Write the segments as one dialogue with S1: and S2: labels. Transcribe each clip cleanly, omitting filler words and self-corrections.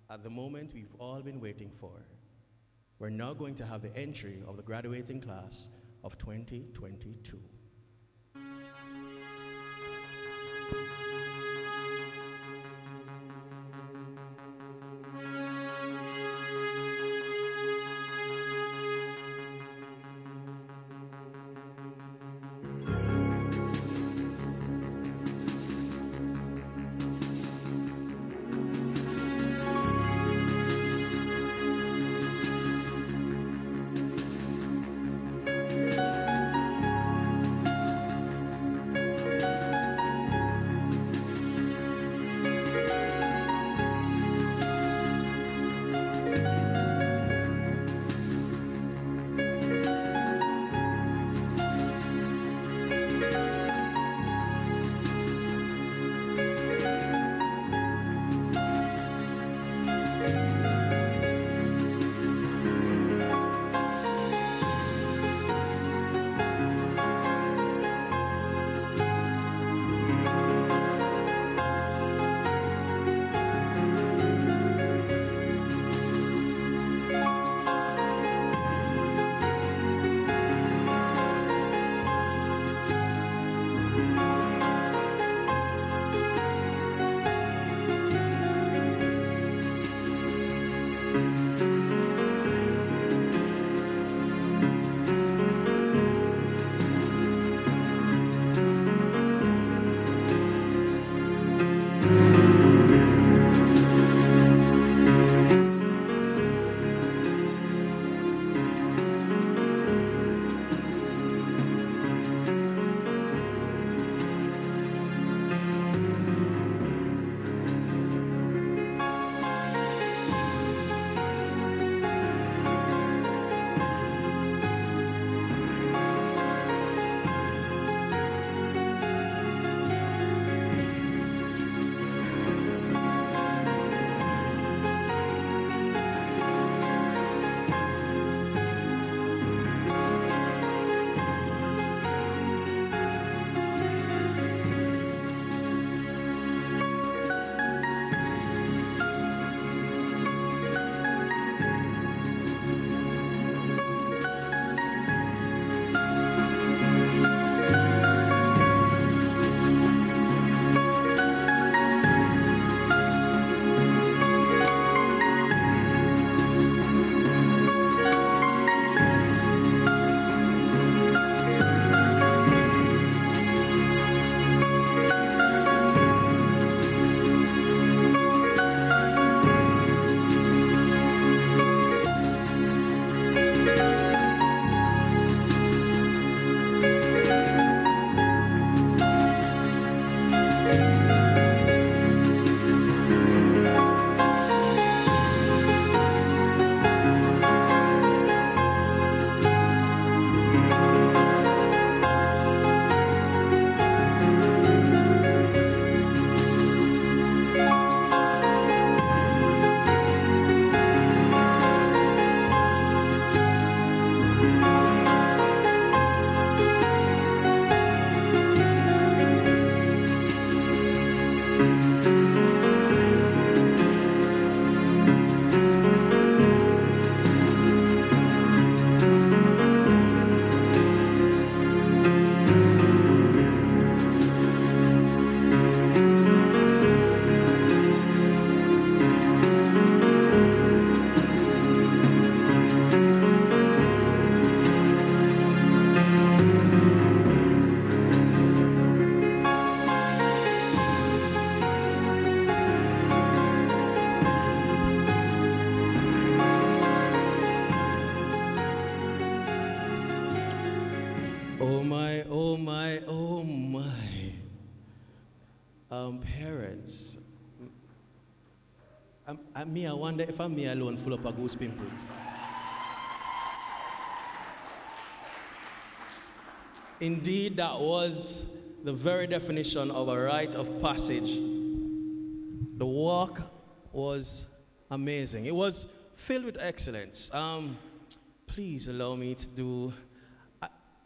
S1: at the moment we've all been waiting for. We're now going to have the entry of the graduating class of 2022. Parents, I wonder if I'm me alone full up of goose pimples. Indeed, that was the very definition of a rite of passage. The walk was amazing. It was filled with excellence. Please allow me to do.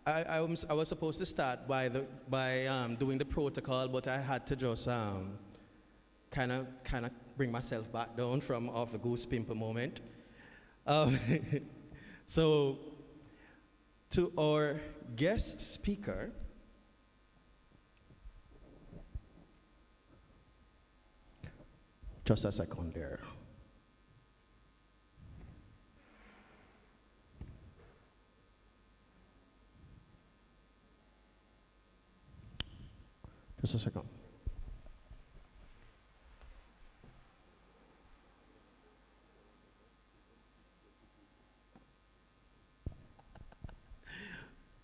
S1: I was supposed to start by doing the protocol, but I had to just kind of bring myself back down from off the goose pimple moment. Um, so, to our guest speaker, just a second there. Just a second.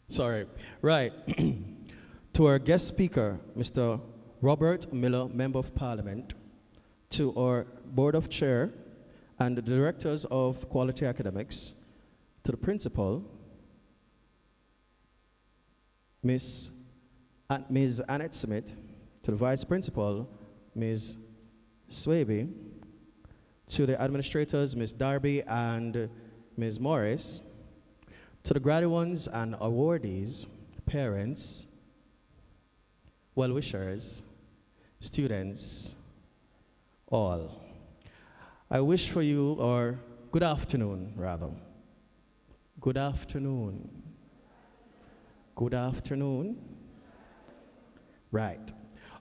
S1: Sorry. Right. To our guest speaker, Mr. Robert Miller, Member of Parliament, to our Board of Chair and the Directors of Quality Academics, to the Principal, Ms. Annette Smith, to the Vice Principal, Ms. Swaby, to the administrators, Ms. Darby and Ms. Morris, to the graduates and awardees, parents, well-wishers, students, all. I wish for you, or good afternoon, rather. Good afternoon. Good afternoon. Right.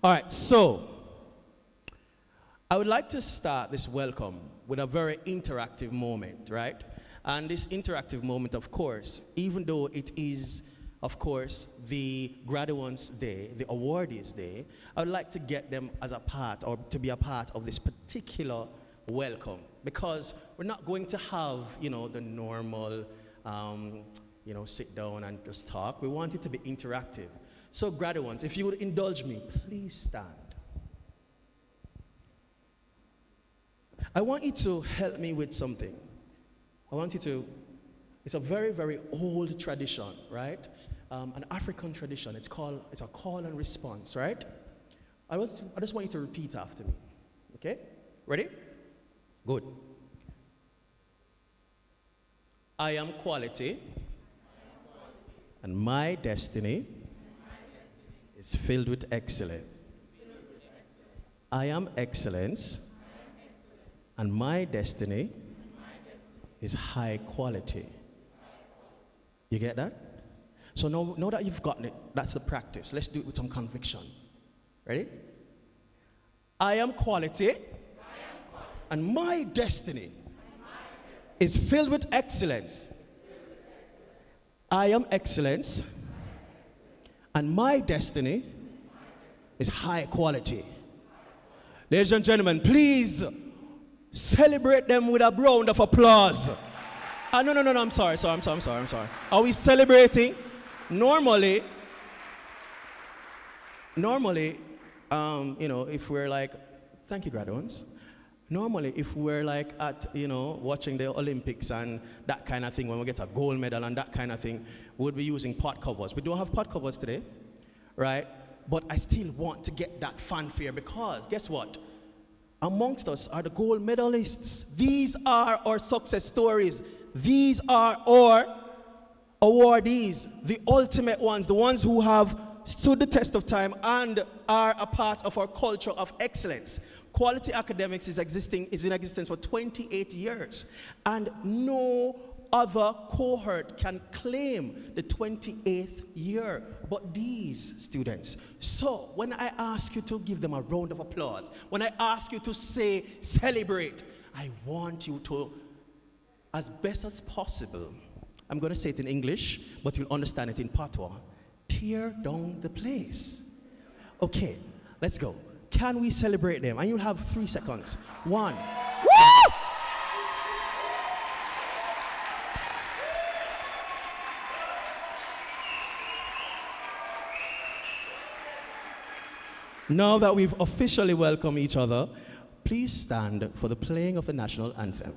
S1: All right, so I would like to start this welcome with a very interactive moment, right? And this interactive moment, of course, even though it is, of course, the graduates' day, the awardees' day, I would like to get them as a part, or to be a part of this particular welcome, because we're not going to have, the normal, sit down and just talk. We want it to be interactive. So graduates, if you would indulge me, please stand. I want you to help me with something. I want you to, it's a very, very old tradition, right? An African tradition. It's a call and response, right? I just want you to repeat after me, okay? Ready? Good. I am quality, and my destiny is filled with excellence. I am excellence, and my destiny is high quality. You get that? So now that you've gotten it, that's the practice. Let's do it with some conviction. Ready? I am quality, and my destiny is filled with excellence. I am excellence, and my destiny is high quality. Ladies and gentlemen, please celebrate them with a round of applause. No, I'm sorry. Are we celebrating? Normally, if we're like, thank you, graduates. Normally, if we're like at, watching the Olympics and that kind of thing, when we get a gold medal and that kind of thing, we'll be using pot covers. We don't have pot covers today, right? But I still want to get that fanfare, because guess what? Amongst us are the gold medalists. These are our success stories. These are our awardees, the ultimate ones, the ones who have stood the test of time and are a part of our culture of excellence. Quality Academics is in existence for 28 years, and no other cohort can claim the 28th year but these students. So when I ask you to give them a round of applause, when I ask you to say celebrate, I want you to, as best as possible, I'm going to say it in English, but you'll understand it in Patois, tear down the place. Okay, let's go. Can we celebrate them? And you'll have 3 seconds. 1. Woo! Now that we've officially welcomed each other, please stand for the playing of the national anthem.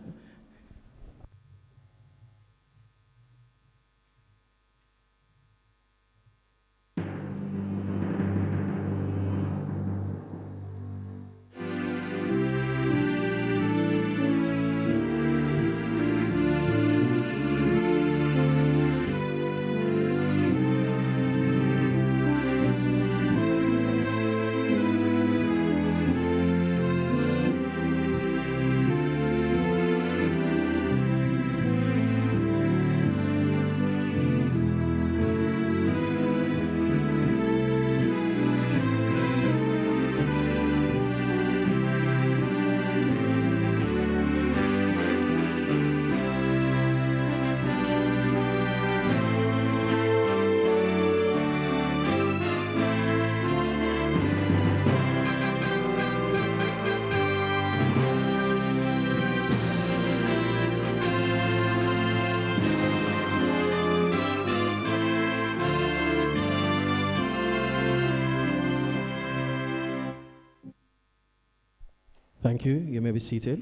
S1: Thank you. You may be seated.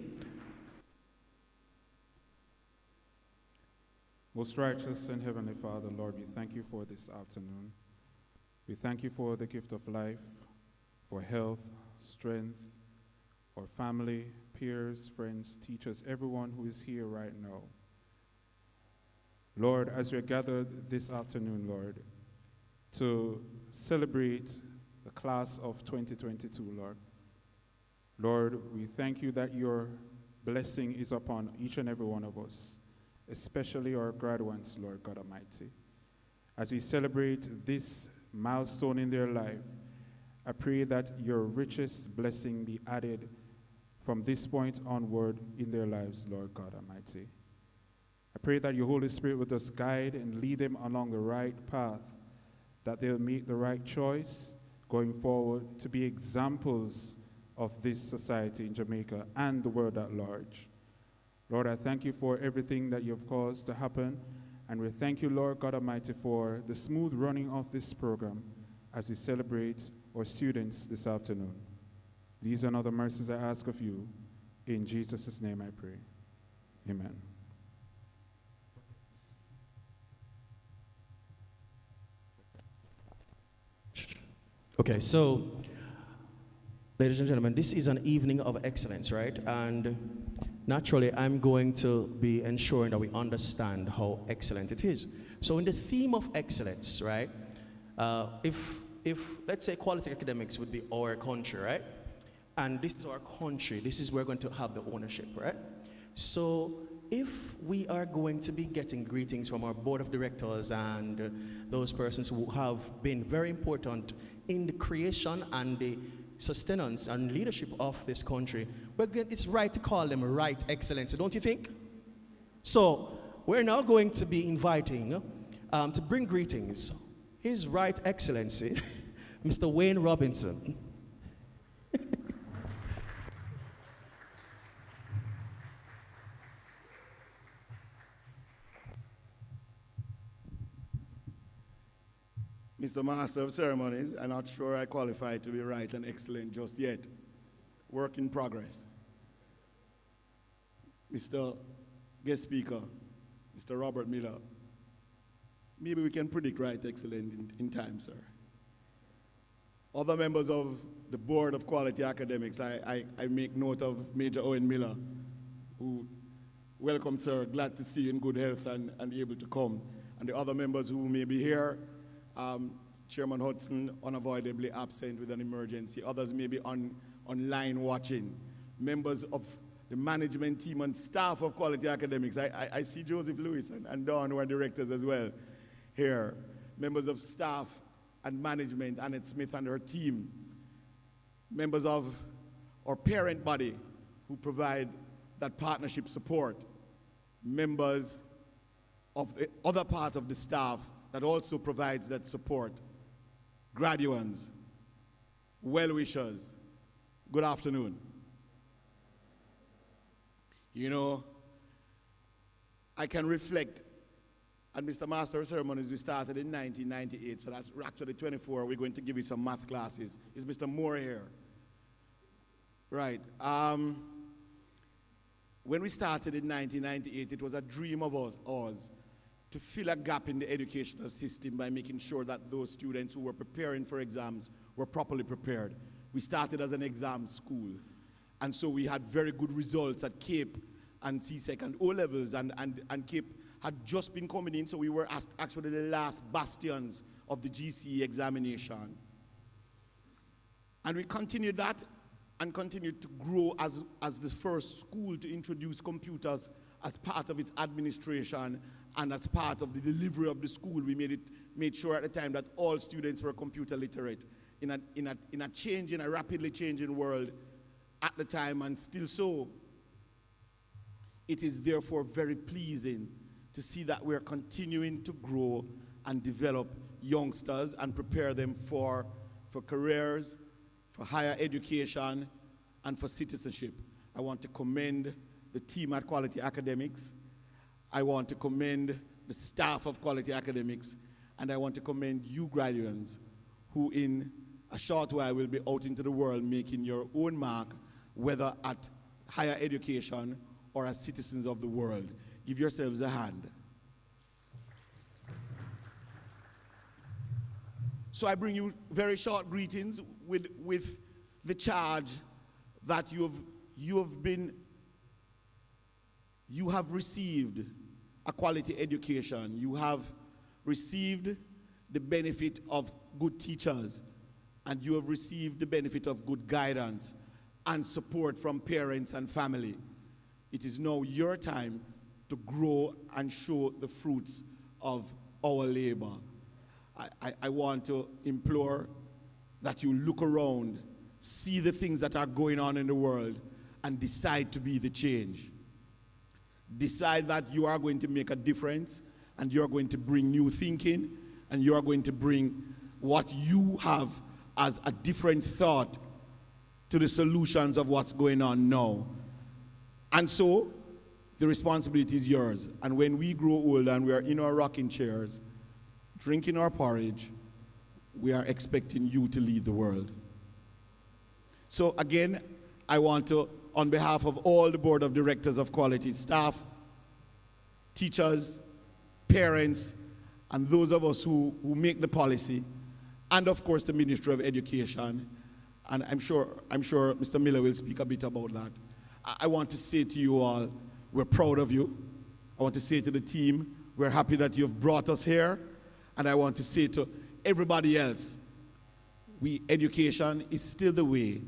S2: Most righteous and heavenly Father, Lord, we thank you for this afternoon. We thank you for the gift of life, for health, strength, for family, peers, friends, teachers, everyone who is here right now. Lord, as we are gathered this afternoon, Lord, to celebrate the class of 2022, Lord. Lord, we thank you that your blessing is upon each and every one of us, especially our graduates, Lord God Almighty. As we celebrate this milestone in their life, I pray that your richest blessing be added from this point onward in their lives, Lord God Almighty. I pray that your Holy Spirit will just guide and lead them along the right path, that they'll make the right choice going forward to be examples of this society in Jamaica and the world at large. Lord, I thank you for everything that you've caused to happen, and we thank you, Lord God Almighty, for the smooth running of this program as we celebrate our students this afternoon. These and other mercies I ask of you. In Jesus' name I pray. Amen.
S1: Okay, so, ladies and gentlemen, this is an evening of excellence, right? And naturally, I'm going to be ensuring that we understand how excellent it is. So in the theme of excellence, right, if let's say quality academics would be our country, right? And this is our country, this is where we're going to have the ownership, right? So if we are going to be getting greetings from our board of directors and those persons who have been very important in the creation and the sustenance and leadership of this country, it's right to call them right excellency, don't you think? So we're now going to be inviting to bring greetings His Right Excellency, Mr. Wayne Robinson.
S3: Mr. Master of Ceremonies, I'm not sure I qualify to be right and excellent just yet. Work in progress. Mr. Guest Speaker, Mr. Robert Miller, maybe we can predict right excellent in time, sir. Other members of the Board of Quality Academics, I make note of Major Owen Miller, who, welcome, sir, glad to see you in good health and able to come. And the other members who may be here, Chairman Hudson, unavoidably absent with an emergency. Others may be online watching. Members of the management team and staff of Quality Academics. I see Joseph Lewis and Dawn, who are directors as well, here. Members of staff and management, Annette Smith and her team. Members of our parent body who provide that partnership support. Members of the other part of the staff that also provides that support. Graduates, well-wishers, good afternoon. You know, I can reflect, and Mr. Master of Ceremonies, we started in 1998, so that's actually 24. We're going to give you some math classes. Is Mr. Moore here? Right. When we started in 1998, it was a dream of ours to fill a gap in the educational system by making sure that those students who were preparing for exams were properly prepared. We started as an exam school, and so we had very good results at Cape and CSEC and O-levels, and Cape had just been coming in, so we were actually the last bastions of the GCE examination. And we continued that and continued to grow as the first school to introduce computers as part of its administration. And as part of the delivery of the school, we made sure at the time that all students were computer literate in a rapidly changing world at the time, and still so. It is therefore very pleasing to see that we're continuing to grow and develop youngsters and prepare them for careers, for higher education, and for citizenship. I want to commend the team at Quality Academics. I want to commend the staff of Quality Academics, and I want to commend you graduates who in a short while will be out into the world making your own mark whether at higher education or as citizens of the world. Give yourselves a hand. So I bring you very short greetings with the charge that you have received a quality education. You have received the benefit of good teachers, and you have received the benefit of good guidance and support from parents and family. It is now your time to grow and show the fruits of our labor. I want to implore that you look around, see the things that are going on in the world, and decide to be the change. Decide that you are going to make a difference, and you are going to bring new thinking, and you are going to bring what you have as a different thought to the solutions of what's going on now. And so, the responsibility is yours. And when we grow old and we are in our rocking chairs, drinking our porridge, we are expecting you to lead the world. So again, I want to, on behalf of all the board of directors of quality, staff, teachers, parents, and those of us who make the policy, and of course the Ministry of Education, and I'm sure Mr. Miller will speak a bit about that. I want to say to you all, we're proud of you. I want to say to the team, we're happy that you've brought us here. And I want to say to everybody else, education is still the way,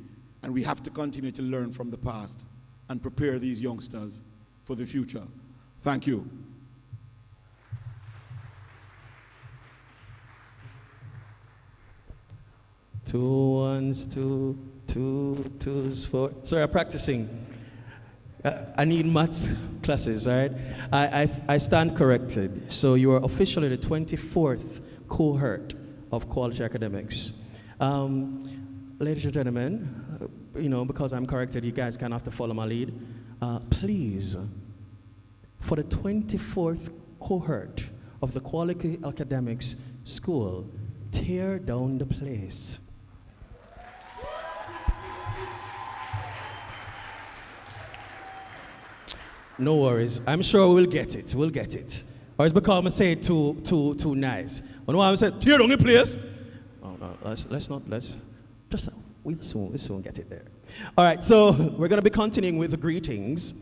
S3: and we have to continue to learn from the past and prepare these youngsters for the future. Thank you.
S1: Two ones, two twos, four. Sorry, I'm practicing. I need maths classes, all right? I stand corrected. So you are officially the 24th cohort of quality academics. Ladies and gentlemen, because I'm corrected, you guys kind of have to follow my lead. Please, for the 24th cohort of the Quality Academics School, tear down the place. No worries. I'm sure we'll get it. We'll get it. Or it's because I say it too nice. When I say tear down the place. Oh no, we'll soon get it there. All right, so we're going to be continuing with the greetings.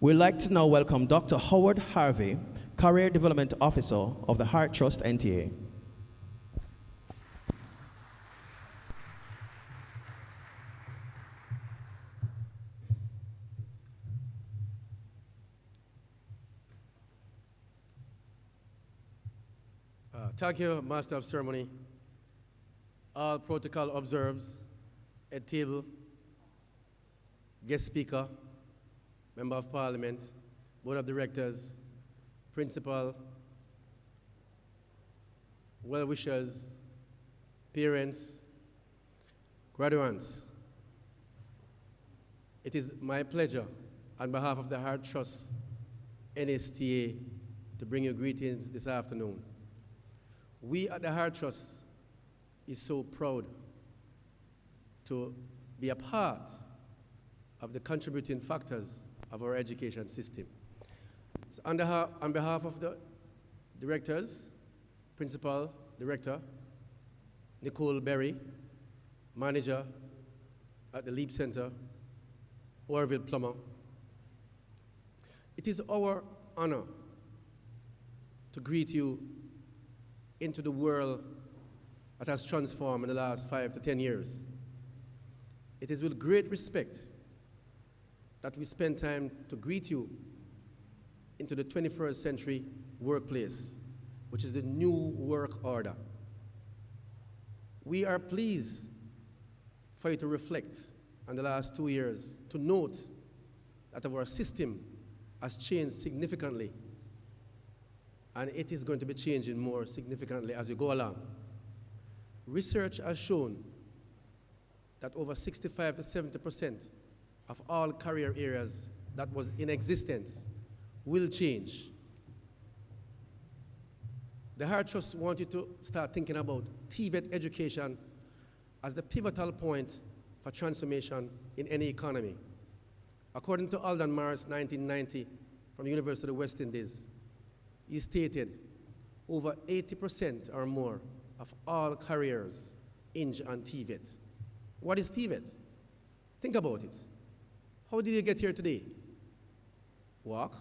S1: We'd like to now welcome Dr. Howard Harvey, Career Development Officer of the Heart Trust NTA.
S4: Thank you, Master of Ceremony. All protocol observes at table, guest speaker, Member of Parliament, Board of Directors, Principal, well-wishers, parents, graduates. It is my pleasure, on behalf of the Heart Trust NSTA, to bring you greetings this afternoon. We at the Heart Trust is so proud to be a part of the contributing factors of our education system. So on behalf of the directors, principal, director, Nicole Berry, manager at the Leap Center, Orville Plummer, it is our honor to greet you into the world that has transformed in the last 5 to 10 years. It is with great respect that we spend time to greet you into the 21st century workplace, which is the new work order. We are pleased for you to reflect on the last 2 years, to note that our system has changed significantly, and it is going to be changing more significantly as we go along. Research has shown that over 65 to 70% of all career areas that was in existence will change. The Heart Trust wants you to start thinking about TVET education as the pivotal point for transformation in any economy. According to Alden Morris, 1990, from the University of the West Indies, he stated over 80% or more of all careers hinge on TVET. What is TVET? Think about it. How did you get here today? Walk,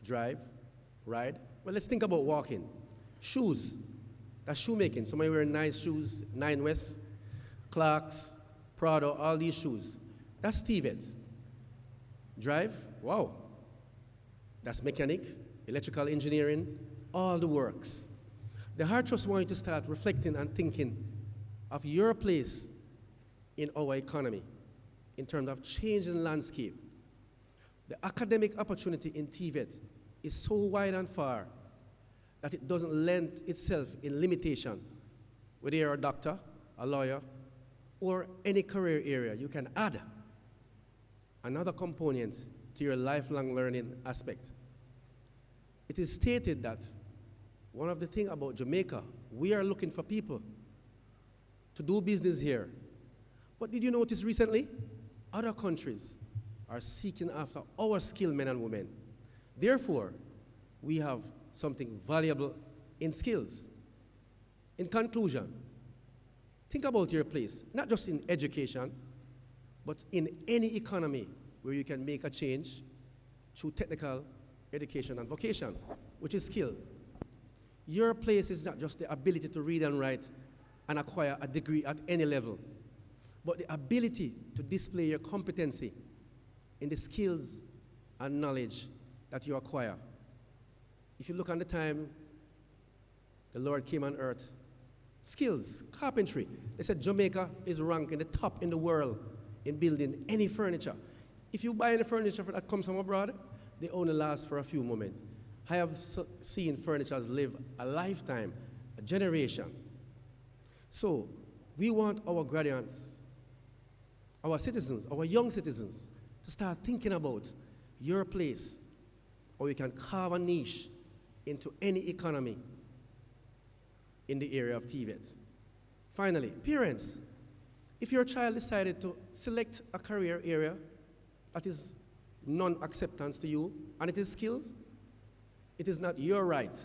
S4: drive, ride. Well, let's think about walking. Shoes, that's shoemaking. Somebody wearing nice shoes, Nine West, Clarks, Prada, all these shoes. That's TVET. Drive, wow. That's mechanic, electrical engineering, all the works. The Heart Trust wants you to start reflecting and thinking of your place in our economy in terms of changing the landscape. The academic opportunity in TVET is so wide and far that it doesn't lend itself in limitation. Whether you're a doctor, a lawyer, or any career area, you can add another component to your lifelong learning aspect. It is stated that one of the things about Jamaica, we are looking for people to do business here. But did you notice recently? Other countries are seeking after our skilled men and women. Therefore, we have something valuable in skills. In conclusion, think about your place, not just in education, but in any economy where you can make a change through technical education and vocation, which is skill. Your place is not just the ability to read and write and acquire a degree at any level, but the ability to display your competency in the skills and knowledge that you acquire. If you look on the time the Lord came on earth, skills, carpentry. They said Jamaica is ranked in the top in the world in building any furniture. If you buy any furniture that comes from abroad, they only last for a few moments. I have seen furniture live a lifetime, a generation. So we want our graduates, our citizens, our young citizens, to start thinking about your place, or you can carve a niche into any economy in the area of TVET. Finally, parents, if your child decided to select a career area that is non-acceptance to you, and it is skills, it is not your right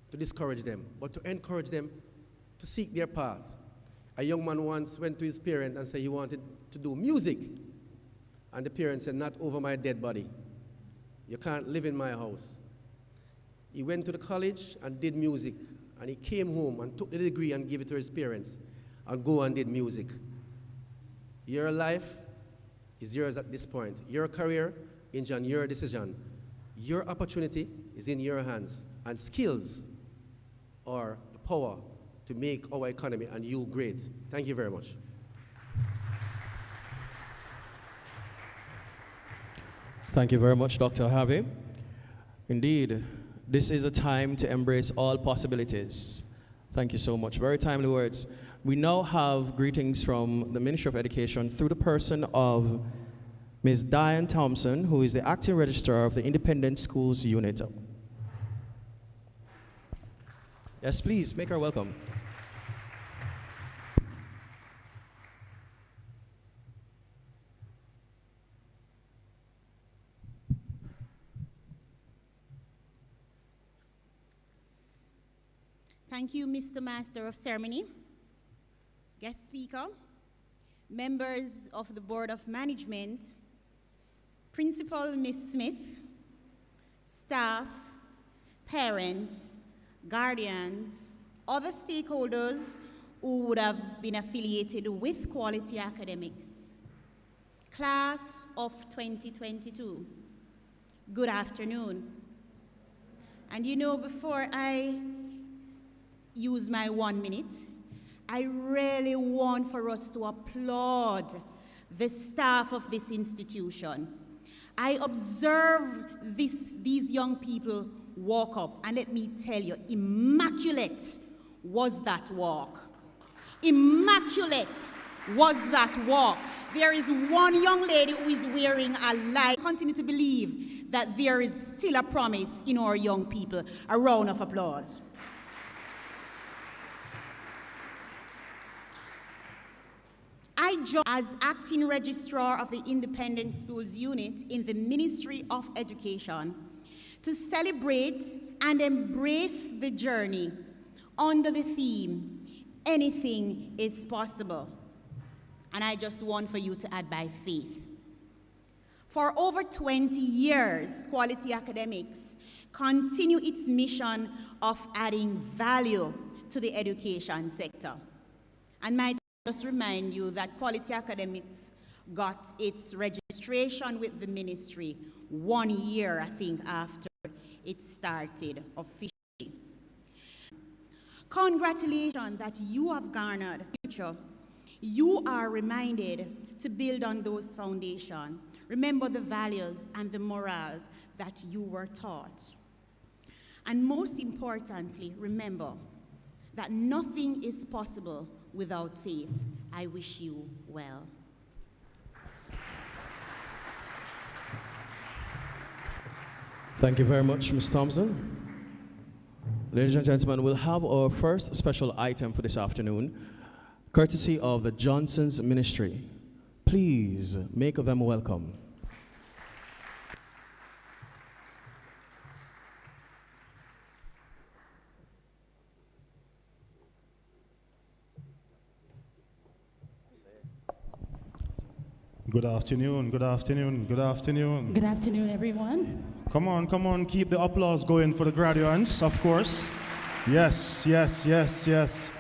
S4: to discourage them, but to encourage them to seek their path. A young man once went to his parent and said he wanted to do music. And the parent said, "Not over my dead body. You can't live in my house." He went to the college and did music. And he came home and took the degree and gave it to his parents and go and did music. Your life is yours at this point. Your career is on your decision. Your opportunity is in your hands. And skills are the power to make our economy and you great. Thank you very much.
S1: Thank you very much, Dr. Harvey. Indeed, this is a time to embrace all possibilities. Thank you so much. Very timely words. We now have greetings from the Ministry of Education through the person of Ms. Diane Thompson, who is the Acting Registrar of the Independent Schools Unit. Yes, please, make her welcome.
S5: Thank you, Mr. Master of Ceremony, guest speaker, members of the Board of Management, Principal Ms. Smith, staff, parents, guardians, other stakeholders who would have been affiliated with Quality Academics. Class of 2022, good afternoon. And you know, before I use my 1 minute, I really want for us to applaud the staff of this institution. I observe these young people walk up, and let me tell you, immaculate was that walk. Immaculate was that walk. There is one young lady who is wearing a light. Continue to believe that there is still a promise in our young people. A round of applause. I joined as acting registrar of the Independent Schools Unit in the Ministry of Education to celebrate and embrace the journey under the theme, anything is possible. And I just want for you to add by faith. For over 20 years, Quality Academics continue its mission of adding value to the education sector. And might just remind you that Quality Academics got its registration with the ministry 1 year, I think, after it started officially. Congratulations that you have garnered future. You are reminded to build on those foundations. Remember the values and the morals that you were taught. And most importantly, remember that nothing is possible without faith. I wish you well.
S1: Thank you very much, Ms. Thompson. Ladies and gentlemen, we'll have our first special item for this afternoon, courtesy of the Johnson's Ministry. Please make them welcome.
S6: Good afternoon, good afternoon, good afternoon.
S7: Good afternoon, everyone.
S6: Come on, keep the applause going for the graduates, of course. Yes, yes, yes, yes.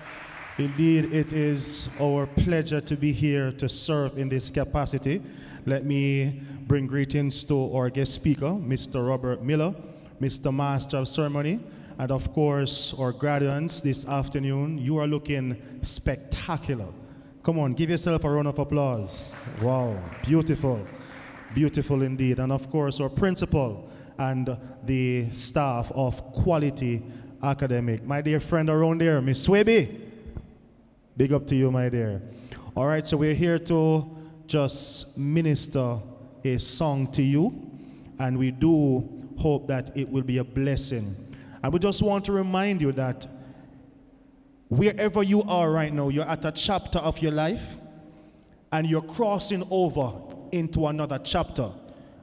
S6: Indeed, it is our pleasure to be here to serve in this capacity. Let me bring greetings to our guest speaker, Mr. Robert Miller, Mr. Master of Ceremony, and of course, our graduates this afternoon. You are looking spectacular. Come on, give yourself a round of applause. Wow, beautiful, beautiful indeed. And of course, our principal and the staff of Quality Academic. My dear friend around there, Miss Swaby, big up to you, my dear. All right, so we're here to just minister a song to you, and we do hope that it will be a blessing. And we just want to remind you that wherever you are right now, you're at a chapter of your life and you're crossing over into another chapter.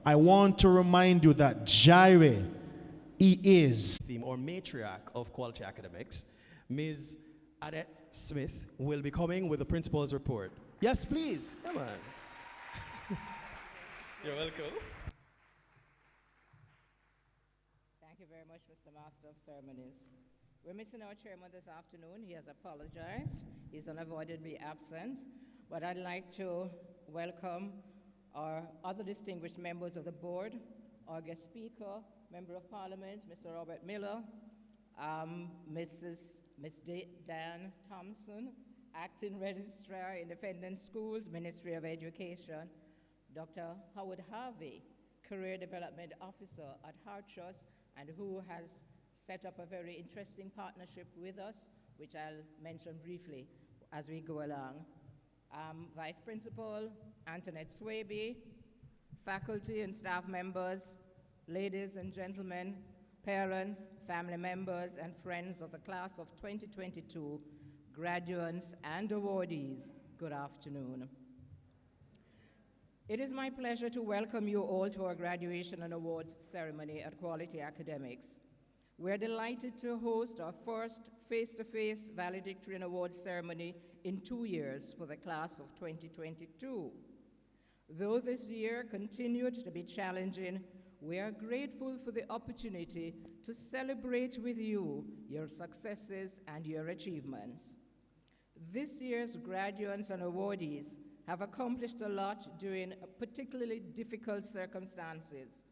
S6: I want to remind you that Jireh, he is
S1: Theme or matriarch of Quality Academics, Ms. Adette Smith, will be coming with the principal's report. Yes, please. Come on. You're welcome.
S8: Thank you very much, Mr. Master of Ceremonies. We're missing our chairman this afternoon. He has apologized. He's unavoidably absent. But I'd like to welcome our other distinguished members of the board, our guest speaker, Member of Parliament, Mr. Robert Miller, Miss Dan Thompson, Acting Registrar, Independent Schools, Ministry of Education, Dr. Howard Harvey, Career Development Officer at Hart Trust, and who has set up a very interesting partnership with us, which I'll mention briefly as we go along. Vice Principal Antoinette Swaby, faculty and staff members, ladies and gentlemen, parents, family members, and friends of the class of 2022, graduates and awardees, good afternoon. It is my pleasure to welcome you all to our graduation and awards ceremony at Quality Academics. We're delighted to host our first face-to-face Valedictorian Awards ceremony in 2 years for the class of 2022. Though this year continued to be challenging, we are grateful for the opportunity to celebrate with you your successes and your achievements. This year's graduates and awardees have accomplished a lot during particularly difficult circumstances.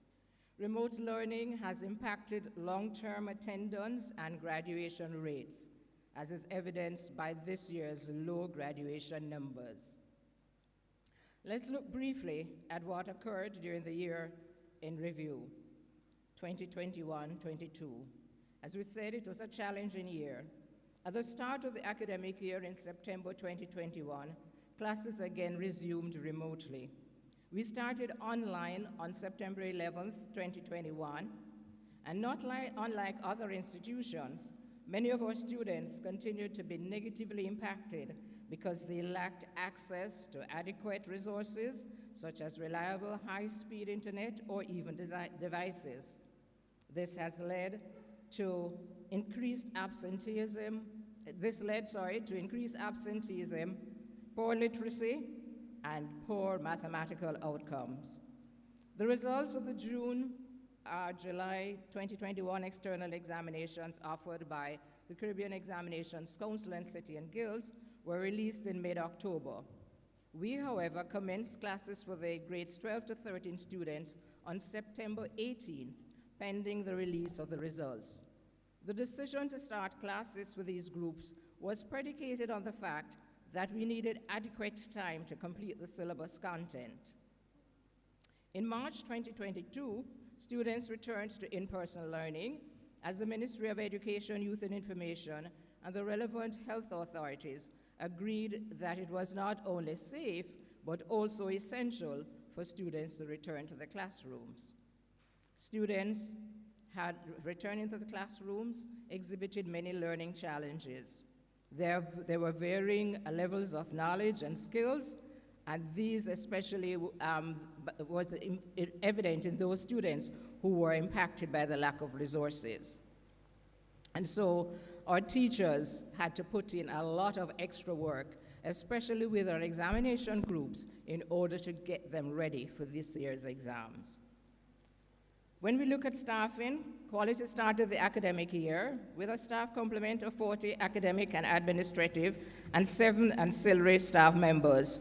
S8: Remote learning has impacted long-term attendance and graduation rates, as is evidenced by this year's low graduation numbers. Let's look briefly at what occurred during the year in review, 2021-22. As we said, it was a challenging year. At the start of the academic year in September 2021, classes again resumed remotely. We started online on September 11th, 2021, and unlike other institutions, many of our students continued to be negatively impacted because they lacked access to adequate resources, such as reliable high-speed internet or even devices. This has led to increased absenteeism. This led, to increased absenteeism, poor literacy, and poor mathematical outcomes. The results of the July 2021 external examinations offered by the Caribbean Examinations Council and City and Guilds were released in mid-October. We, however, commenced classes for the grades 12 to 13 students on September 18th, pending the release of the results. The decision to start classes for these groups was predicated on the fact that we needed adequate time to complete the syllabus content. In March 2022, students returned to in-person learning as the Ministry of Education, Youth and Information and the relevant health authorities agreed that it was not only safe, but also essential for students to return to the classrooms. Students had returning to the classrooms exhibited many learning challenges. There were varying levels of knowledge and skills, and these especially was evident in those students who were impacted by the lack of resources. And so our teachers had to put in a lot of extra work, especially with our examination groups, in order to get them ready for this year's exams. When we look at staffing, Quality started the academic year with a staff complement of 40 academic and administrative and 7 ancillary staff members.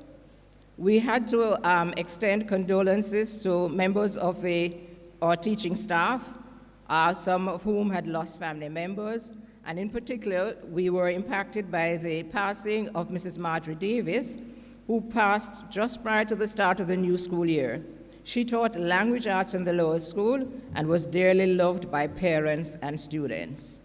S8: We had to extend condolences to members of our teaching staff, some of whom had lost family members, and in particular, we were impacted by the passing of Mrs. Marjorie Davis, who passed just prior to the start of the new school year. She taught language arts in the lower school and was dearly loved by parents and students.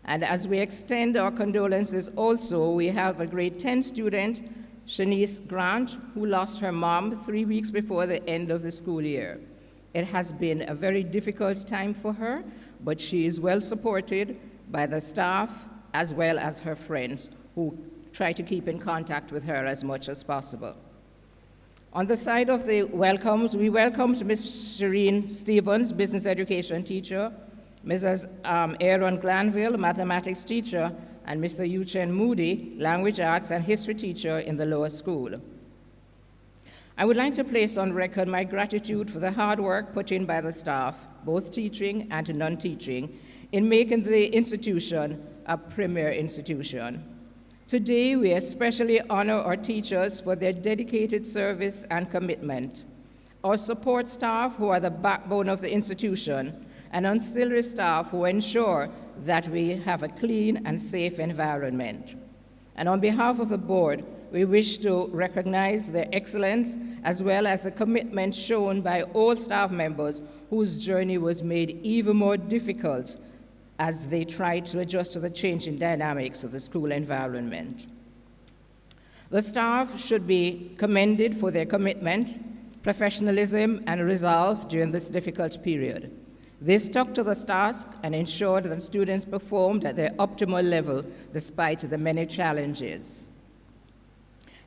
S8: And as we extend our condolences also, we have a grade 10 student, Shanice Grant, who lost her mom 3 weeks before the end of the school year. It has been a very difficult time for her, but she is well supported by the staff as well as her friends, who try to keep in contact with her as much as possible. On the side of the welcomes, we welcomed Ms. Shireen Stevens, business education teacher, Mrs. Aaron Glanville, mathematics teacher, and Mr. Yuchen Moody, language arts and history teacher in the lower school. I would like to place on record my gratitude for the hard work put in by the staff, both teaching and non-teaching, in making the institution a premier institution. Today, we especially honor our teachers for their dedicated service and commitment, our support staff who are the backbone of the institution, and ancillary staff who ensure that we have a clean and safe environment. And on behalf of the board, we wish to recognize their excellence as well as the commitment shown by all staff members whose journey was made even more difficult as they tried to adjust to the changing dynamics of the school environment. The staff should be commended for their commitment, professionalism, and resolve during this difficult period. They stuck to the task and ensured that students performed at their optimal level despite the many challenges.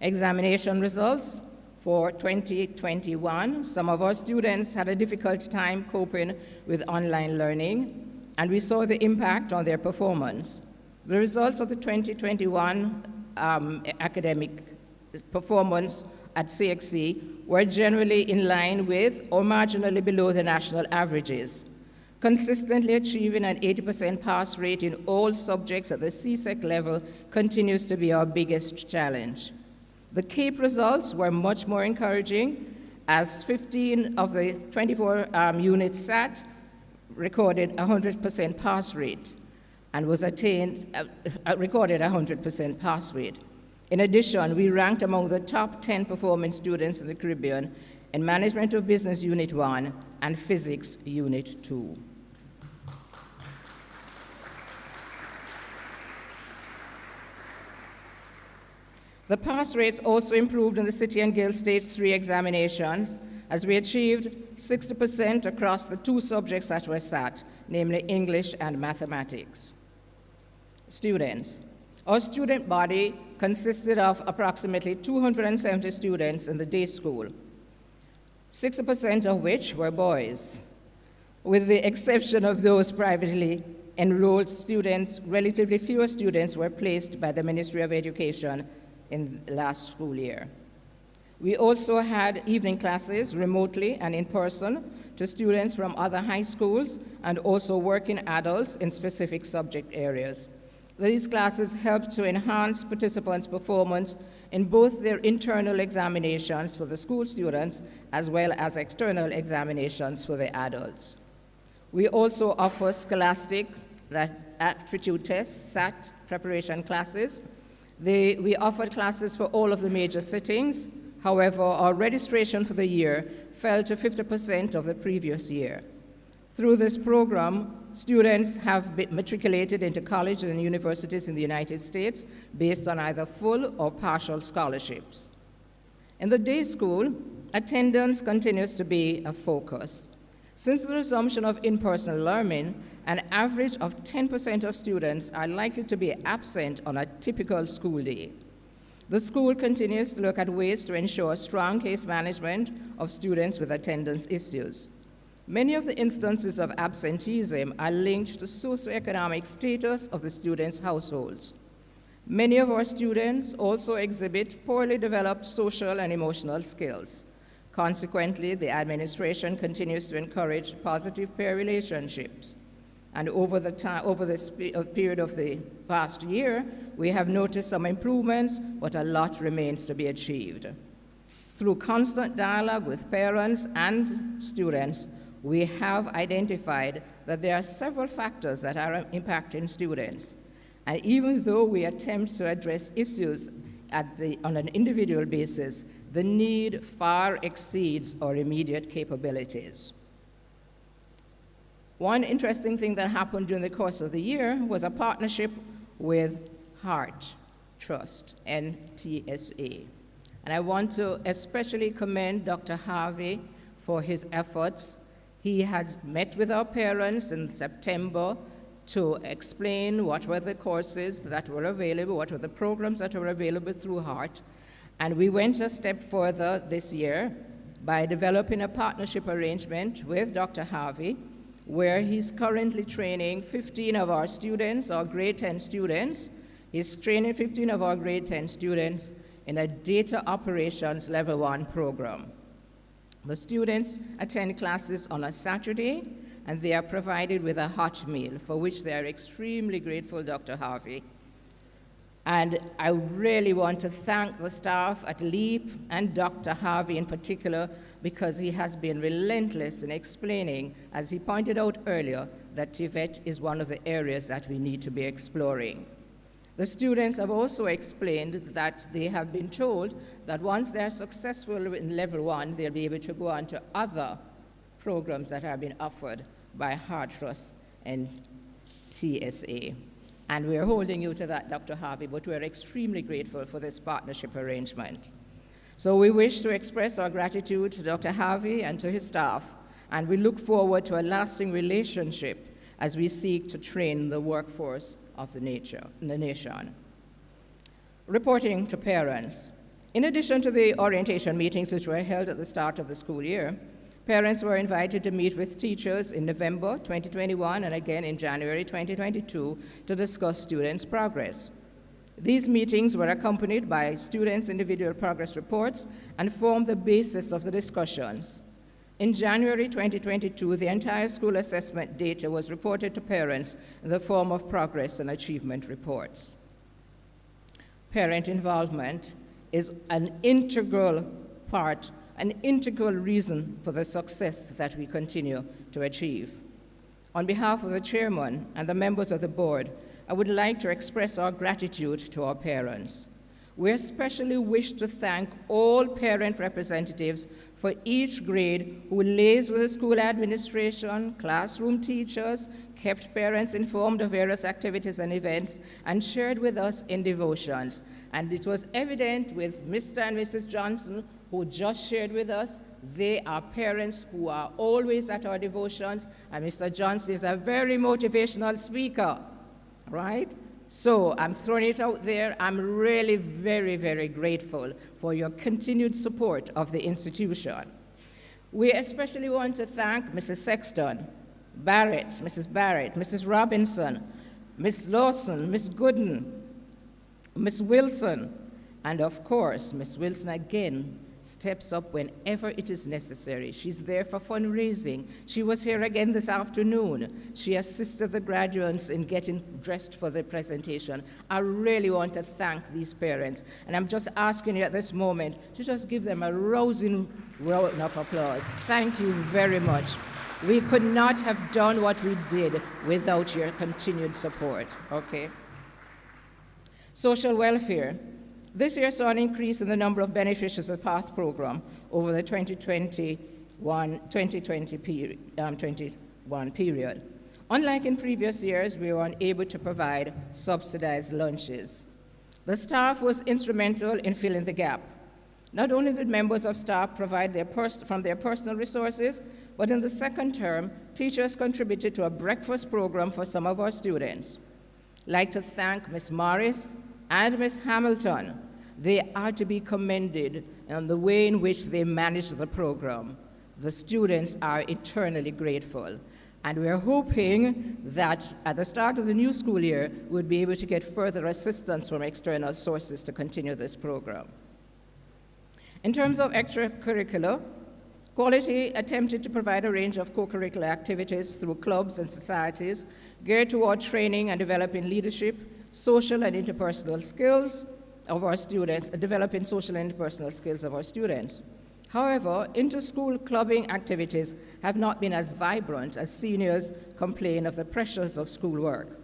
S8: Examination results for 2021, some of our students had a difficult time coping with online learning, and we saw the impact on their performance. The results of the 2021 academic performance at CXC were generally in line with or marginally below the national averages. Consistently achieving an 80% pass rate in all subjects at the CSEC level continues to be our biggest challenge. The CAPE results were much more encouraging, as 15 of the 24 units sat recorded 100% pass rate and recorded 100% pass rate. In addition, we ranked among the top 10 performing students in the Caribbean in Management of Business Unit 1 and Physics Unit 2. The pass rates also improved in the City and Guild Stage 3 examinations, as we achieved 60% across the 2 subjects that were sat, namely English and mathematics. Students, Our student body consisted of approximately 270 students in the day school, 60% of which were boys. With the exception of those privately enrolled students, relatively fewer students were placed by the Ministry of Education in last school year. We also had evening classes remotely and in person to students from other high schools and also working adults in specific subject areas. These classes helped to enhance participants' performance in both their internal examinations for the school students as well as external examinations for the adults. We also offer scholastic, that's aptitude tests, SAT, preparation classes. We offered classes for all of the major sittings. However, our registration for the year fell to 50% of the previous year. Through this program, students have been matriculated into colleges and universities in the United States based on either full or partial scholarships. In the day school, attendance continues to be a focus. Since the resumption of in-person learning, an average of 10% of students are likely to be absent on a typical school day. The school continues to look at ways to ensure strong case management of students with attendance issues. Many of the instances of absenteeism are linked to socioeconomic status of the students' households. Many of our students also exhibit poorly developed social and emotional skills. Consequently, the administration continues to encourage positive peer relationships. And over this period of the past year, we have noticed some improvements, but a lot remains to be achieved. Through constant dialogue with parents and students, we have identified that there are several factors that are impacting students. And even though we attempt to address issues on an individual basis, the need far exceeds our immediate capabilities. One interesting thing that happened during the course of the year was a partnership with Heart Trust, NTSA. And I want to especially commend Dr. Harvey for his efforts. He had met with our parents in September to explain what were the courses that were available, what were the programs that were available through Heart. And we went a step further this year by developing a partnership arrangement with Dr. Harvey, where he's currently training 15 of our students, our grade 10 students. He's training 15 of our grade 10 students in a data operations level 1 program. The students attend classes on a Saturday, and they are provided with a hot meal, for which they are extremely grateful, Dr. Harvey. And I really want to thank the staff at LEAP and Dr. Harvey in particular, because he has been relentless in explaining, as he pointed out earlier, that TVET is one of the areas that we need to be exploring. The students have also explained that they have been told that once they're successful in level 1, they'll be able to go on to other programs that have been offered by Heart Trust and TSA. And we're holding you to that, Dr. Harvey, but we're extremely grateful for this partnership arrangement. So we wish to express our gratitude to Dr. Harvey and to his staff, and we look forward to a lasting relationship as we seek to train the workforce of the nation. Reporting to parents. In addition to the orientation meetings which were held at the start of the school year, parents were invited to meet with teachers in November 2021 and again in January 2022 to discuss students' progress. These meetings were accompanied by students' individual progress reports and formed the basis of the discussions. In January 2022, the entire school assessment data was reported to parents in the form of progress and achievement reports. Parent involvement is an integral part, an integral reason for the success that we continue to achieve. On behalf of the chairman and the members of the board, I would like to express our gratitude to our parents. We especially wish to thank all parent representatives for each grade who liaised with the school administration, classroom teachers, kept parents informed of various activities and events, and shared with us in devotions. And it was evident with Mr. and Mrs. Johnson, who just shared with us. They are parents who are always at our devotions, and Mr. Johnson is a very motivational speaker, right? So I'm throwing it out there. I'm really very, very grateful for your continued support of the institution. We especially want to thank Mrs. Sexton, Barrett, Mrs. Barrett, Mrs. Robinson, Ms. Lawson, Ms. Gooden, Ms. Wilson, and of course, Ms. Wilson again steps up whenever it is necessary. She's there for fundraising. She was here again this afternoon. She assisted the graduates in getting dressed for the presentation. I really want to thank these parents, and I'm just asking you at this moment to just give them a rousing round of applause. Thank you very much. We could not have done what we did without your continued support, okay? Social welfare. This year saw an increase in the number of beneficiaries of the PATH program over the 2021 period. Unlike in previous years, we were unable to provide subsidized lunches. The staff was instrumental in filling the gap. Not only did members of staff provide from their personal resources, but in the second term, teachers contributed to a breakfast program for some of our students. I'd like to thank Ms. Morris and Ms. Hamilton. They are to be commended on the way in which they managed the program. The students are eternally grateful. And we're hoping that at the start of the new school year, we'll be able to get further assistance from external sources to continue this program. In terms of extracurricular, Quality attempted to provide a range of co-curricular activities through clubs and societies geared toward training and developing leadership, social and interpersonal skills of our students, developing social and interpersonal skills of our students. However, inter-school clubbing activities have not been as vibrant as seniors complain of the pressures of schoolwork.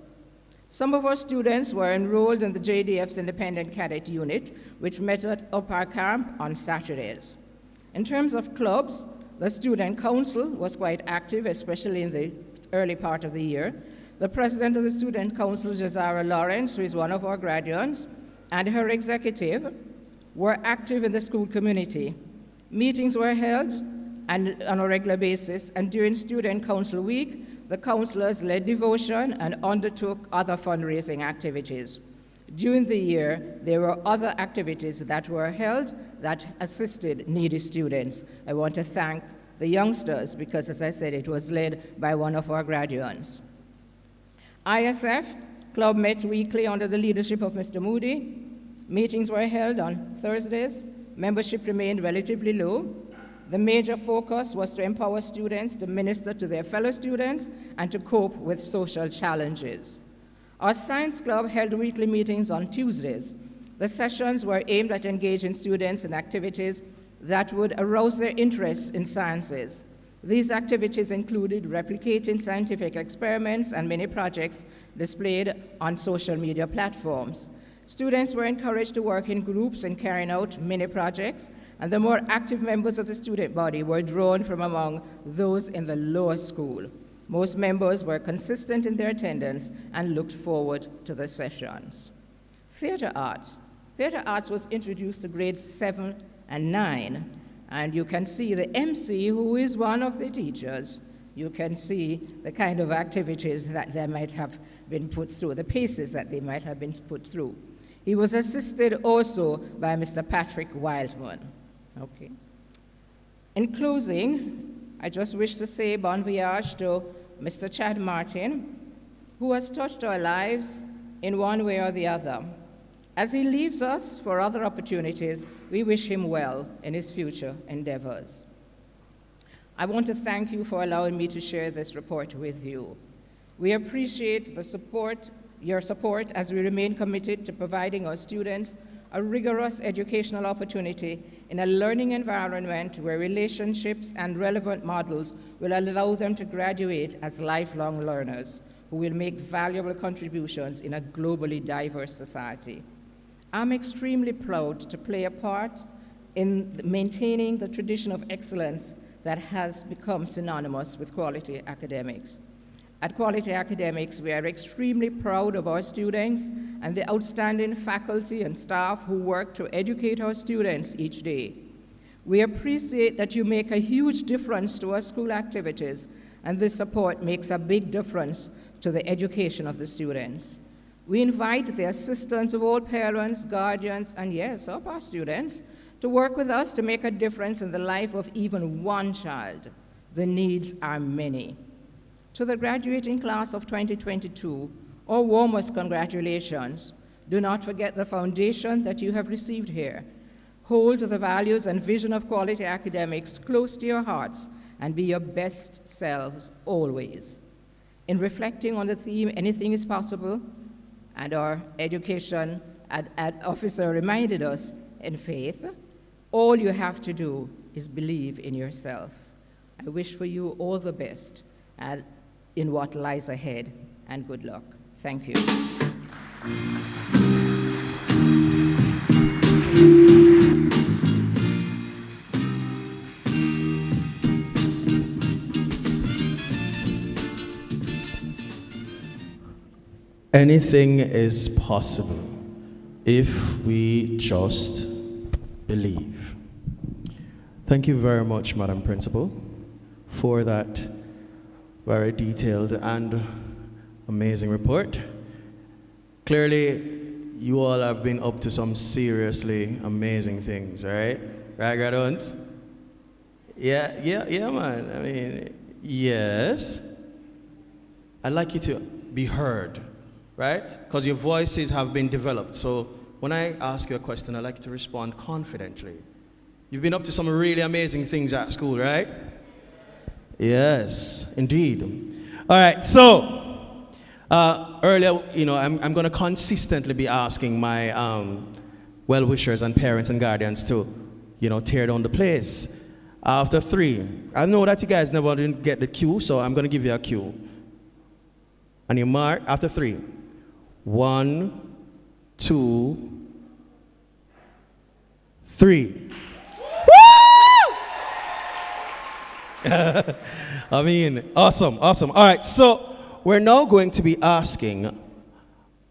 S8: Some of our students were enrolled in the JDF's Independent Cadet Unit, which met at Upper Camp on Saturdays. In terms of clubs, the Student Council was quite active, especially in the early part of the year. The president of the Student Council, Jazara Lawrence, who is one of our graduates, and her executive were active in the school community. Meetings were held on a regular basis, and during Student Council Week, the counselors led devotion and undertook other fundraising activities. During the year, there were other activities that were held that assisted needy students. I want to thank the youngsters because, as I said, it was led by one of our graduates. ISF Club met weekly under the leadership of Mr. Moody. Meetings were held on Thursdays. Membership remained relatively low. The major focus was to empower students to minister to their fellow students and to cope with social challenges. Our Science Club held weekly meetings on Tuesdays. The sessions were aimed at engaging students in activities that would arouse their interest in sciences. These activities included replicating scientific experiments and mini projects displayed on social media platforms. Students were encouraged to work in groups in carrying out mini projects, and the more active members of the student body were drawn from among those in the lower school. Most members were consistent in their attendance and looked forward to the sessions. Theater arts. Theater arts was introduced to grades 7 and 9, and you can see the MC, who is one of the teachers. You can see the kind of activities that they might have been put through, the paces that they might have been put through. He was assisted also by Mr. Patrick Wildman. Okay. In closing, I just wish to say bon voyage to Mr. Chad Martin, who has touched our lives in one way or the other. As he leaves us for other opportunities, we wish him well in his future endeavors. I want to thank you for allowing me to share this report with you. We appreciate your support as we remain committed to providing our students a rigorous educational opportunity in a learning environment where relationships and relevant models will allow them to graduate as lifelong learners who will make valuable contributions in a globally diverse society. I'm extremely proud to play a part in maintaining the tradition of excellence that has become synonymous with quality academics. At Quality Academics, we are extremely proud of our students and the outstanding faculty and staff who work to educate our students each day. We appreciate that you make a huge difference to our school activities, and this support makes a big difference to the education of the students. We invite the assistance of all parents, guardians, and yes, of our students to work with us to make a difference in the life of even one child. The needs are many. To the graduating class of 2022, our warmest congratulations. Do not forget the foundation that you have received here. Hold the values and vision of quality academics close to your hearts and be your best selves always. In reflecting on the theme, anything is possible, and our education officer reminded us, in faith, all you have to do is believe in yourself. I wish for you all the best in what lies ahead, and good luck. Thank you.
S1: Anything is possible if we just believe. Thank you very much, Madam Principal, for that very detailed and amazing report. Clearly, you all have been up to some seriously amazing things, right? Right, graduates? Yeah, man. I mean, yes. I'd like you to be heard, right? Because your voices have been developed. So when I ask you a question, I'd like you to respond confidently. You've been up to some really amazing things at school, right? Yes, indeed. All right, so earlier, I'm going to consistently be asking my well-wishers and parents and guardians to, tear down the place. After 3, I know that you guys never didn't get the cue, so I'm going to give you a cue. And you mark after 3. 1, 2, 3. I mean, awesome. All right, so we're now going to be asking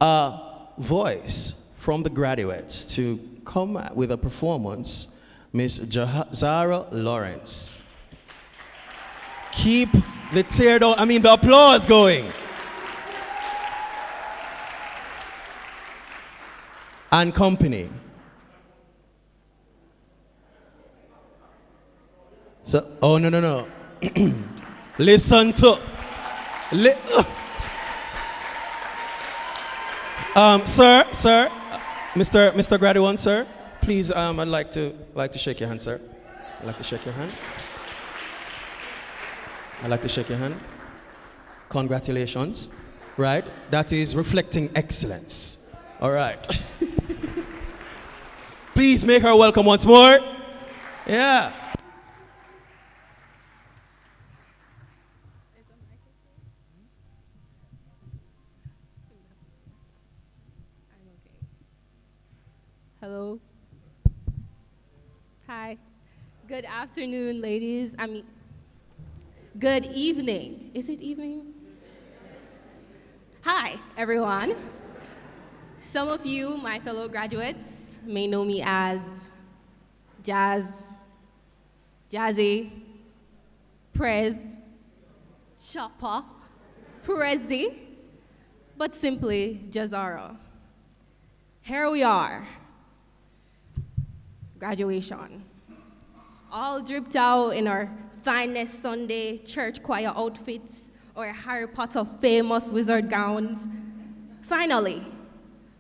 S1: a voice from the graduates to come with a performance. Miss Zara Lawrence. Keep the applause going. And company. So, no. Listen to. Sir, Mr. Graduate, sir, please, I'd like to shake your hand, sir. I'd like to shake your hand. Congratulations. Right? That is reflecting excellence. All right. Please make her welcome once more. Yeah.
S7: Hello. Hi. Good afternoon, ladies. Good evening. Is it evening? Hi, everyone. Some of you, my fellow graduates, may know me as Jazz, Jazzy, Prez, Chopper, Prezi, but simply Jazara. Here we are. Graduation. All dripped out in our finest Sunday church choir outfits or Harry Potter famous wizard gowns. Finally,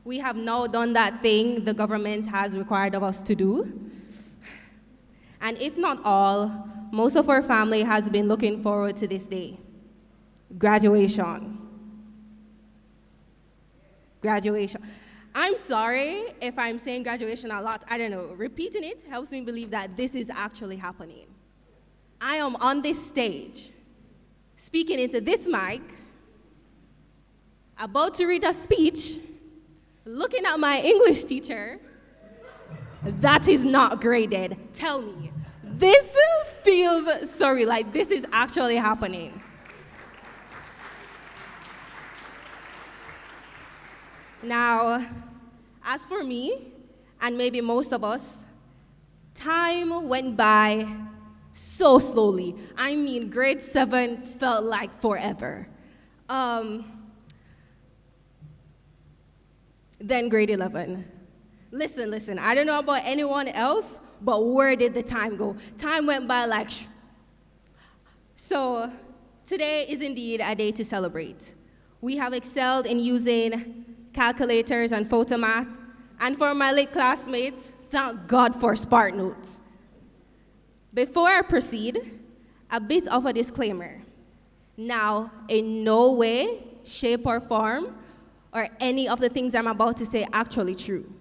S7: we have now done that thing the government has required of us to do. And if not all, most of our family has been looking forward to this day. Graduation. Graduation. I'm sorry if I'm saying graduation a lot. I don't know. Repeating it helps me believe that this is actually happening. I am on this stage, speaking into this mic, about to read a speech, looking at my English teacher. That is not graded. Tell me. This feels surreal, like this is actually happening. Now, as for me, and maybe most of us, time went by so slowly. I mean, grade 7 felt like forever. then grade 11. Listen, I don't know about anyone else, but where did the time go? Time went by like So today is indeed a day to celebrate. We have excelled in using calculators and photomath, and for my late classmates, thank God for Spark Notes. Before I proceed, a bit of a disclaimer. Now, in no way, shape, or form are any of the things I'm about to say actually true.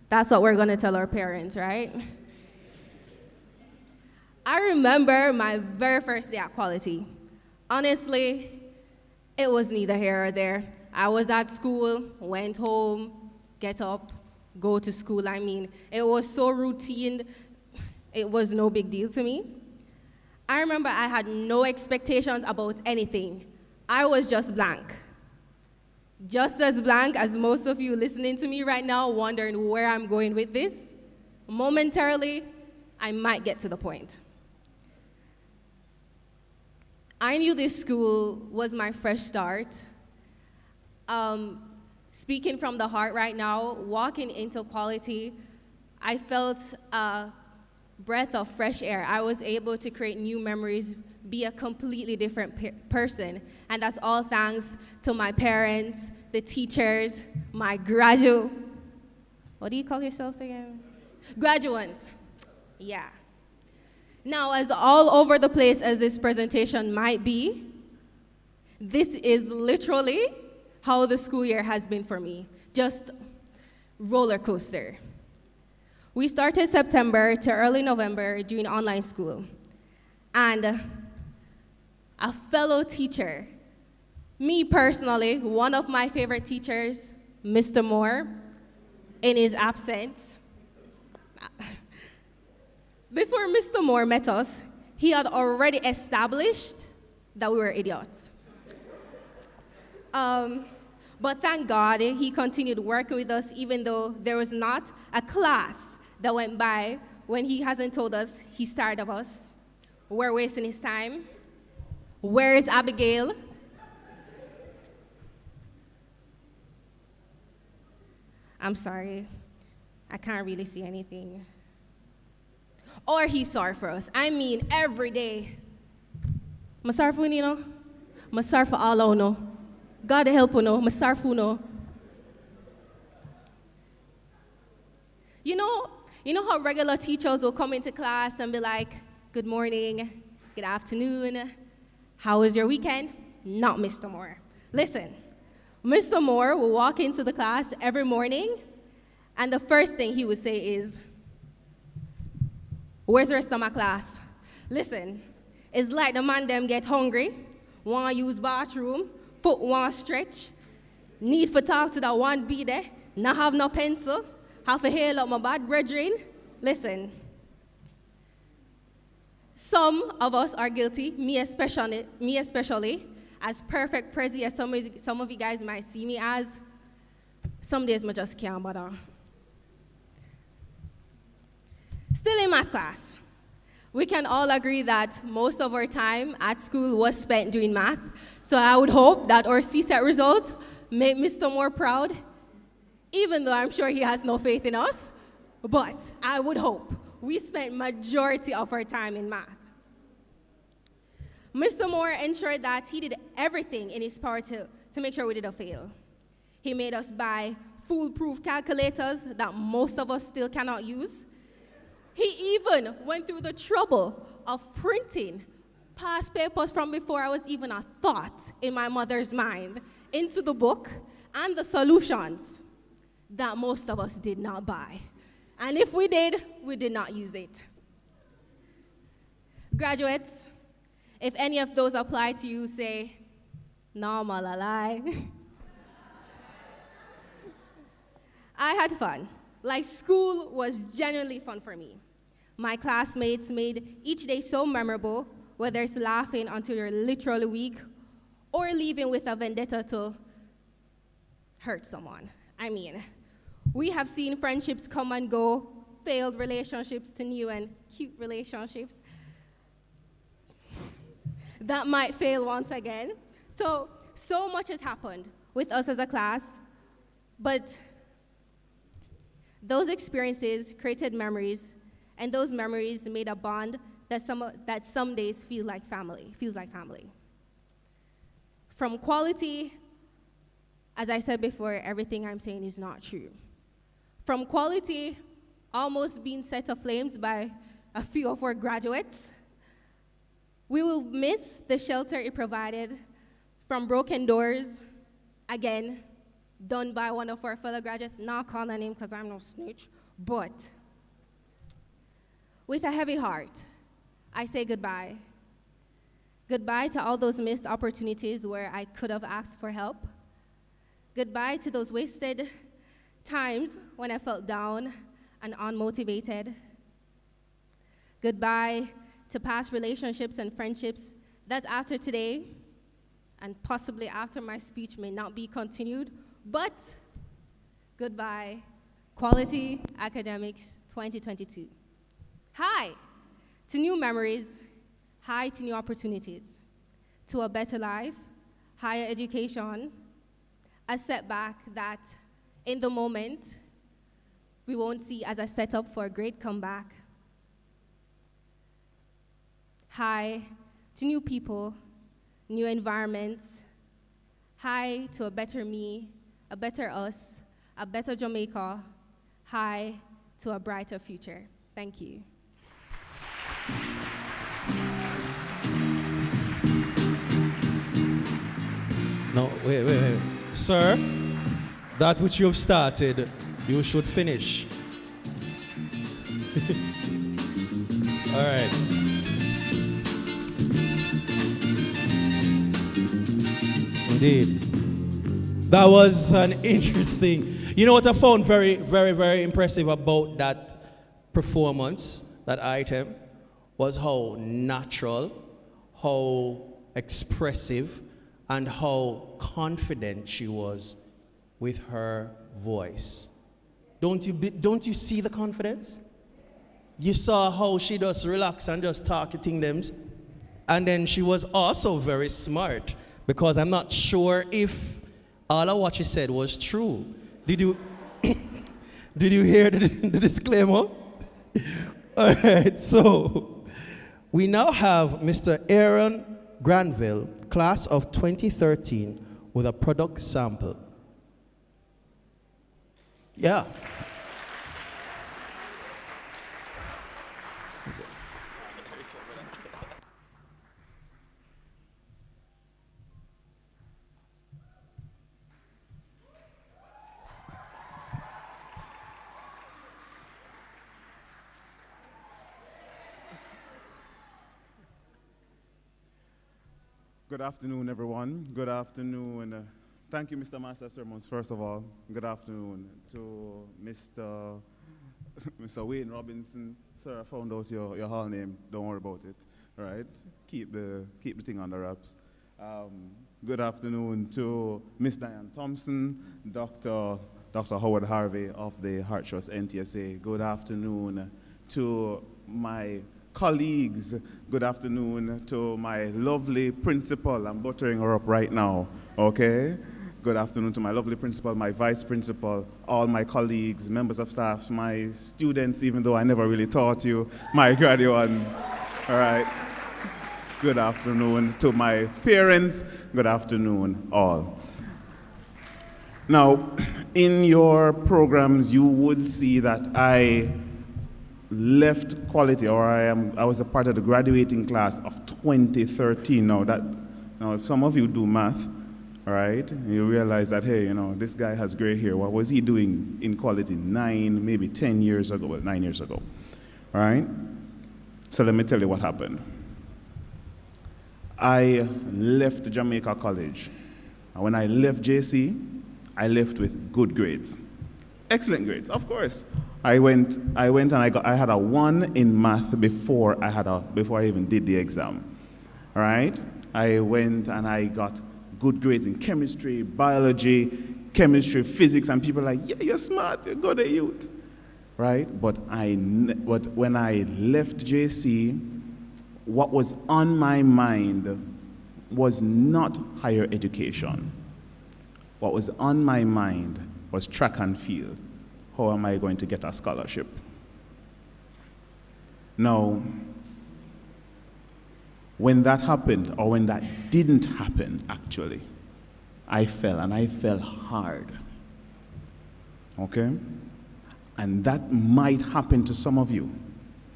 S7: That's what we're going to tell our parents, right? I remember my very first day at Quality. Honestly, it was neither here or there. I was at school, went home, get up, go to school. I mean, it was so routine, it was no big deal to me. I remember I had no expectations about anything. I was just blank. Just as blank as most of you listening to me right now, wondering where I'm going with this. Momentarily, I might get to the point. I knew this school was my fresh start. Speaking from the heart right now, walking into Quality, I felt a breath of fresh air. I was able to create new memories, be a completely different person. And that's all thanks to my parents, the teachers, my what do you call yourselves again? Graduates, yeah. Now, as all over the place as this presentation might be, this is literally how the school year has been for me. Just roller coaster. We started September to early November doing online school. And a fellow teacher, me personally, one of my favorite teachers, Mr. Moore, in his absence. Before Mr. Moore met us, he had already established that we were idiots. But thank God, he continued working with us even though there was not a class that went by when he hasn't told us he's tired of us. We're wasting his time. Where is Abigail? I'm sorry, I can't really see anything. Or he's sorry for us. I mean, every day. Masarfu nino, masarfu Allah no. God help no, masarfu no. You know how regular teachers will come into class and be like, good morning, good afternoon, how was your weekend? Not Mr. Moore. Listen, Mr. Moore will walk into the class every morning, and the first thing he would say is, where's the rest of my class? Listen, it's like the man them get hungry, want to use bathroom, foot want to stretch, need for talk to that one be there, not have no pencil, have to hail up my bad brethren. Listen, some of us are guilty, me especially, as perfect prezi as some of you guys might see me as. Some days I just can't bother. Still in math class, we can all agree that most of our time at school was spent doing math, so I would hope that our CSET results make Mr. Moore proud, even though I'm sure he has no faith in us, but I would hope we spent majority of our time in math. Mr. Moore ensured that he did everything in his power to make sure we didn't fail. He made us buy foolproof calculators that most of us still cannot use. He even went through the trouble of printing past papers from before I was even a thought in my mother's mind into the book and the solutions that most of us did not buy. And if we did not use it. Graduates, if any of those apply to you, say, no, malalai. I had fun. Like, school was genuinely fun for me. My classmates made each day so memorable, whether it's laughing until you're literally weak or leaving with a vendetta to hurt someone. I mean, we have seen friendships come and go, failed relationships to new and cute relationships that might fail once again. So much has happened. with us as a class, but those experiences created memories, and those memories made a bond that some days feels like family. From quality, as I said before, everything I'm saying is not true. From quality almost being set aflames by a few of our graduates, we will miss the shelter it provided. From broken doors, again, done by one of our fellow graduates, not calling her name because I'm no snitch, but with a heavy heart, I say goodbye. Goodbye to all those missed opportunities where I could have asked for help. Goodbye to those wasted times when I felt down and unmotivated. Goodbye to past relationships and friendships that after today, and possibly after my speech, may not be continued, but goodbye, Quality Academics 2022. Hi to new memories, hi to new opportunities, to a better life, higher education, a setback that in the moment we won't see as a setup for a great comeback. Hi to new people, new environments. Hi to a better me, a better us, a better Jamaica. Hi to a brighter future. Thank you.
S1: No, wait. Sir, that which you have started, you should finish. All right. Indeed. That was an interesting, you know what I found very, very, very impressive about that performance, that item, was how natural, how expressive, and how confident she was with her voice. Don't you see the confidence? You saw how she just relaxed and just talking them. And then she was also very smart, because I'm not sure if all of what she said was true. Did you did you hear the disclaimer? All right, so we now have Mr. Aaron Granville, class of 2013, with a product sample. Yeah.
S2: Good afternoon, everyone. Good afternoon. Thank you, Mr. Master of Sermons, first of all. Good afternoon to Mr. Wayne Robinson. Sir, I found out your hall name. Don't worry about it. All right? Keep the thing on the wraps. Good afternoon to Miss Diane Thompson, Dr. Howard Harvey of the Heart Trust NTSA. Good afternoon to my colleagues. Good afternoon to my lovely principal. I'm buttering her up right now, okay? Good afternoon to my lovely principal, my vice principal, all my colleagues, members of staff, my students, even though I never really taught you, my graduates, all right? Good afternoon to my parents. Good afternoon, all. Now, in your programs, you would see that I left quality, or I was a part of the graduating class of 2013. Now if some of you do math, all right, you realize that, hey, this guy has gray hair. What was he doing in quality 10 years ago? Well, 9 years ago, all right? So let me tell you what happened. I left Jamaica College. And when I left JC, I left with good grades. Excellent grades, of course. I went and I had a 1 in math before I even did the exam. All right? I went and I got good grades in chemistry, biology, physics, and people are like, yeah, you're smart, you're good at youth. Right? But when I left JC, what was on my mind was not higher education. what was on my mind was track and field. How am I going to get a scholarship? Now, when that happened, or when that didn't happen, actually, I fell, and I fell hard. Okay? And that might happen to some of you.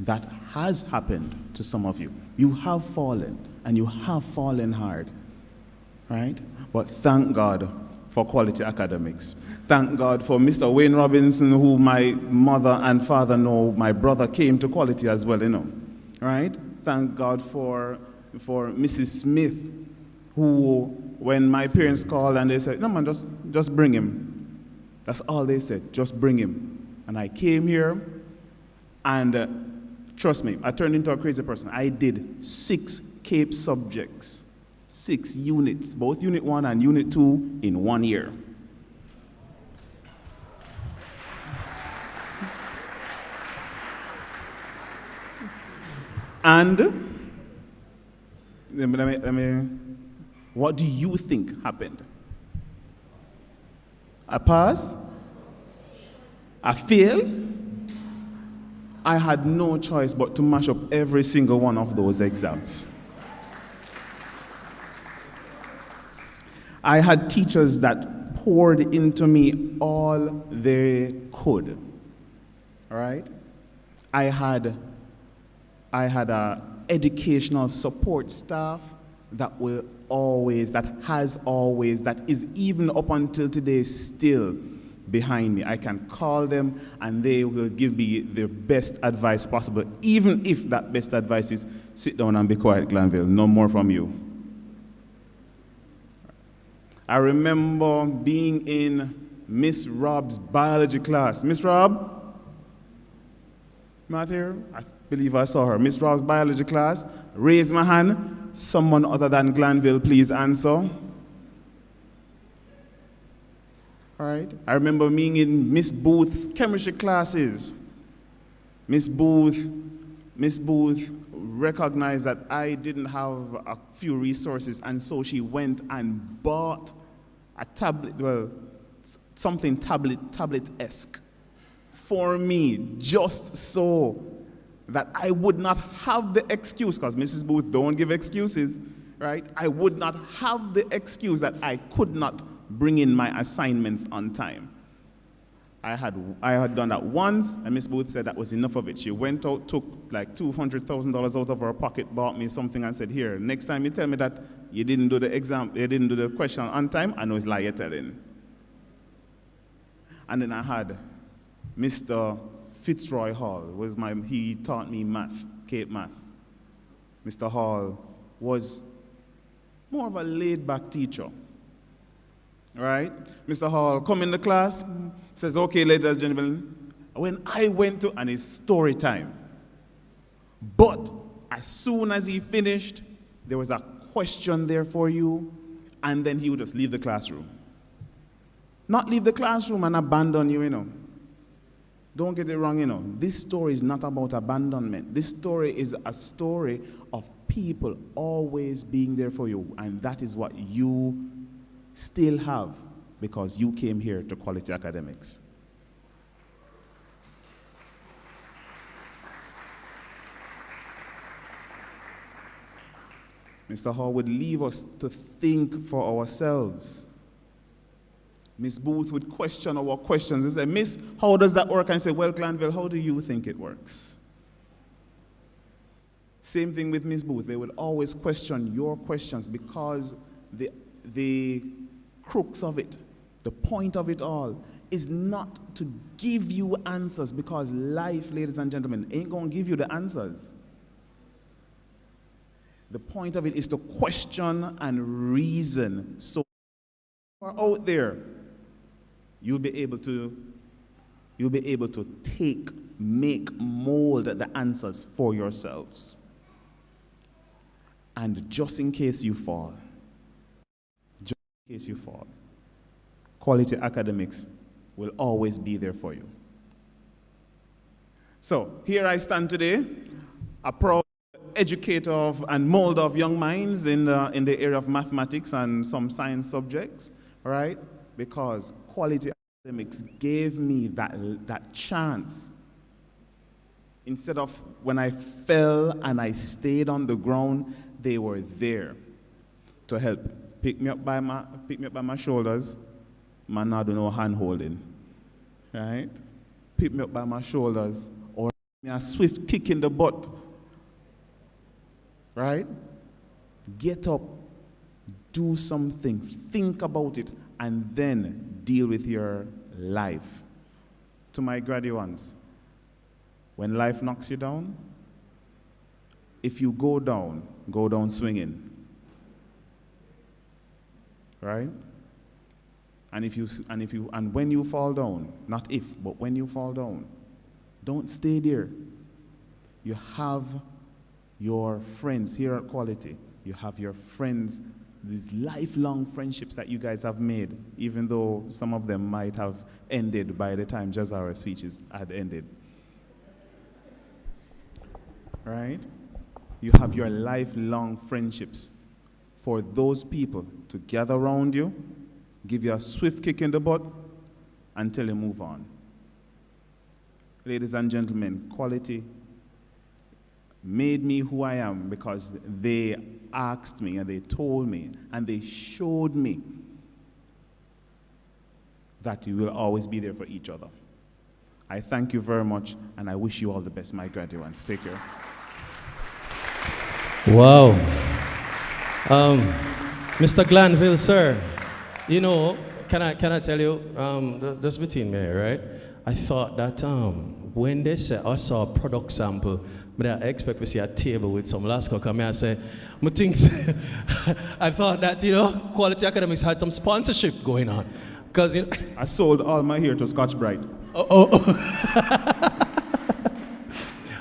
S2: That has happened to some of you. You have fallen, and you have fallen hard. Right? But thank God for quality academics. Thank God for Mr. Wayne Robinson, who my mother and father know. My brother came to quality as well, you know. Right? Thank God for Mrs. Smith, who, when my parents called and they said, no man, just bring him. That's all they said, just bring him. And I came here, and trust me, I turned into a crazy person. I did 6 CAPE subjects, 6 units, both Unit 1 and Unit 2 in 1 year. And what do you think happened? I pass? I fail? I had no choice but to mash up every single one of those exams. I had teachers that poured into me all they could. All right? I had a educational support staff that is even up until today still behind me. I can call them and they will give me the best advice possible, even if that best advice is sit down and be quiet, Glanville, no more from you. I remember being in Miss Rob's biology class. Miss Rob? Not here? I believe I saw her. Miss Rob's biology class. Raise my hand. Someone other than Glanville, please answer. All right. I remember being in Miss Booth's chemistry classes. Miss Booth recognized that I didn't have a few resources, and so she went and bought a tablet, well, something tablet-esque for me, just so that I would not have the excuse, because Mrs. Booth don't give excuses, right? I would not have the excuse that I could not bring in my assignments on time. I had done that once, and Miss Booth said that was enough of it. She went out, took like $200,000 out of her pocket, bought me something, and said, here, next time you tell me that you didn't do the exam, you didn't do the question on time, I know it's lie you're telling. And then I had Mr. Fitzroy Hall, he taught me math, CAPE math. Mr. Hall was more of a laid-back teacher. Right? Mr. Hall come in the class, says, okay, ladies and gentlemen, when I went to, and it's story time. But as soon as he finished, there was a question there for you, and then he would just leave the classroom. Not leave the classroom and abandon you, you know. Don't get it wrong, you know. This story is not about abandonment. This story is a story of people always being there for you, and that is what you still have because you came here to quality academics. Mr. Hall would leave us to think for ourselves. Miss Booth would question our questions and say, Miss, how does that work? And I say, well, Glanville, how do you think it works? Same thing with Miss Booth. They would always question your questions because the crux of it, the point of it all, is not to give you answers, because life, ladies and gentlemen, ain't going to give you the answers. The point of it is to question and reason. So you are out there, you'll be able to mold the answers for yourselves. And just in case you fall, quality academics will always be there for you. So here I stand today, a proud educator of and molder of young minds in the area of mathematics and some science subjects, all right? because quality academics gave me that chance. Instead of when I fell and I stayed on the ground, they were there to help pick me up by my shoulders. Man, I do no hand holding, right? Pick me up by my shoulders, or give me a swift kick in the butt, right? Get up, do something, think about it, and then deal with your life. To my graduates, when life knocks you down, if you go down swinging, right? And when you fall down, not if, but when you fall down, don't stay there. You have your friends here at Quality. You have your friends, these lifelong friendships that you guys have made, even though some of them might have ended by the time just our speeches had ended. Right? You have your lifelong friendships. For those people to gather around you, give you a swift kick in the butt, until you move on. Ladies and gentlemen, Quality made me who I am because they asked me and they told me and they showed me that you will always be there for each other. I thank you very much and I wish you all the best, my graduates. Take care.
S1: Wow. Mr. Glanville, sir, you know, can I tell you, just between me, right? I thought that when they said I saw a product sample, but I expect to see a table with some Lasco come here and say, I thought that, you know, Quality Academics had some sponsorship going on. Because, you know,
S2: I sold all my hair to Scotch Brite.
S1: All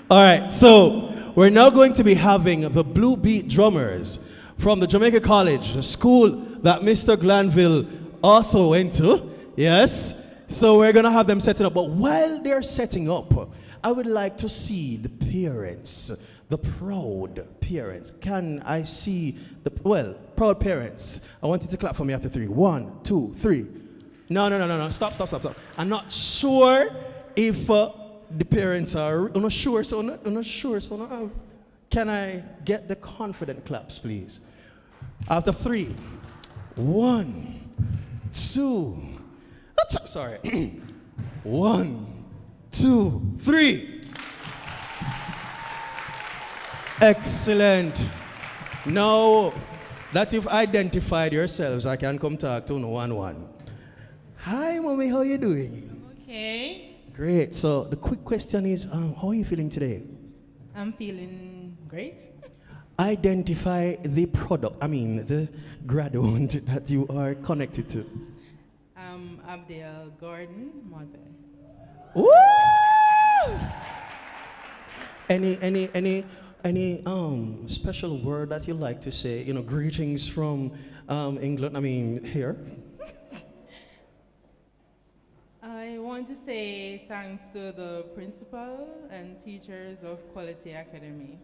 S1: right, so we're now going to be having the Blue Beat drummers from the Jamaica College, the school that Mr. Glanville also went to. Yes. So we're going to have them setting up. But while they're setting up, I would like to see the parents, the proud parents. Can I see the, well, proud parents? I want you to clap for me after 3. 1, 2, 3. No. Stop. I'm not sure if the parents are, I'm not sure. Can I get the confident claps, please? After 3. 1, 2. Sorry. 1, 2, 3. Excellent. Now that you've identified yourselves, I can come talk to you one. Hi, mommy, how are you doing?
S9: Okay.
S1: Great. So the quick question is, how are you feeling today?
S9: I'm feeling great.
S1: Identify the product, the graduate that you are connected to.
S9: Abdel Gordon Mother.
S1: Woo! Any special word that you like to say? You know, greetings from England. Here.
S9: I want to say thanks to the principal and teachers of Quality Academy.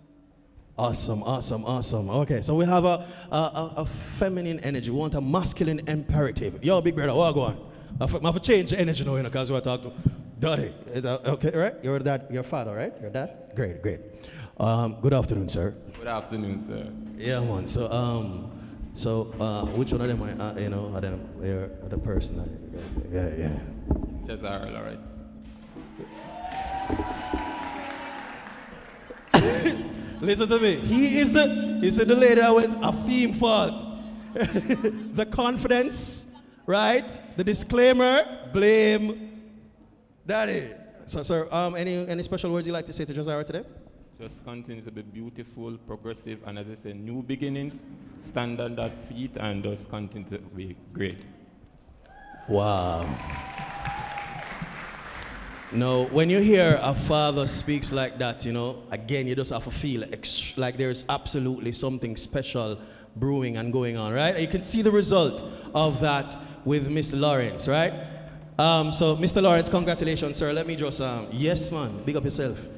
S1: Awesome. Okay, so we have a feminine energy. We want a masculine imperative. Yo, big brother, what go on? I have to change the energy now, because we are talking to Daddy. Okay, right? You're dad, your father, right? Your dad? Great. Good afternoon, sir.
S10: Good afternoon, sir.
S1: Yeah, man. So, which one of them are them? They're the person. Yeah.
S10: Just all right.
S1: Listen to me. He said the lady that went a theme fault. The confidence, right? The disclaimer, blame Daddy. So, sir, any special words you'd like to say to Josiah today?
S10: Just continue to be beautiful, progressive, and as I say, new beginnings. Stand on that feet and just continue to be great.
S1: Wow. No, when you hear a father speaks like that, again, you just have to feel like there's absolutely something special brewing and going on, right? You can see the result of that with Mr. Lawrence, right? So, Mr. Lawrence, congratulations, sir. Let me just, yes, man, big up yourself.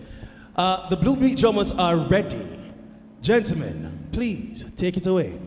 S1: The Blue Beat drummers are ready. Gentlemen, please take it away.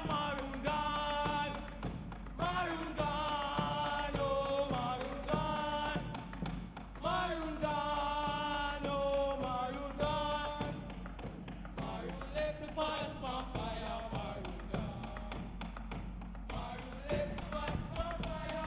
S1: maroon gone. Maroon gone, oh maroon gone. Maroon gone, oh maroon gone. Maroon left the pot on fire, maroon gone. Maroon left the pot on fire.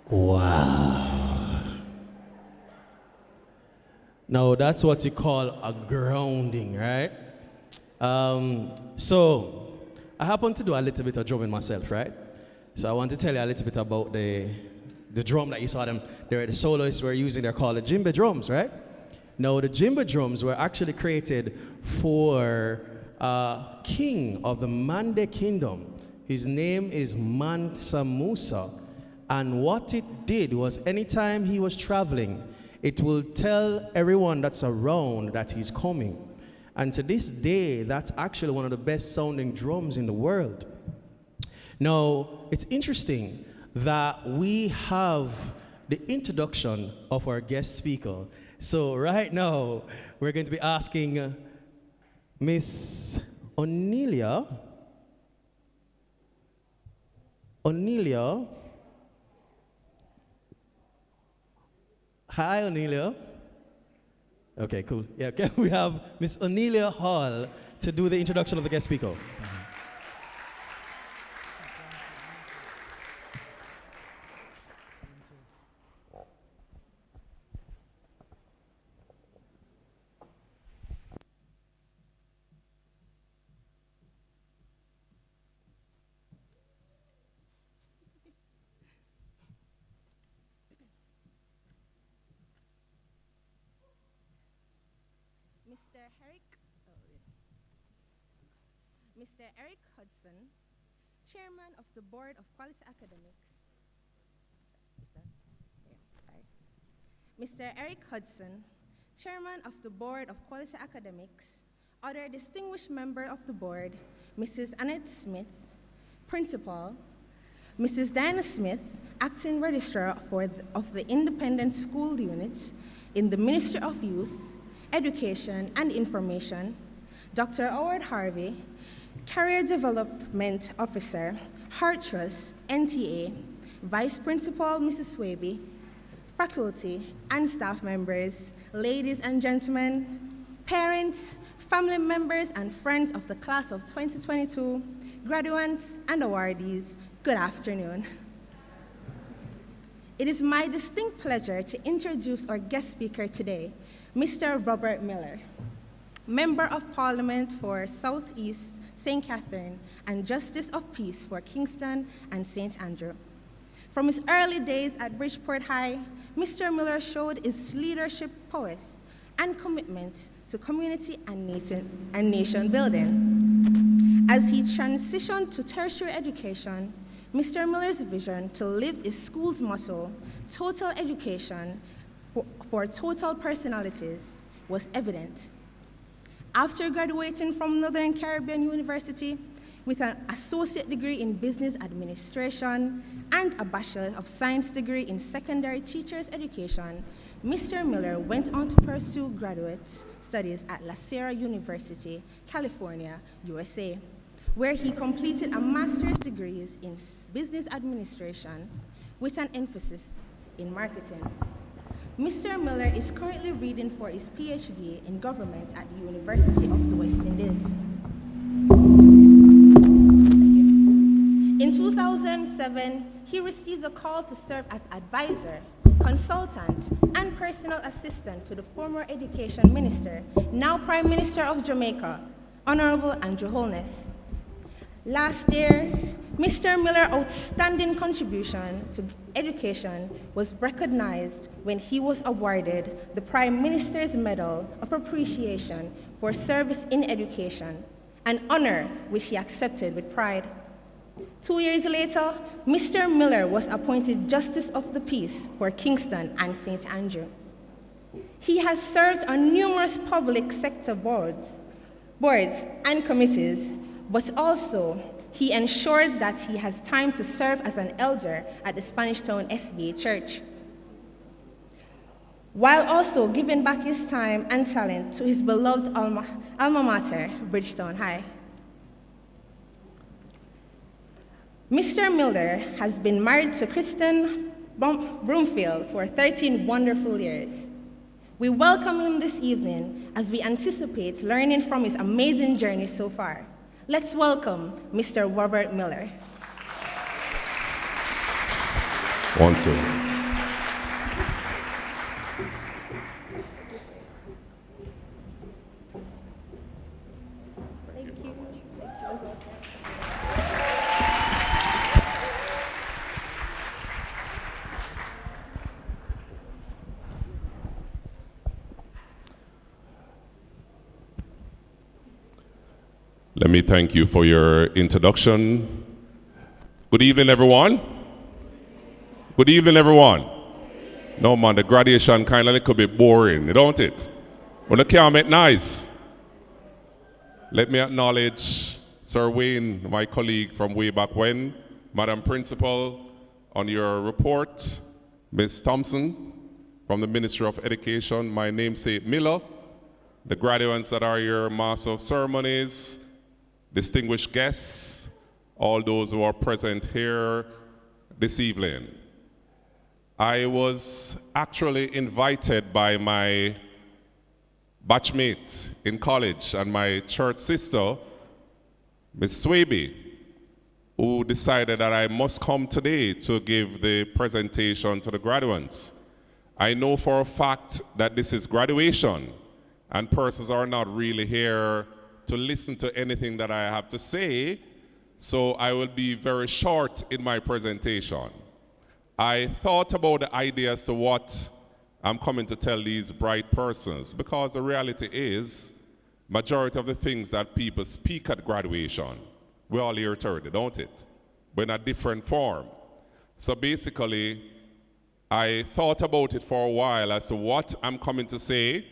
S11: Wow. Now that's what you call a grounding, right? So I happen to do a little bit of drumming myself, right? So I want to tell you a little bit about the drum that you saw them. The soloists were using. They're called the djembe drums, right? Now the djembe drums were actually created for king of the Mande kingdom. His name is Mansa Musa. And what it did was anytime he was traveling, it will tell everyone that's around that he's coming. And to this day, that's actually one of the best sounding drums in the world. Now, it's interesting that we have the introduction of our guest speaker. So right now, we're going to be asking Miss Onelia. Hi, Onelia. Okay, cool. Yeah, okay. We have Miss Onelia Hall to do the introduction of the guest speaker.
S12: Mr. Eric Hudson, Chairman of the Board of Quality Academics. Mr. Eric Hudson, Chairman of the Board of Quality Academics, other distinguished member of the board, Mrs. Annette Smith, Principal, Mrs. Diana Smith, Acting Registrar of the Independent School Unit in the Ministry of Youth, Education and Information, Dr. Howard Harvey, Career Development Officer, Heart Trust, NTA, Vice Principal, Mrs. Swaby, faculty and staff members, ladies and gentlemen, parents, family members, and friends of the class of 2022, graduates and awardees, good afternoon. It is my distinct pleasure to introduce our guest speaker today, Mr. Robert Miller, Member of Parliament for Southeast St. Catherine and Justice of Peace for Kingston and St. Andrew. From his early days at Bridgeport High, Mr. Miller showed his leadership prowess and commitment to community and nation building. As he transitioned to tertiary education, Mr. Miller's vision to live his school's motto, total education for total personalities, was evident. After graduating from Northern Caribbean University with an associate degree in business administration and a Bachelor of Science degree in secondary teachers education, Mr. Miller went on to pursue graduate studies at La Sierra University, California, USA, where he completed a master's degree in business administration with an emphasis in marketing. Mr. Miller is currently reading for his PhD in government at the University of the West Indies. In 2007, he received a call to serve as advisor, consultant, and personal assistant to the former education minister, now Prime Minister of Jamaica, Honorable Andrew Holness. Last year, Mr. Miller's outstanding contribution to education was recognized when he was awarded the Prime Minister's Medal of Appreciation for Service in Education, an honor which he accepted with pride. 2 years later, Mr. Miller was appointed Justice of the Peace for Kingston and St. Andrew. He has served on numerous public sector boards and committees, but also he ensured that he has time to serve as an elder at the Spanish Town SBA Church, while also giving back his time and talent to his beloved alma mater, Bridgetown High. Mr. Miller has been married to Kristen Broomfield for 13 wonderful years. We welcome him this evening as we anticipate learning from his amazing journey so far. Let's welcome Mr. Robert Miller.
S13: 1, 2. Let me thank you for your introduction. Good evening, everyone. Good evening, everyone. No, man, the graduation kind of a little bit boring, don't it? But it can't make nice. Let me acknowledge Sir Wayne, my colleague from way back when, Madam Principal, on your report, Ms. Thompson from the Ministry of Education, my namesake Miller, the graduates that are your Master of Ceremonies, distinguished guests, all those who are present here this evening. I was actually invited by my batchmate in college and my church sister, Ms. Swaby, who decided that I must come today to give the presentation to the graduates. I know for a fact that this is graduation, and persons are not really here to listen to anything that I have to say, so I will be very short in my presentation. I thought about the idea as to what I'm coming to tell these bright persons, because the reality is, majority of the things that people speak at graduation, we all hear it, don't it? But in a different form. So basically, I thought about it for a while as to what I'm coming to say.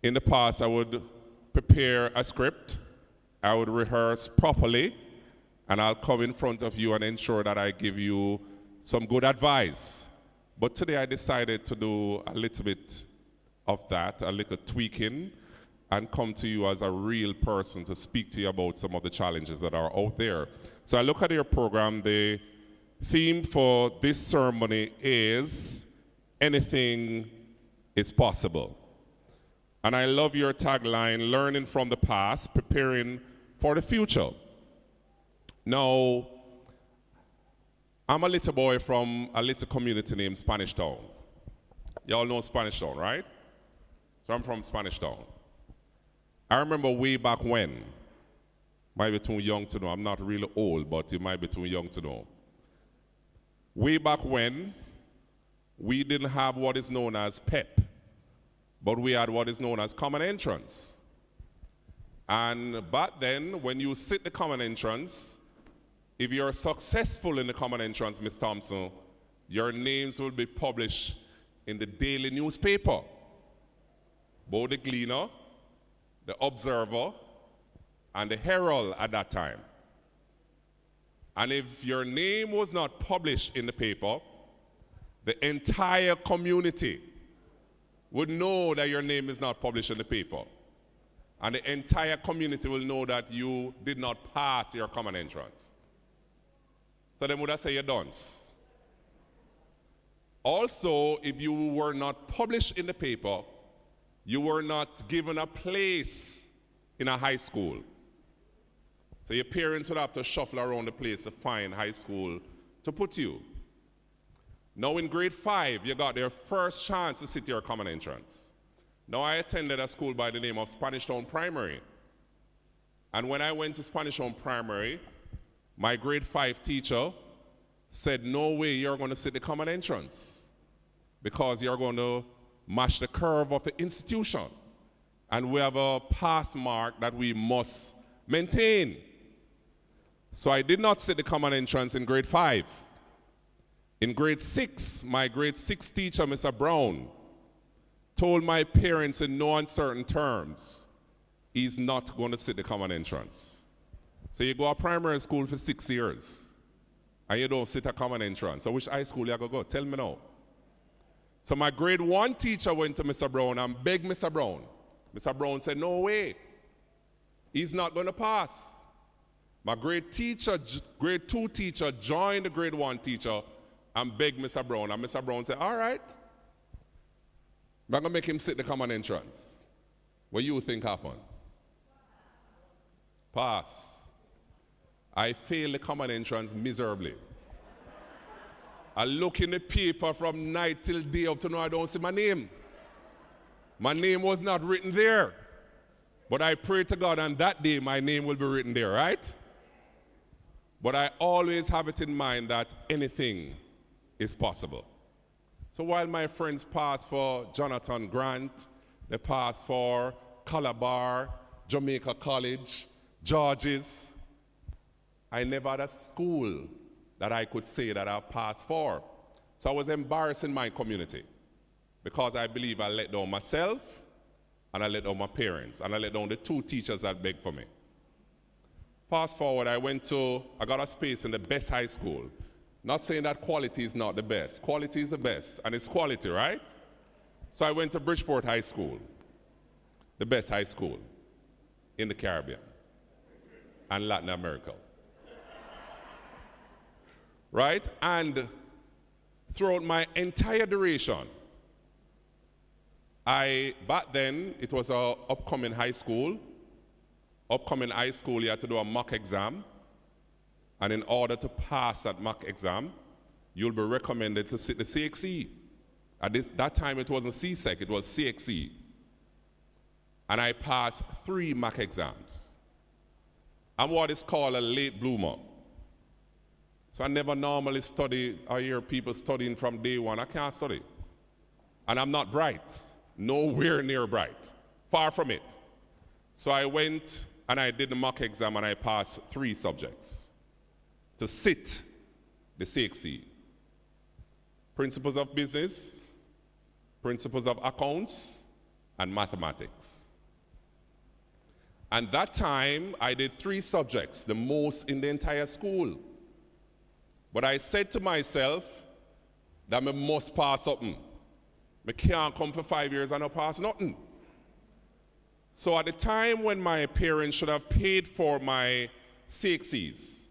S13: In the past, I would prepare a script, I would rehearse properly, and I'll come in front of you and ensure that I give you some good advice. But today I decided to do a little bit of that, a little tweaking, and come to you as a real person to speak to you about some of the challenges that are out there. So I look at your program, the theme for this ceremony is anything is possible. And I love your tagline, learning from the past, preparing for the future. Now, I'm a little boy from a little community named Spanish Town. Y'all know Spanish Town, right? So I'm from Spanish Town. I remember way back when, might be too young to know, I'm not really old, but you might be too young to know. Way back when, we didn't have what is known as PEP, but we had what is known as common entrance. And back then, when you sit the common entrance, if you're successful in the common entrance, Ms. Thompson, your names will be published in the daily newspaper, both the Gleaner, the Observer, and the Herald at that time. And if your name was not published in the paper, the entire community would know that your name is not published in the paper. And the entire community will know that you did not pass your common entrance. So they would have said you're dunce. Also, if you were not published in the paper, you were not given a place in a high school. So your parents would have to shuffle around the place to find high school to put you. Now in grade 5, you got their first chance to sit your common entrance. Now I attended a school by the name of Spanish Town Primary. And when I went to Spanish Town Primary, my grade 5 teacher said, no way you're going to sit the common entrance because you're going to match the curve of the institution. And we have a pass mark that we must maintain. So I did not sit the common entrance in grade 5. In grade 6, my grade 6 teacher, Mr. Brown, told my parents in no uncertain terms, he's not going to sit the common entrance. So you go to primary school for 6 years, and you don't sit a common entrance. So which high school you going to go? Tell me now. So my grade 1 teacher went to Mr. Brown and begged Mr. Brown. Mr. Brown said, no way. He's not going to pass. My grade 2 teacher joined the grade 1 teacher and begged Mr. Brown. And Mr. Brown said, all right, I'm going to make him sit the common entrance. What do you think happened? Pass. I failed the common entrance miserably. I look in the paper from night till day up to now, I don't see my name. My name was not written there. But I pray to God, and that day my name will be written there, right? But I always have it in mind that anything is possible. So while my friends pass for Jonathan Grant, they pass for Calabar, Jamaica College, George's. I never had a school that I could say that I passed for. So I was embarrassed in my community because I believe I let down myself and I let down my parents and I let down the two teachers that begged for me. Fast forward, I got a space in the best high school. Not saying that quality is not the best. Quality is the best, and it's quality, right? So I went to Bridgeport High School, the best high school in the Caribbean and Latin America. Right? And throughout my entire duration, back then, it was an upcoming high school. Upcoming high school, you had to do a mock exam. And in order to pass that mock exam, you'll be recommended to sit the CXE. At that time, it wasn't CSEC, it was CXE. And I passed 3 mock exams. I'm what is called a late bloomer. So I never normally study. I hear people studying from day one. I can't study. And I'm not bright. Nowhere near bright. Far from it. So I went and I did the mock exam and I passed 3 subjects to sit the CXE. Principles of business, principles of accounts, and mathematics. And that time, I did 3 subjects, the most in the entire school. But I said to myself that I must pass something. I can't come for 5 years and not pass nothing. So at the time when my parents should have paid for my CXEs,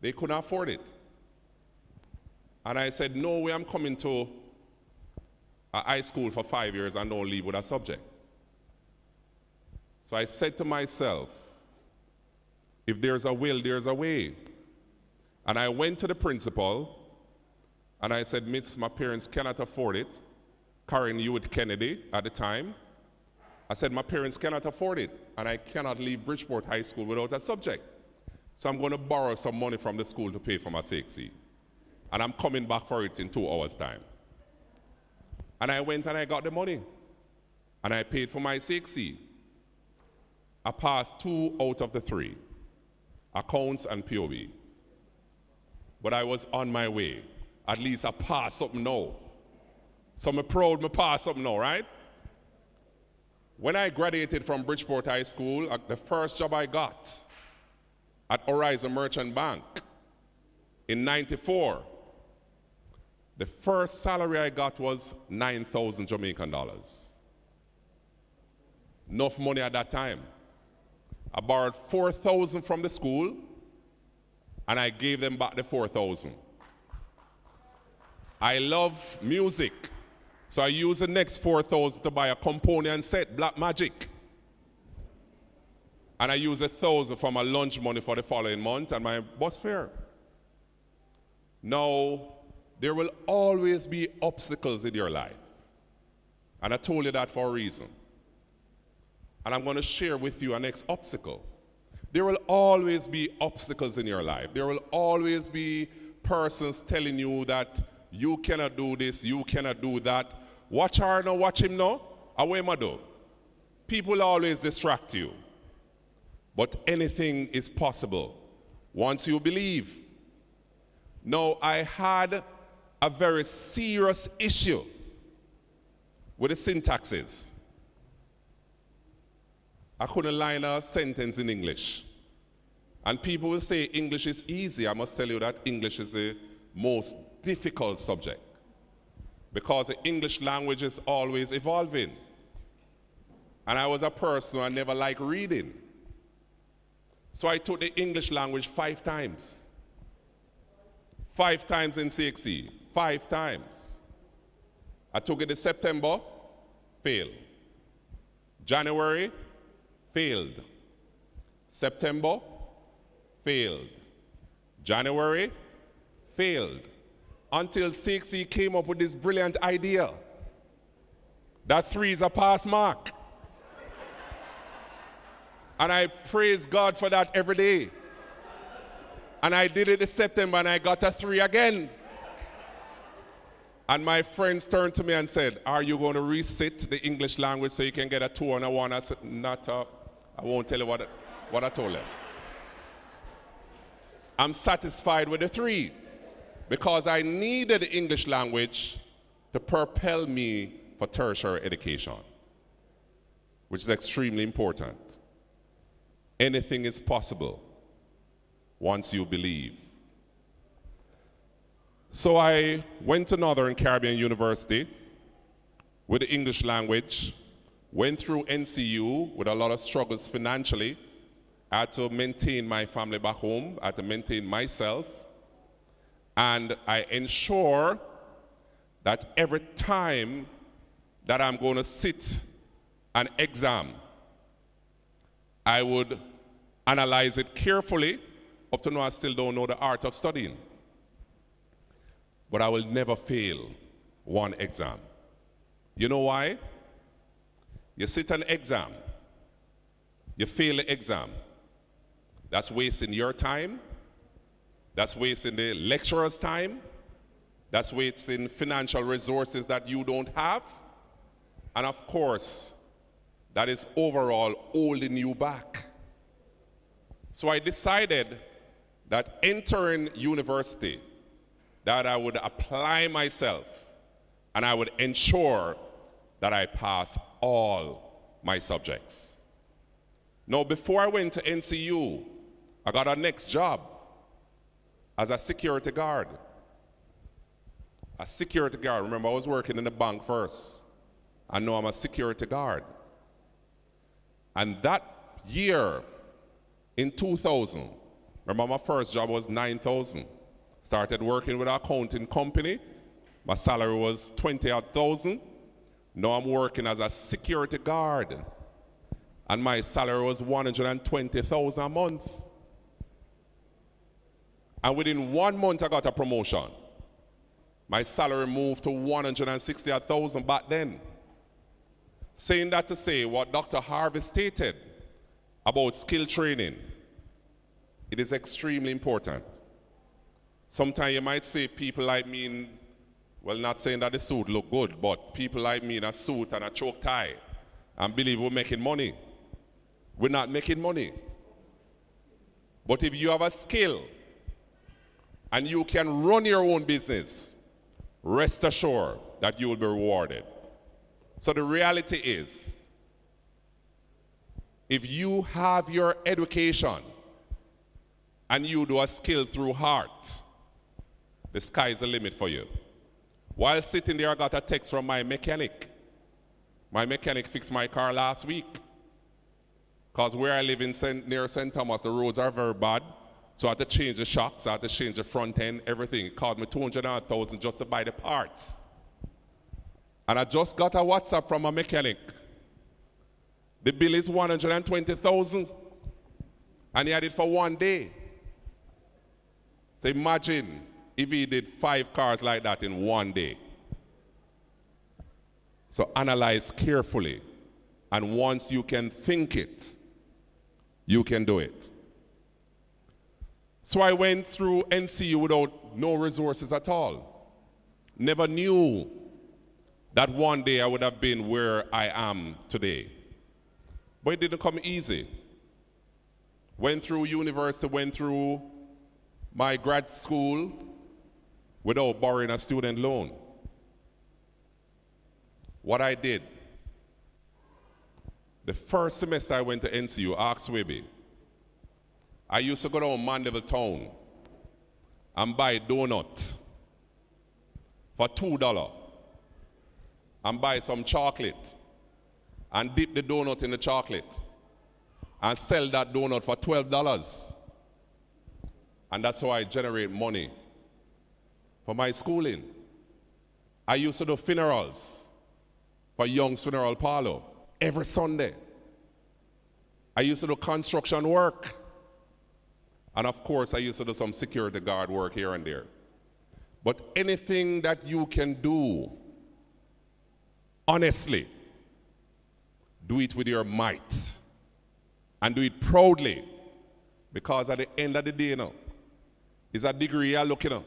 S13: they couldn't afford it. And I said, no way I'm coming to a high school for 5 years and don't leave with a subject. So I said to myself, if there's a will, there's a way. And I went to the principal and I said, Miss, my parents cannot afford it. Carrying you with Kennedy at the time. I said, my parents cannot afford it and I cannot leave Bridgeport High School without a subject. So I'm going to borrow some money from the school to pay for my CXE. And I'm coming back for it in 2 hours' time. And I went and I got the money. And I paid for my CXE. I passed 2 out of the 3, accounts and POB. But I was on my way. At least I passed something now. So I'm proud I passed something now, right? When I graduated from Bridgeport High School, the first job I got at Horizon Merchant Bank in '94, the first salary I got was 9,000 Jamaican dollars. Enough money at that time. I borrowed 4,000 from the school and I gave them back the 4,000. I love music, so I used the next 4,000 to buy a component set, Black Magic. And I used 1,000 for my lunch money for the following month and my bus fare. Now, there will always be obstacles in your life. And I told you that for a reason. And I'm going to share with you our next obstacle. There will always be obstacles in your life. There will always be persons telling you that you cannot do this, you cannot do that. Watch her now, watch him now. Away ma do. People always distract you. But anything is possible once you believe. Now, I had a very serious issue with the syntaxes. I couldn't line a sentence in English. And people will say English is easy. I must tell you that English is the most difficult subject because the English language is always evolving. And I was a person who I never liked reading. So I took the English language 5 times. 5 times in CXE, 5 times. I took it in September, failed. January, failed. September, failed. January, failed. Until CXE came up with this brilliant idea that 3 is a pass mark. And I praise God for that every day. And I did it in September and I got a 3 again. And my friends turned to me and said, are you going to resit the English language so you can get a 2 and a 1? I said, I won't tell you what what I told them. I'm satisfied with the 3 because I needed the English language to propel me for tertiary education, which is extremely important. Anything is possible once you believe. So I went to Northern Caribbean University with the English language, went through NCU with a lot of struggles financially. I had to maintain my family back home, I had to maintain myself, and I ensure that every time that I'm going to sit an exam, I would analyze it carefully. Up to now, I still don't know the art of studying. But I will never fail one exam. You know why? You sit an exam, you fail the exam. That's wasting your time, that's wasting the lecturer's time, that's wasting financial resources that you don't have, and of course, that is overall holding you back. So I decided that entering university, that I would apply myself and I would ensure that I pass all my subjects. Now, before I went to NCU, I got a next job as a security guard. A security guard. Remember, I was working in the bank first. And now I'm a security guard. And that year, in 2000, remember my first job was $9,000. Started working with an accounting company. My salary was $20,000. Now I'm working as a security guard. And my salary was $120,000 a month. And within 1 month, I got a promotion. My salary moved to $160,000 back then. Saying that to say what Dr. Harvey stated about skill training, it is extremely important. Sometimes you might say people like me in, well, not saying that the suit look good, but people like me in a suit and a choke tie and believe we're making money. We're not making money. But if you have a skill and you can run your own business, rest assured that you will be rewarded. So the reality is, if you have your education and you do a skill through heart, the sky is the limit for you. While sitting there, I got a text from my mechanic. My mechanic fixed my car last week. Because where I live near St. Thomas, the roads are very bad. So I had to change the shocks, I had to change the front end, everything. It cost me $200,000 just to buy the parts. And I just got a WhatsApp from a mechanic. The bill is $120,000. And he had it for 1 day. So imagine if he did 5 cars like that in 1 day. So analyze carefully. And once you can think it, you can do it. So I went through NCU without no resources at all. Never knew that one day I would have been where I am today. But it didn't come easy. Went through university, went through my grad school without borrowing a student loan. What I did, the first semester I went to NCU, ask Webby, I used to go down Mandeville Town and buy donut for $2 and buy some chocolate and dip the donut in the chocolate and sell that donut for $12. And that's how I generate money for my schooling. I used to do funerals for Young's Funeral Parlor every Sunday. I used to do construction work. And of course, I used to do some security guard work here and there. But anything that you can do, honestly, do it with your might. And do it proudly. Because at the end of the day, it's a degree you're looking at.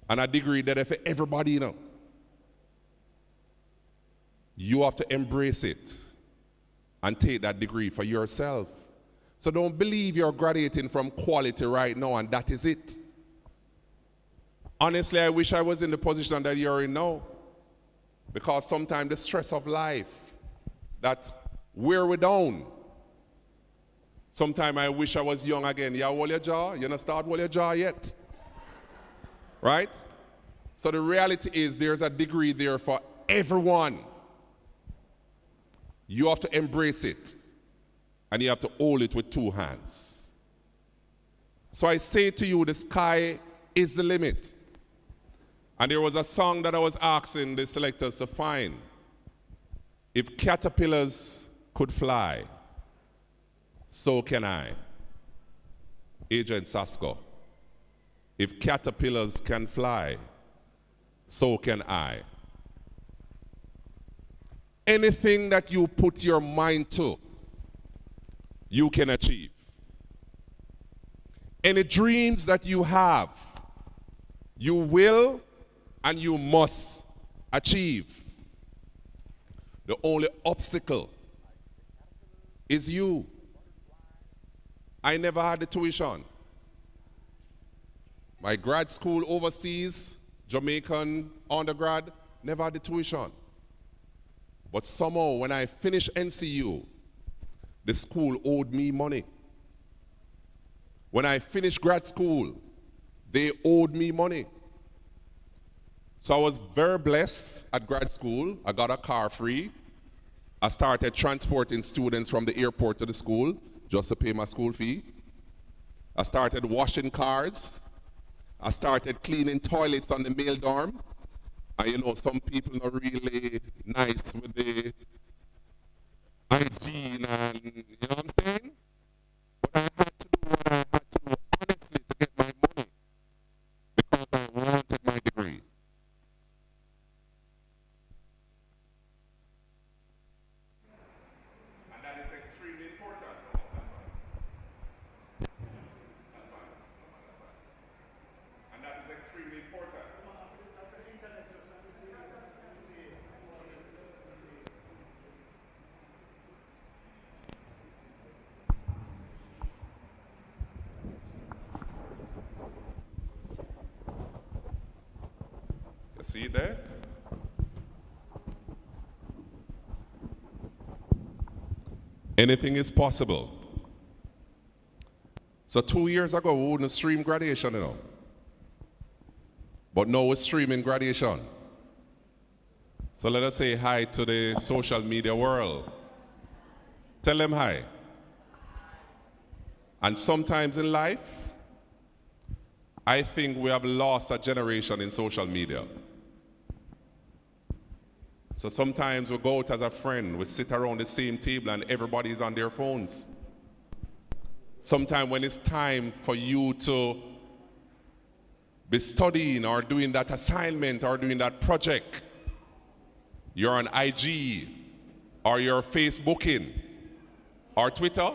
S13: And a degree that for everybody, you have to embrace it and take that degree for yourself. So don't believe you're graduating from quality right now and that is it. Honestly, I wish I was in the position that you're in now. Because sometimes the stress of life that wear we down. Sometimes I wish I was young again. You hold your jaw, you don't start hold your jaw yet. Right? So the reality is there's a degree there for everyone. You have to embrace it. And you have to hold it with two hands. So I say to you, the sky is the limit. And there was a song that I was asking the selectors to find. If caterpillars could fly, so can I. Agent Sasko. If caterpillars can fly, so can I. Anything that you put your mind to, you can achieve. Any dreams that you have, you will and you must achieve. The only obstacle is you. I never had the tuition. My grad school overseas, Jamaican undergrad, never had the tuition. But somehow when I finished NCU, the school owed me money. When I finished grad school, they owed me money. So I was very blessed at grad school. I got a car free. I started transporting students from the airport to the school just to pay my school fee. I started washing cars. I started cleaning toilets on the male dorm. And you know, some people are really nice with the hygiene and, you know what I'm saying? But I had to do what I had to do honestly to get my money because I wanted my degree. And that is extremely important. And that is extremely important. You see there? Anything is possible. So 2 years ago, we wouldn't stream graduation, you know. But now we're streaming graduation. So let us say hi to the social media world. Tell them hi. And sometimes in life, I think we have lost a generation in social media. So sometimes we go out as a friend, we sit around the same table and everybody's on their phones. Sometimes when it's time for you to be studying or doing that assignment or doing that project, you're on IG or you're Facebooking or Twitter,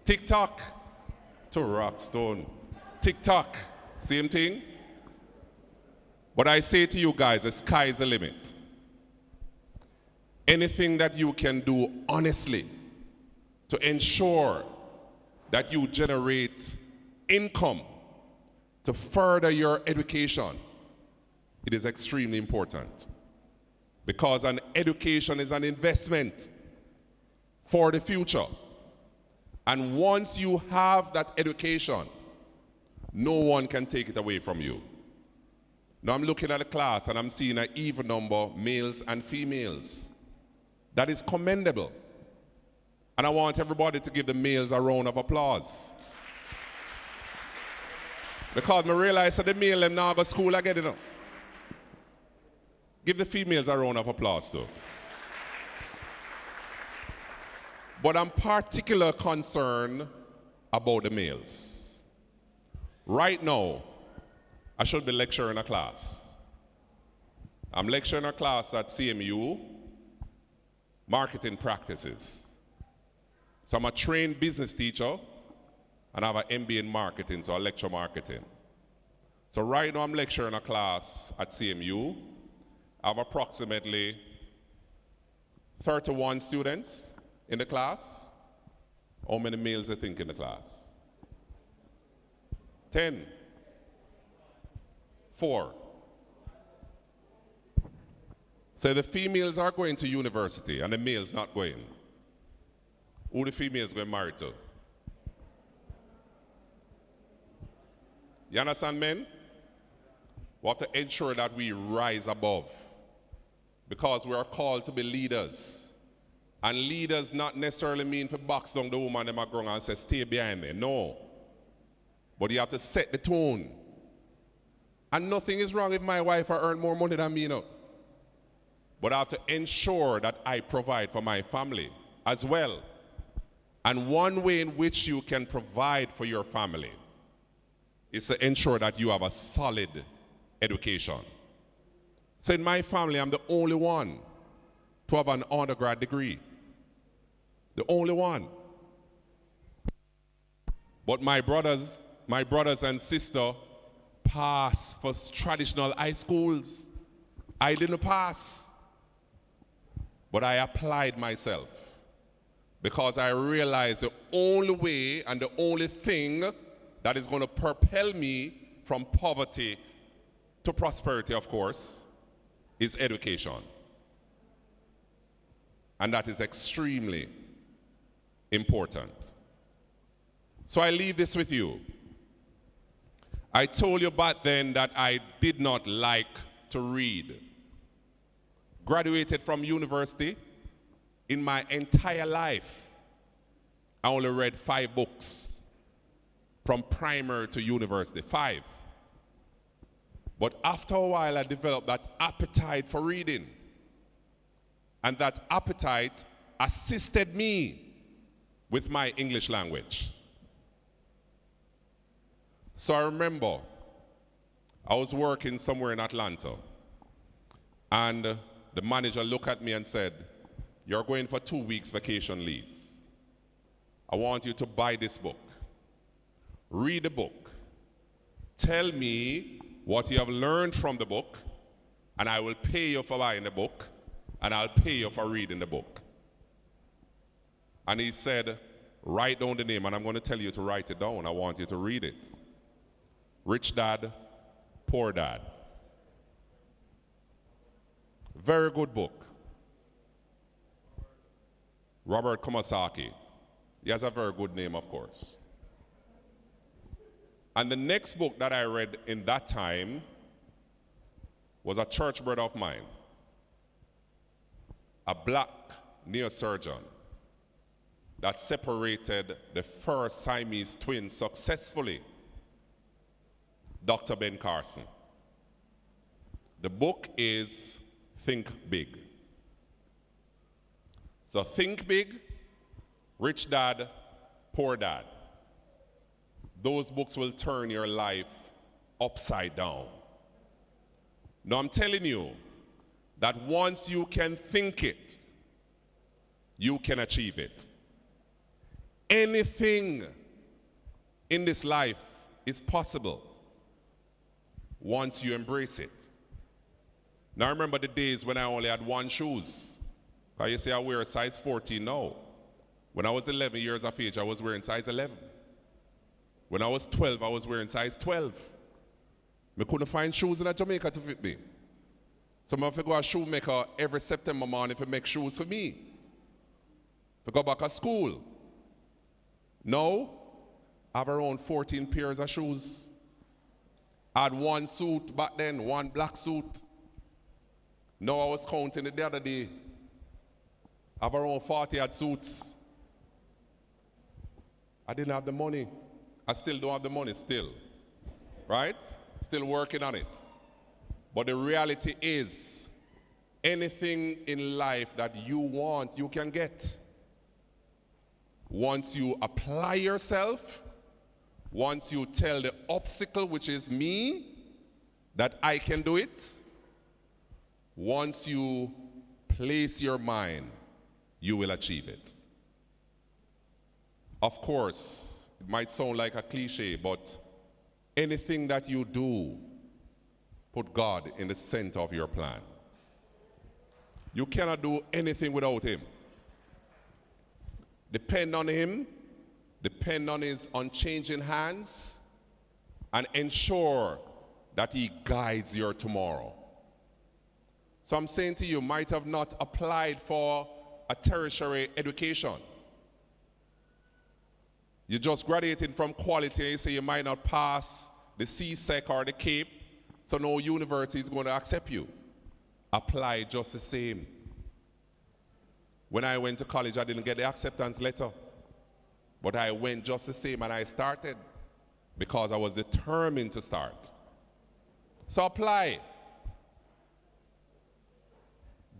S13: TikTok, to Rockstone, TikTok, same thing. But I say to you guys, the sky is the limit. Anything that you can do honestly to ensure that you generate income to further your education, it is extremely important. Because an education is an investment for the future. And once you have that education, no one can take it away from you. Now I'm looking at the class and I'm seeing an even number, males and females. That is commendable. And I want everybody to give the males a round of applause. Because I realize that the male them now go to school again, you know. Give the females a round of applause too. But I'm particularly concerned about the males. Right now, I should be lecturing a class. I'm lecturing a class at CMU, marketing practices. So I'm a trained business teacher, and I have an MBA in marketing, so I lecture marketing. So right now I'm lecturing a class at CMU. I have approximately 31 students in the class. How many males I think in the class? 10. 4. So the females are going to university and the males not going. Who the females going married to? You understand, men? We have to ensure that we rise above because we are called to be leaders. And leaders not necessarily mean to box down the woman in my ground and say, stay behind me. No. But you have to set the tone. And nothing is wrong if my wife earn more money than me, no. But I have to ensure that I provide for my family as well. And one way in which you can provide for your family is to ensure that you have a solid education. So in my family, I'm the only one to have an undergrad degree. The only one. But my brothers and sister passed for traditional high schools. I didn't pass. But I applied myself because I realized the only way and the only thing that is going to propel me from poverty to prosperity, of course, is education. And that is extremely important. So I leave this with you. I told you back then that I did not like to read. Graduated from university. In my entire life, I only read 5 books from primary to university, 5. But after a while, I developed that appetite for reading. And that appetite assisted me with my English language. So I remember I was working somewhere in Atlanta, and the manager looked at me and said, "You're going for 2 weeks vacation leave. I want you to buy this book. Read the book. Tell me what you have learned from the book, and I will pay you for buying the book, and I'll pay you for reading the book." And he said, "Write down the name, and I'm going to tell you to write it down. I want you to read it. Rich Dad, Poor Dad." Very good book. Robert Kiyosaki. He has a very good name, of course. And the next book that I read in that time was a church brother of mine, a black neurosurgeon that separated the first Siamese twins successfully, Dr. Ben Carson. The book is Think Big. So Think Big, Rich Dad, Poor Dad. Those books will turn your life upside down. Now I'm telling you that once you can think it, you can achieve it. Anything in this life is possible once you embrace it. Now I remember the days when I only had 1 shoes. You say I wear a size 14 now. When I was 11 years of age, I was wearing size 11. When I was 12, I was wearing size 12. I couldn't find shoes in Jamaica to fit me. So I have to go to a shoemaker every September morning to make shoes for me. To go back to school. Now, I have around 14 pairs of shoes. I had 1 suit back then, 1 black suit. Now I was counting it the other day. I have around 40 odd suits. I didn't have the money. I still don't have the money still. Right? Still working on it. But the reality is, anything in life that you want, you can get. Once you apply yourself, once you tell the obstacle, which is me, that I can do it, once you place your mind, you will achieve it. Of course, it might sound like a cliche, but anything that you do, put God in the center of your plan. You cannot do anything without Him. Depend on Him depend on his unchanging hands, and ensure that he guides your tomorrow. So I'm saying to you, you might have not applied for a tertiary education. You just graduated from quality and you say you might not pass the CSEC or the CAPE, so no university is going to accept you. Apply just the same. When I went to college, I didn't get the acceptance letter, but I went just the same and I started because I was determined to start. So apply.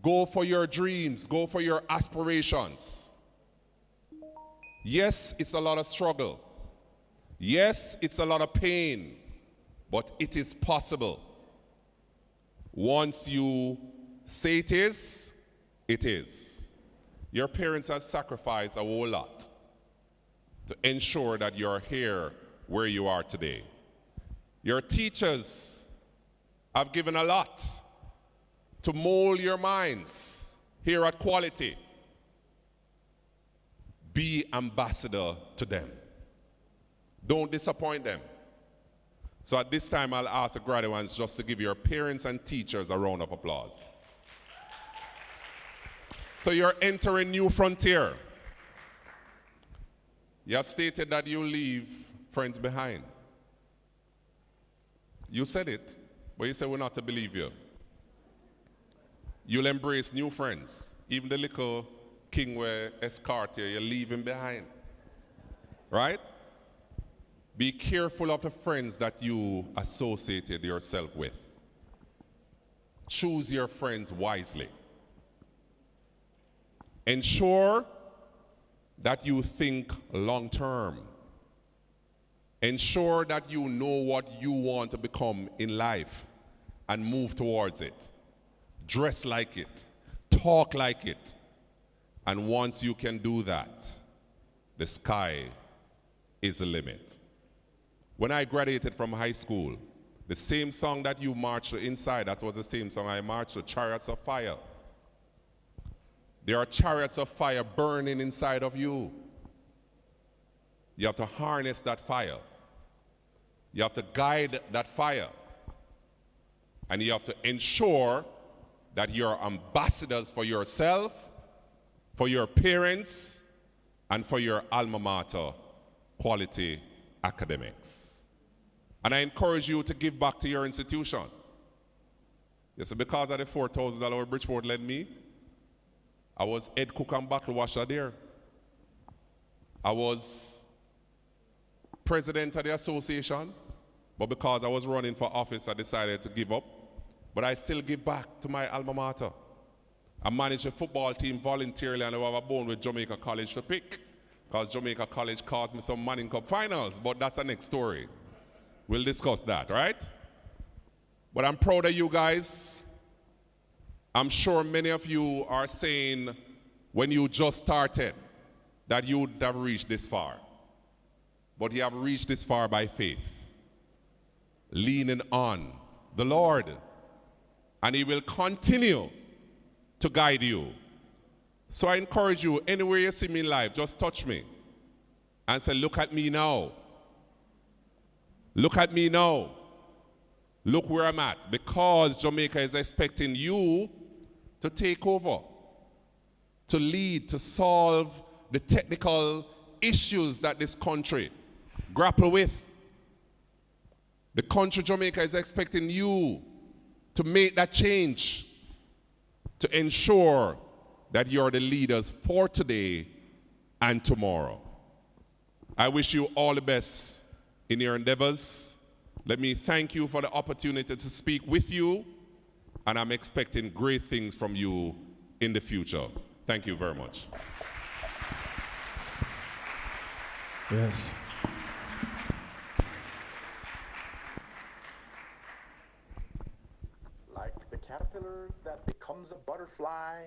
S13: Go for your dreams, go for your aspirations. Yes, it's a lot of struggle. Yes, it's a lot of pain, but it is possible. Once you say it is, it is. Your parents have sacrificed a whole lot to ensure that you're here where you are today. Your teachers have given a lot to mold your minds here at Quality. Be ambassador to them. Don't disappoint them. So at this time, I'll ask the graduates just to give your parents and teachers a round of applause. So you're entering new frontier. You have stated that you leave friends behind. You said it, but you said we're not to believe you. You'll embrace new friends. Even the little king where escort you, you're leaving behind. Right? Be careful of the friends that you associated yourself with. Choose your friends wisely. Ensure that you think long term. Ensure that you know what you want to become in life and move towards it. Dress like it. Talk like it. And once you can do that, the sky is the limit. When I graduated from high school, the same song that you marched inside, that was the same song I marched to, Chariots of Fire. There are chariots of fire burning inside of you. You have to harness that fire. You have to guide that fire. And you have to ensure that you're ambassadors for yourself, for your parents, and for your alma mater, Quality Academics. And I encourage you to give back to your institution. Yes, because of the $4,000 Bridgeport lent me, I was head cook and bottle washer there. I was president of the association, but because I was running for office, I decided to give up. But I still give back to my alma mater. I manage a football team voluntarily, and I have a bone with Jamaica College to pick, because Jamaica College cost me some Manning Cup finals, but that's the next story. We'll discuss that, right? But I'm proud of you guys. I'm sure many of you are saying when you just started that you would have reached this far. But you have reached this far by faith, leaning on the Lord. And He will continue to guide you. So I encourage you, anywhere you see me in life, just touch me and say, look at me now. Look at me now. Look where I'm at. Because Jamaica is expecting you to take over, to lead, to solve the technical issues that this country grapple with. The country Jamaica is expecting you to make that change, to ensure that you're the leaders for today and tomorrow. I wish you all the best in your endeavors. Let me thank you for the opportunity to speak with you, and I'm expecting great things from you in the future. Thank you very much.
S11: Yes.
S14: Like the caterpillar that becomes a butterfly,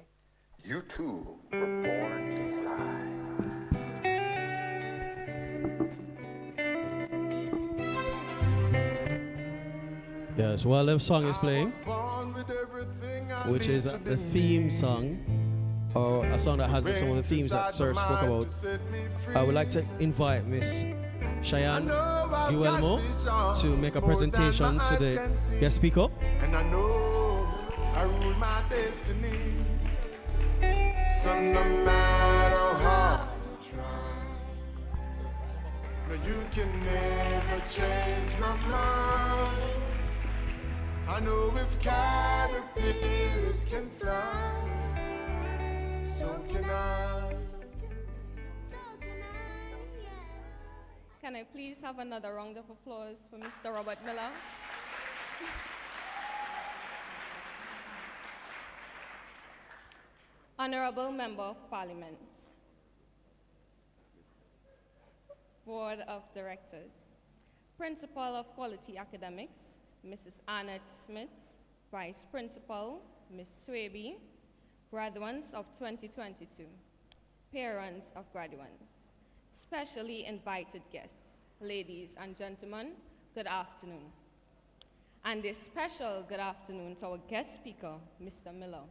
S14: you too were born to fly.
S11: Yes, while the song is playing, which is the theme song or a song that has some of the themes that Sir spoke about, I would like to invite Miss Cheyenne Guillermo to make a presentation to the guest speaker.
S15: And I know I rule my destiny. So no matter how you try, no, you can never change my mind. I know if caterpillars can fly, so can I.
S16: Can I please have another round of applause for Mr. Robert Miller? Honorable Member of Parliament, Board of Directors, Principal of Quality Academics, Mrs. Annette Smith, Vice Principal, Ms. Swaby, graduates of 2022, parents of graduates, specially invited guests, ladies and gentlemen, good afternoon. And a special good afternoon to our guest speaker, Mr. Miller.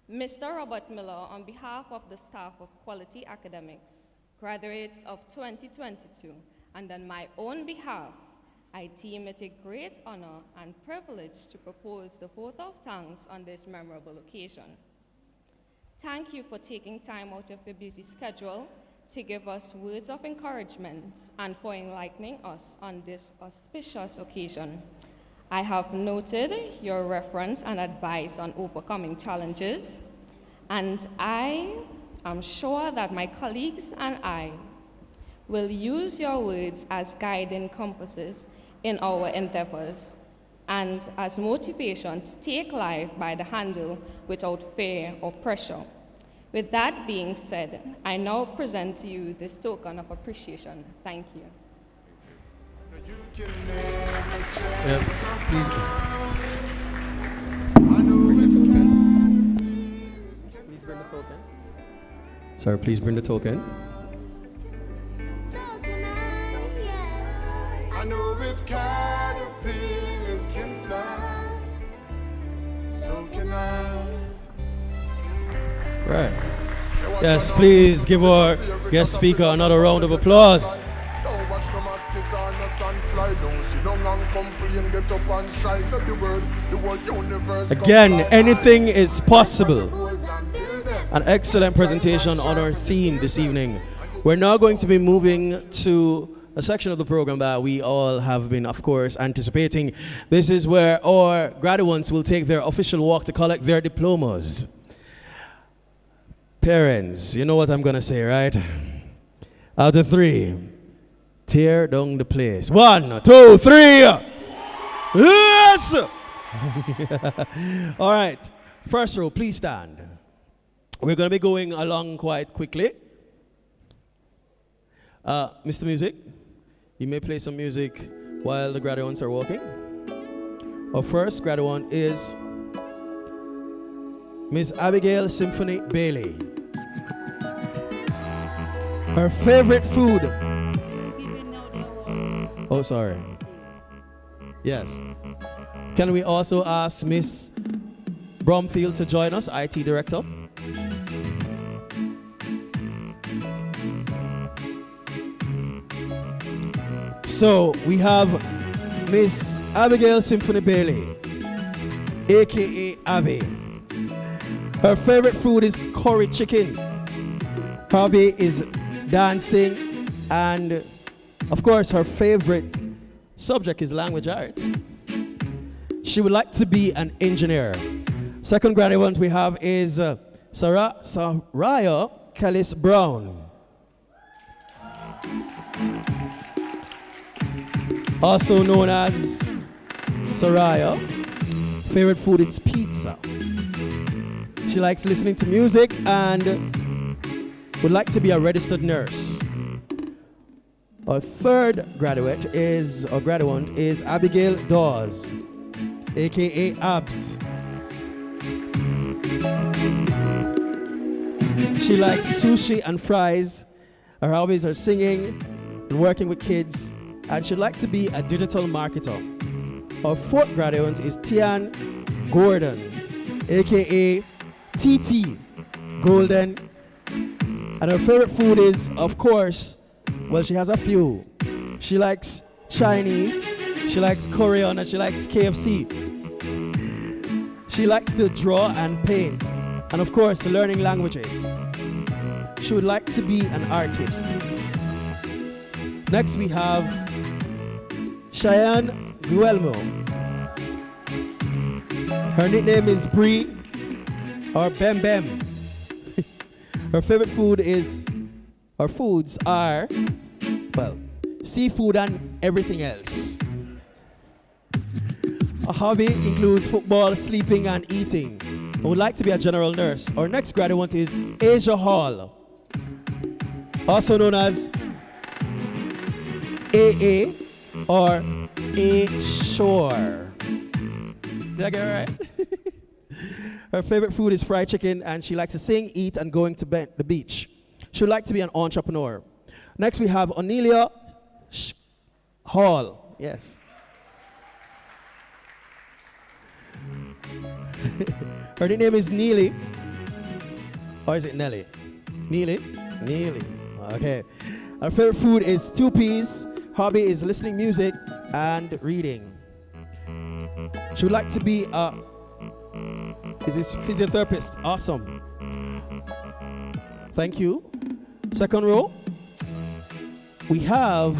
S16: Mr. Robert Miller, on behalf of the staff of Quality Academics, graduates of 2022, and on my own behalf, I deem it a great honor and privilege to propose the vote of thanks on this memorable occasion. Thank you for taking time out of your busy schedule to give us words of encouragement and for enlightening us on this auspicious occasion. I have noted your reference and advice on overcoming challenges, and I am sure that my colleagues and I will use your words as guiding compasses in our endeavors and as motivation to take life by the handle without fear or pressure. With that being said, I now present to you this token of appreciation. Thank you.
S11: Please.
S4: Please bring the token.
S11: Sorry, please bring the token.
S15: I know if caterpillars can fly, so can I.
S11: Right. Yes, please give our guest speaker another round of applause. Again, anything is possible. An excellent presentation on our theme this evening. We're now going to be moving to a section of the program that we all have been, of course, anticipating. This is where our graduates will take their official walk to collect their diplomas. Parents, you know what I'm gonna say, right? Out of 3, tear down the place. 1, 2, 3. Yes! All right, first row, please stand. We're gonna be going along quite quickly. Mr. Music, you may play some music while the graduates are walking. Our first graduate is Miss Abigail Symphony Bailey. Her favorite food. Oh, sorry. Yes. Can we also ask Miss Bromfield to join us, IT Director? So we have Miss Abigail Symphony Bailey, aka Abby. Her favorite food is curry chicken. Her hobby is dancing, and of course her favorite subject is language arts. She would like to be an engineer. Second graduate we have is Saraya Kellis Brown. Also known as Saraya. Favorite food is pizza. She likes listening to music and would like to be a registered nurse. Our third graduate is Abigail Dawes, aka Abs. She likes sushi and fries. Her hobbies are singing and working with kids, and she'd like to be a digital marketer. Our fourth graduate is Tian Gordon, aka TT, golden. And her favorite food is, of course, well, she has a few. She likes Chinese, she likes Korean, and she likes KFC. She likes to draw and paint, and of course, learning languages. She would like to be an artist. Next, we have Cheyenne Guelmo. Her nickname is Bree or Bem Bem. Her favorite food is, her foods are, well, seafood and everything else. A hobby includes football, sleeping, and eating. I would like to be a general nurse. Our next graduate is Asia Hall, also known as AA or A Shore. Did I get it right? Her favorite food is fried chicken, and she likes to sing, eat, and going to the beach. She would like to be an entrepreneur. Next, we have Onelia Hall. Yes. Her nickname is Neely. Or is it Nelly? Neely? Neely. Okay. Her favorite food is stew peas. Hobby is listening music and reading. She would like to be a physiotherapist. Awesome. Thank you. Second row, we have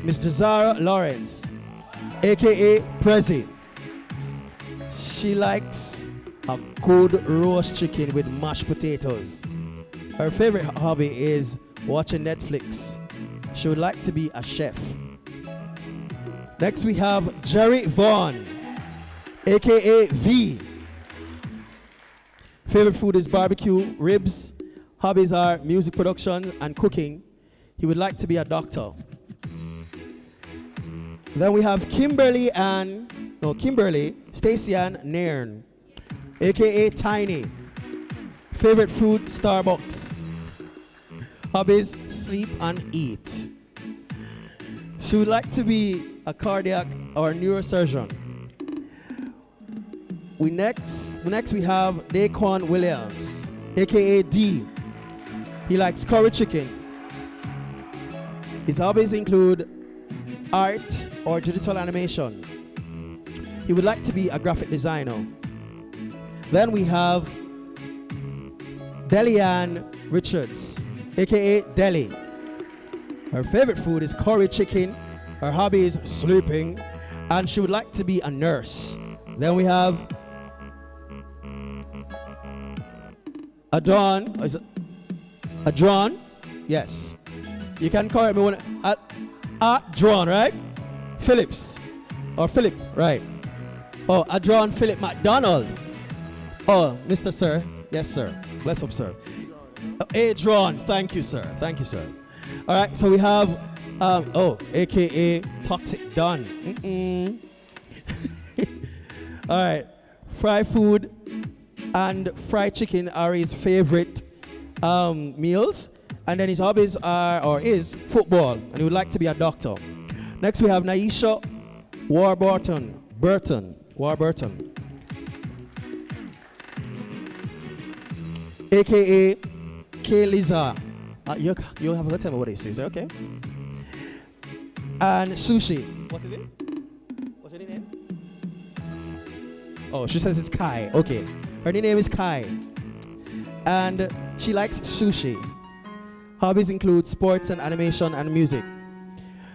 S11: Mr. Zara Lawrence, aka Prezi. She likes a good roast chicken with mashed potatoes. Her favorite hobby is watching Netflix. She would like to be a chef. Next we have Jerry Vaughn, aka V. Favorite food is barbecue, ribs. Hobbies are music production and cooking. He would like to be a doctor. Then we have Kimberly Stacy Ann Nairn, aka Tiny. Favorite food, Starbucks. Hobbies, sleep and eat. She would like to be a cardiac or neurosurgeon. Next we have Daquan Williams, aka D. He likes curry chicken. His hobbies include art or digital animation. He would like to be a graphic designer. Then we have Delianne Richards, aka Deli. Her favorite food is curry chicken. Her hobby is sleeping, and she would like to be a nurse. Then we have Adron. Is it Adron? Yes. You can correct me when Adron, right? Phillips or Philip, right? Oh, Adron Philip McDonald. Oh, Mr. Sir. Yes, sir. Bless up, sir. Adron. Thank you, sir. Thank you, sir. All right. So we have aka Toxic Don. All right. Fried food and fried chicken are his favorite meals, and then his hobbies is football, and he would like to be a doctor. Next we have Naisha Warburton, aka K-Liza. You have to tell me what it is, okay? And Sushi. What is it? What's your name? Oh, she says it's Kai. Okay. Her name is Kai. And she likes sushi. Hobbies include sports and animation and music.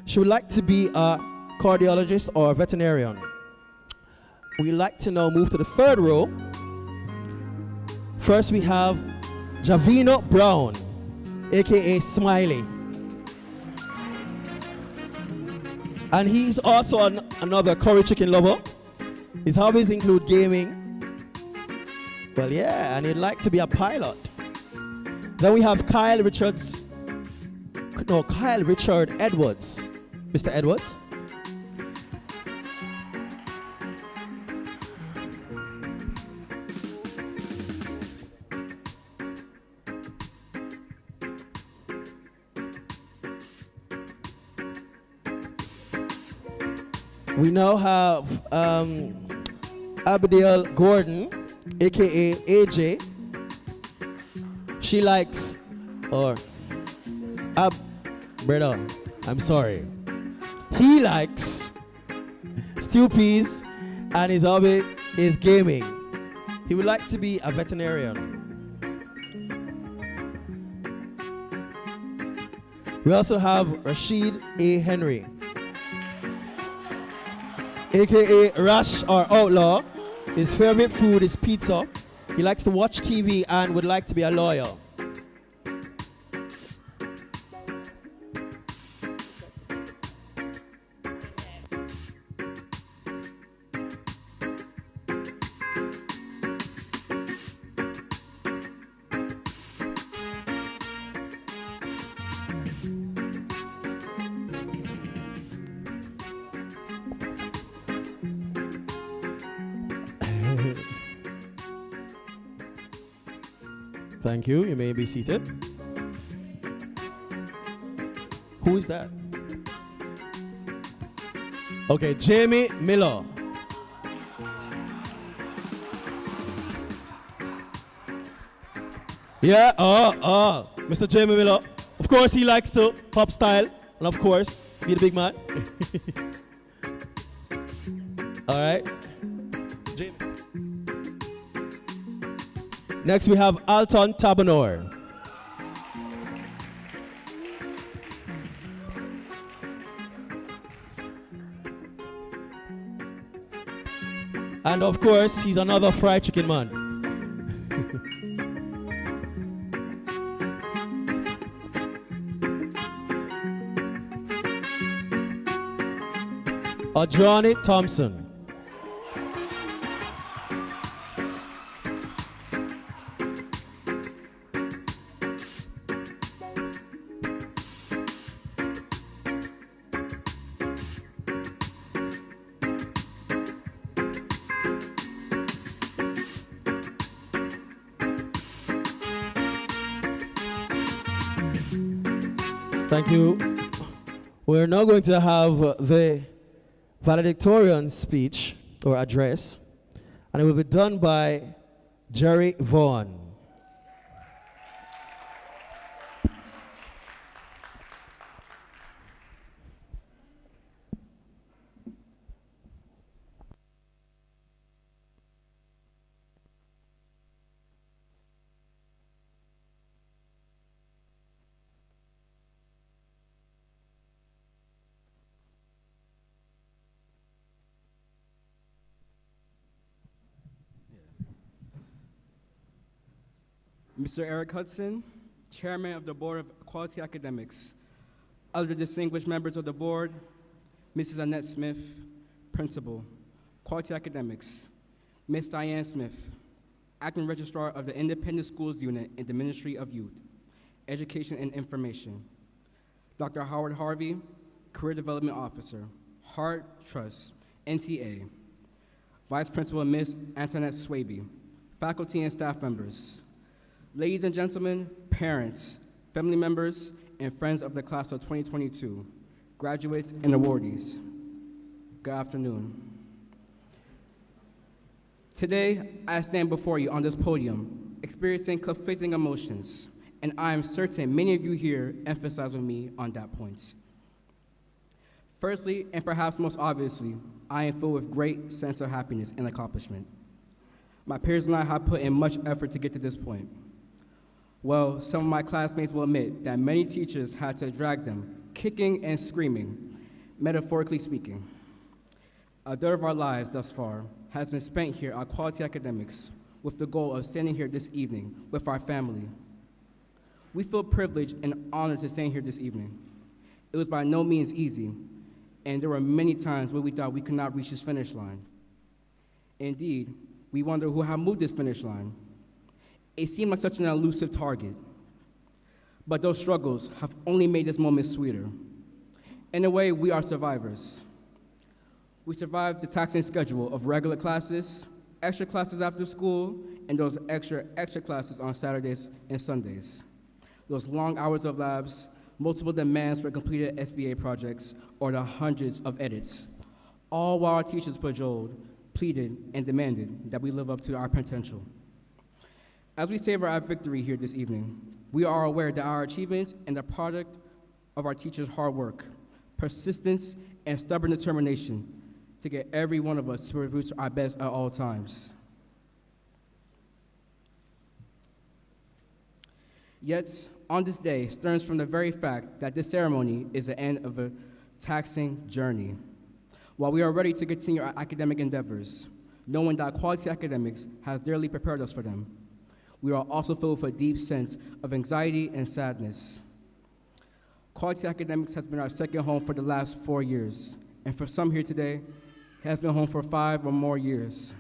S11: She would like to be a cardiologist or a veterinarian. We'd like to now move to the third row. First we have Javino Brown, aka Smiley. And he's also another curry chicken lover. His hobbies include gaming. Well, yeah, and he'd like to be a pilot. Then we have Kyle Richard Edwards. Mr. Edwards. We now have Abigail Gordon, aka AJ. She likes, or, brother, I'm sorry. He likes stew peas, and his hobby is gaming. He would like to be a veterinarian. We also have Rashid A. Henry, aka Rash or Outlaw. His favorite food is pizza. He likes to watch TV and would like to be a lawyer. Thank you. You may be seated. Who is that? Okay, Jamie Miller. Yeah, Mr. Jamie Miller. Of course, he likes to pop style, and of course, be the big man. All right. Jamie. Next, we have Alton Tabanor. And of course, he's another fried chicken man. Adroni Thompson. Thank you. We're now going to have the valedictorian speech or address, and it will be done by Jerry Vaughan.
S17: Mr. Eric Hudson, Chairman of the Board of Quality Academics, other distinguished members of the board, Mrs. Annette Smith, Principal, Quality Academics, Ms. Diane Smith, Acting Registrar of the Independent Schools Unit in the Ministry of Youth, Education and Information, Dr. Howard Harvey, Career Development Officer, Hart Trust, NTA, Vice Principal Ms. Antoinette Swaby, faculty and staff members, ladies and gentlemen, parents, family members, and friends of the class of 2022, graduates and awardees, good afternoon. Today, I stand before you on this podium, experiencing conflicting emotions, and I am certain many of you here emphasize with me on that point. Firstly, and perhaps most obviously, I am filled with great sense of happiness and accomplishment. My peers and I have put in much effort to get to this point. Well, some of my classmates will admit that many teachers had to drag them, kicking and screaming, metaphorically speaking. A third of our lives thus far has been spent here at Quality Academics with the goal of standing here this evening with our family. We feel privileged and honored to stand here this evening. It was by no means easy, and there were many times where we thought we could not reach this finish line. Indeed, we wonder who had moved this finish line. It seemed like such an elusive target, but those struggles have only made this moment sweeter. In a way, we are survivors. We survived the taxing schedule of regular classes, extra classes after school, and those extra classes on Saturdays and Sundays. Those long hours of labs, multiple demands for completed SBA projects, or the hundreds of edits, all while our teachers cajoled, pleaded, and demanded that we live up to our potential. As we savor our victory here this evening, we are aware that our achievements and the product of our teachers' hard work, persistence, and stubborn determination to get every one of us to produce our best at all times. Yet, on this day stems from the very fact that this ceremony is the end of a taxing journey. While we are ready to continue our academic endeavors, knowing that quality academics has dearly prepared us for them, we are also filled with a deep sense of anxiety and sadness. Quality Academics has been our second home for the last 4 years, and for some here today, it has been home for 5 or more years.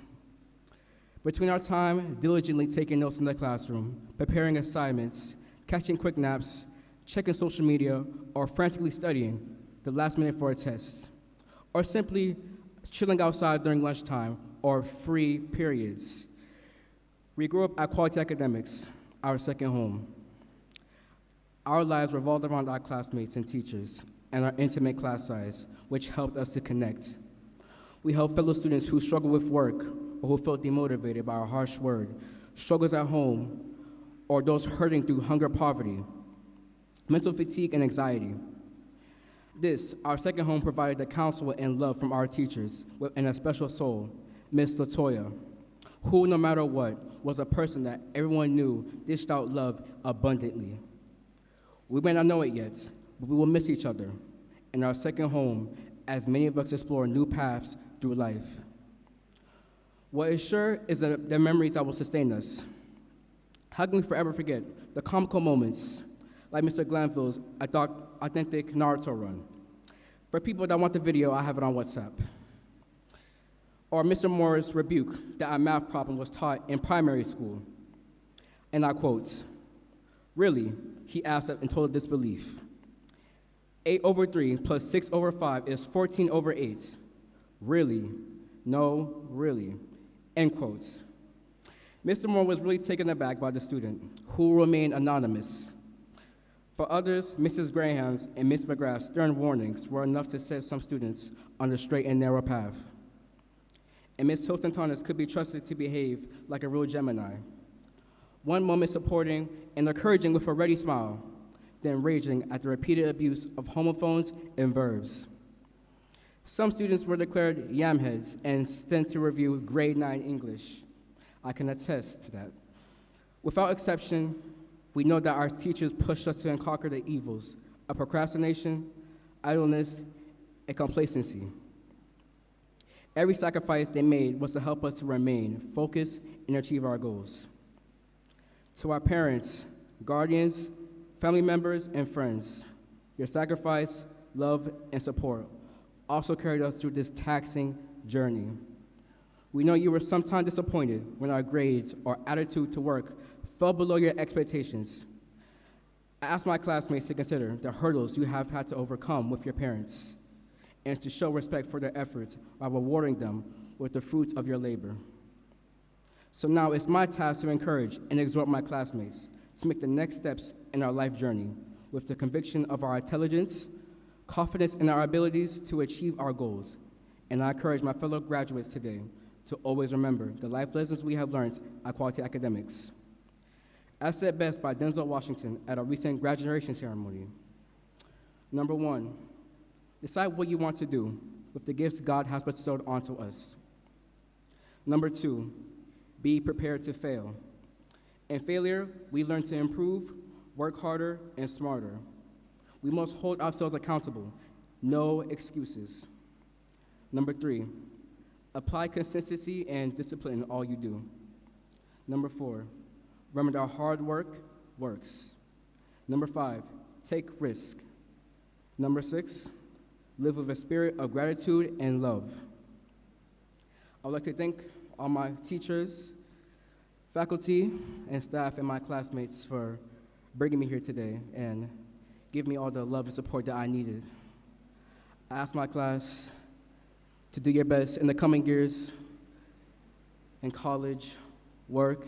S17: Between our time diligently taking notes in the classroom, preparing assignments, catching quick naps, checking social media, or frantically studying the last minute for a test, or simply chilling outside during lunchtime or free periods, we grew up at Quality Academics, our second home. Our lives revolved around our classmates and teachers and our intimate class size, which helped us to connect. We helped fellow students who struggled with work or who felt demotivated by our harsh word, struggles at home, or those hurting through hunger, poverty, mental fatigue, and anxiety. This, our second home, provided the counsel and love from our teachers and a special soul, Miss Latoya, who, no matter what, was a person that everyone knew dished out love abundantly. We may not know it yet, but we will miss each other in our second home as many of us explore new paths through life. What is sure is that the memories that will sustain us. How can we forever forget the comical moments, like Mr. Glanville's authentic Naruto run? For people that want the video, I have it on WhatsApp. Or Mr. Moore's rebuke that a math problem was taught in primary school. And I quote, "Really?" he asked in total disbelief. 8 over 3 plus 6 over 5 is 14 over 8. Really? No, really. End quotes. Mr. Moore was really taken aback by the student, who remained anonymous. For others, Mrs. Graham's and Miss McGrath's stern warnings were enough to set some students on the straight and narrow path. And Miss Hilton Thomas could be trusted to behave like a real Gemini. One moment supporting and encouraging with a ready smile, then raging at the repeated abuse of homophones and verbs. Some students were declared yamheads and sent to review grade 9 English. I can attest to that. Without exception, we know that our teachers pushed us to conquer the evils of procrastination, idleness, and complacency. Every sacrifice they made was to help us to remain focused and achieve our goals. To our parents, guardians, family members, and friends, your sacrifice, love, and support also carried us through this taxing journey. We know you were sometimes disappointed when our grades or attitude to work fell below your expectations. I asked my classmates to consider the hurdles you have had to overcome with your parents and to show respect for their efforts while rewarding them with the fruits of your labor. So now it's my task to encourage and exhort my classmates to make the next steps in our life journey with the conviction of our intelligence, confidence in our abilities to achieve our goals. And I encourage my fellow graduates today to always remember the life lessons we have learned at Quality Academics. As said best by Denzel Washington at a recent graduation ceremony, number 1, decide what you want to do with the gifts God has bestowed onto us. Number 2, be prepared to fail. In failure, we learn to improve, work harder, and smarter. We must hold ourselves accountable. No excuses. Number 3, apply consistency and discipline in all you do. Number 4, remember that hard work works. Number 5, take risk. Number 6, live with a spirit of gratitude and love. I would like to thank all my teachers, faculty, and staff, and my classmates for bringing me here today and giving me all the love and support that I needed. I ask my class to do your best in the coming years in college, work,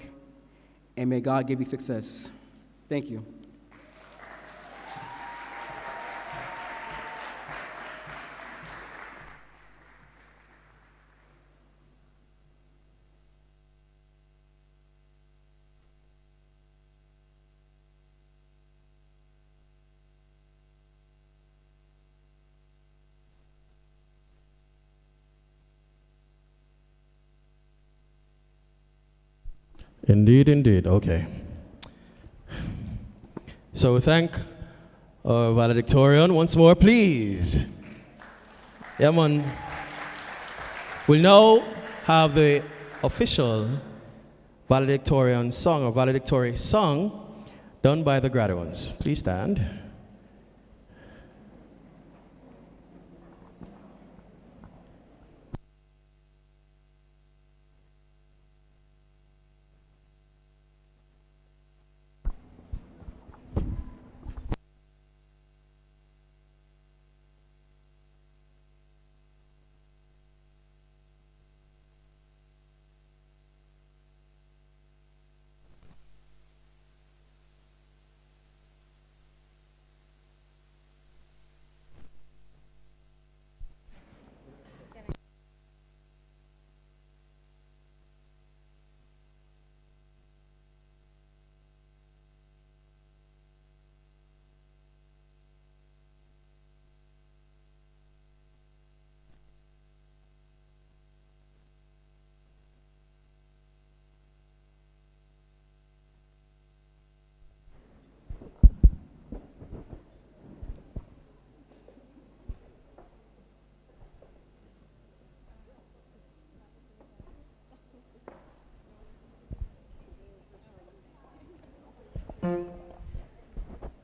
S17: and may God give you success. Thank you.
S11: Indeed, indeed. Okay. So we thank our valedictorian once more, please. Yeah, man. We'll now have the official valedictorian song or valedictory song done by the graduates. Please stand.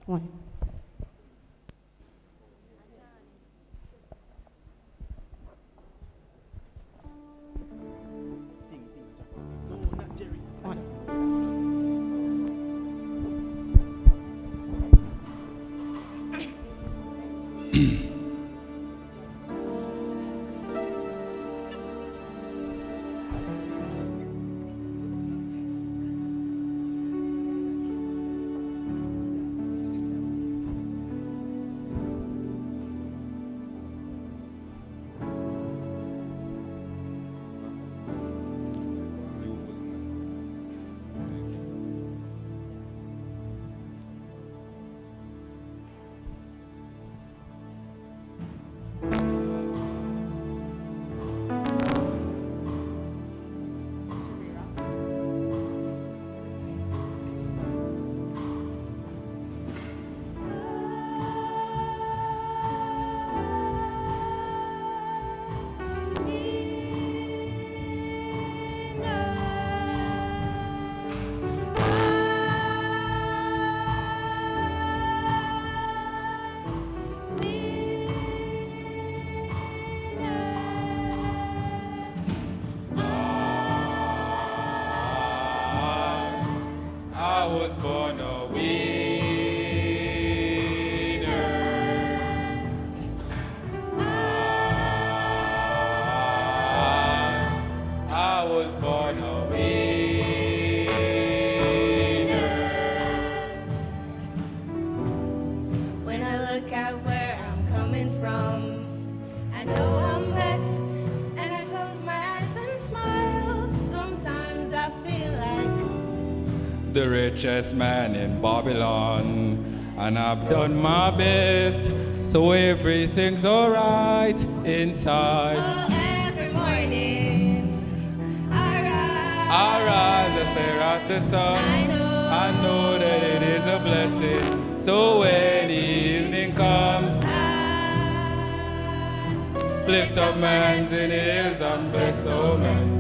S18: One.
S19: The richest man in Babylon, and I've done my best, so everything's alright inside.
S20: Oh, every morning
S19: I rise, I stare at the sun. I know that it is a blessing. So when the evening comes, lift up my hands in the hills and bless, oh man.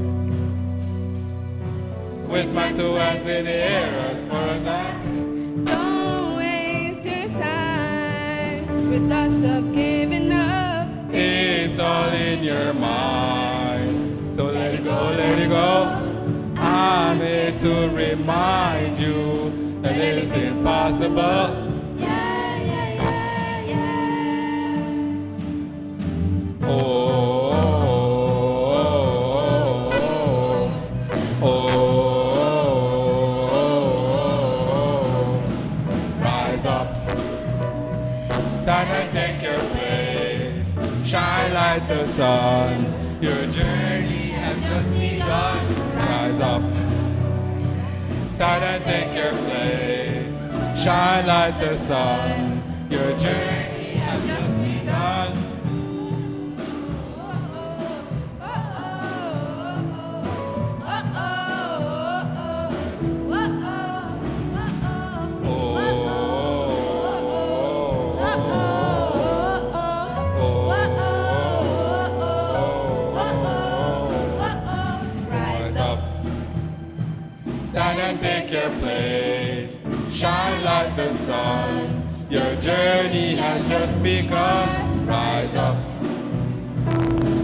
S19: With my two hands in the air as far as I can.
S20: Don't waste your time with thoughts of giving up.
S19: It's all in your mind. So let it go, let it go. I'm here to remind you that anything's possible.
S20: Yeah, yeah, yeah, yeah.
S19: Oh. Stand and take your place, shine like the sun. Your journey has just begun. Rise up, stand and take your place, shine like the sun. Your journey has just begun. sun. Your journey has just begun. Rise up,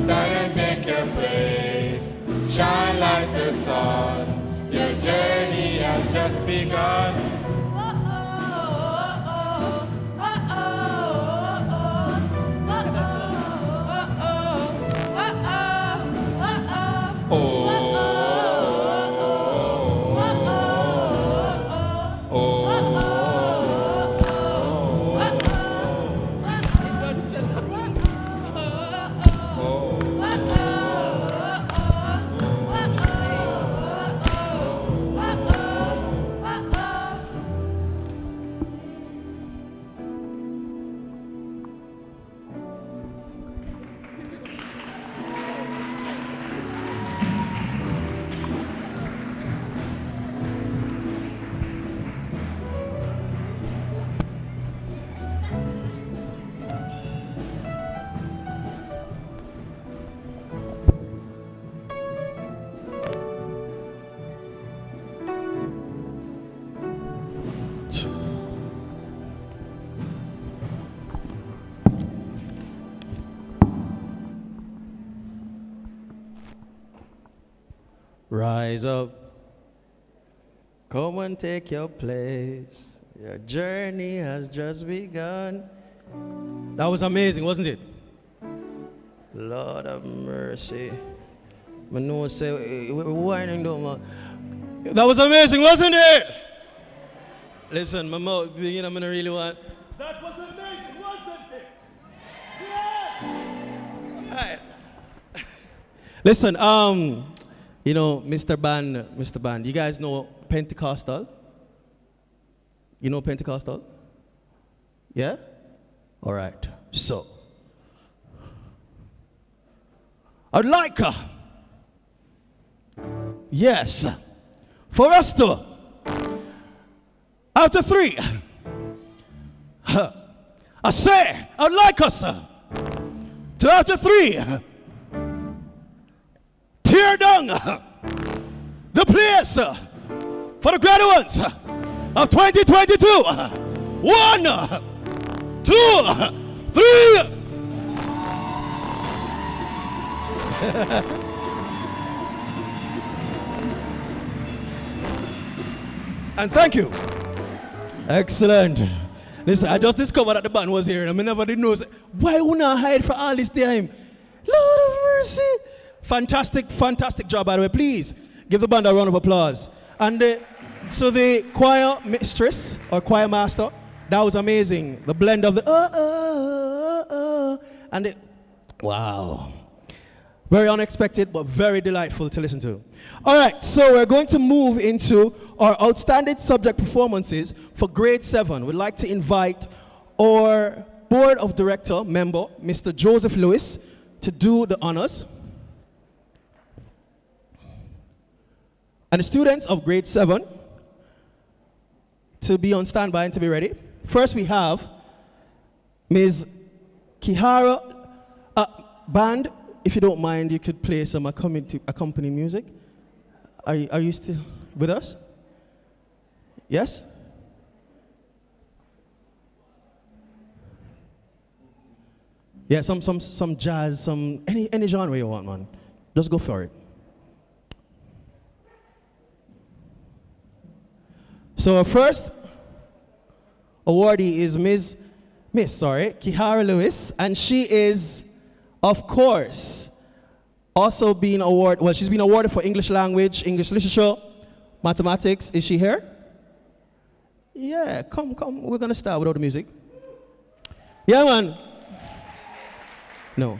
S19: stand and take your place. Shine like the sun. Your journey has just begun.
S11: Rise up, come and take your place. Your journey has just begun. That was amazing, wasn't it? Lord of mercy. I know say we're winding down, man. That was amazing, wasn't it? Listen, my mouth, you know, I don't really want. That was amazing, wasn't it? Yeah. All right. Listen, you know, Mr. Band, you guys know Pentecostal? You know Pentecostal? Yeah? All right. So, I'd like, yes, for us to, after 3, I say, I'd like us to, after 3, tear down the place for the graduates of 2022. 1, 2, 3. And thank you. Excellent. Listen, I just discovered that the band was here and I never did know. Why would I hide for all this time? Lord of mercy. Fantastic, fantastic job, by the way. Please give the band a round of applause. And so the choir mistress or choir master, that was amazing. The blend of the and the wow. Very unexpected, but very delightful to listen to. All right, so we're going to move into our outstanding subject performances for grade 7. We'd like to invite our board of director member, Mr. Joseph Lewis, to do the honors. And the students of grade 7 to be on standby and to be ready. First we have Ms. Kihara. Band, if you don't mind, you could play some accompanying music. Are you still with us? Yes? Yeah, some jazz, any genre you want, man. Just go for it. So our first awardee is Miss Kihara Lewis, and she is, of course, also being awarded, well, she's been awarded for English language, English literature, mathematics. Is she here? Yeah, come. We're gonna start without the music. Yeah, man. No.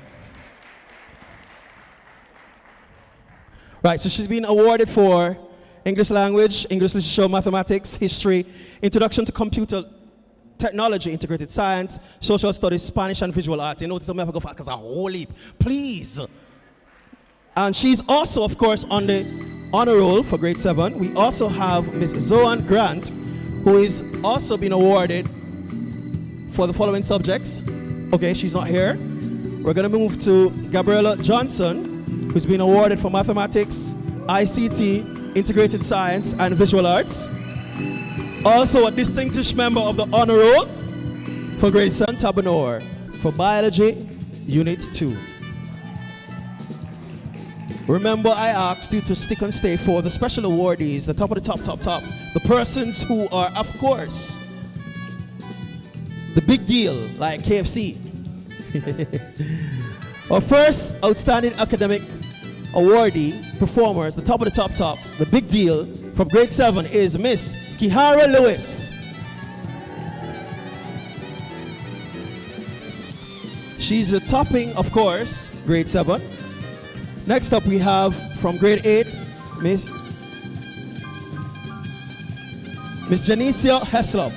S11: Right, so she's been awarded for English language, English literature, mathematics, history, introduction to computer technology, integrated science, social studies, Spanish, and visual arts. You know, I'm going to go because a whole heap. Please. And she's also, of course, on the honor roll for grade 7. We also have Ms. Zoan Grant, who is also been awarded for the following subjects. Okay, she's not here. We're going to move to Gabriella Johnson, who's been awarded for mathematics, ICT, integrated science, and visual arts. Also a distinguished member of the honor roll for grade 7 Tabanor for biology unit 2. Remember, I asked you to stick and stay for the special awardees, the top of the top, the persons who are, of course, the big deal, like KFC. Our first outstanding academic awardee performers, the top of the top, the big deal from grade 7 is Miss Kihara Lewis. She's a topping, of course, grade 7. Next up we have from grade 8, Miss Janicia Heslop.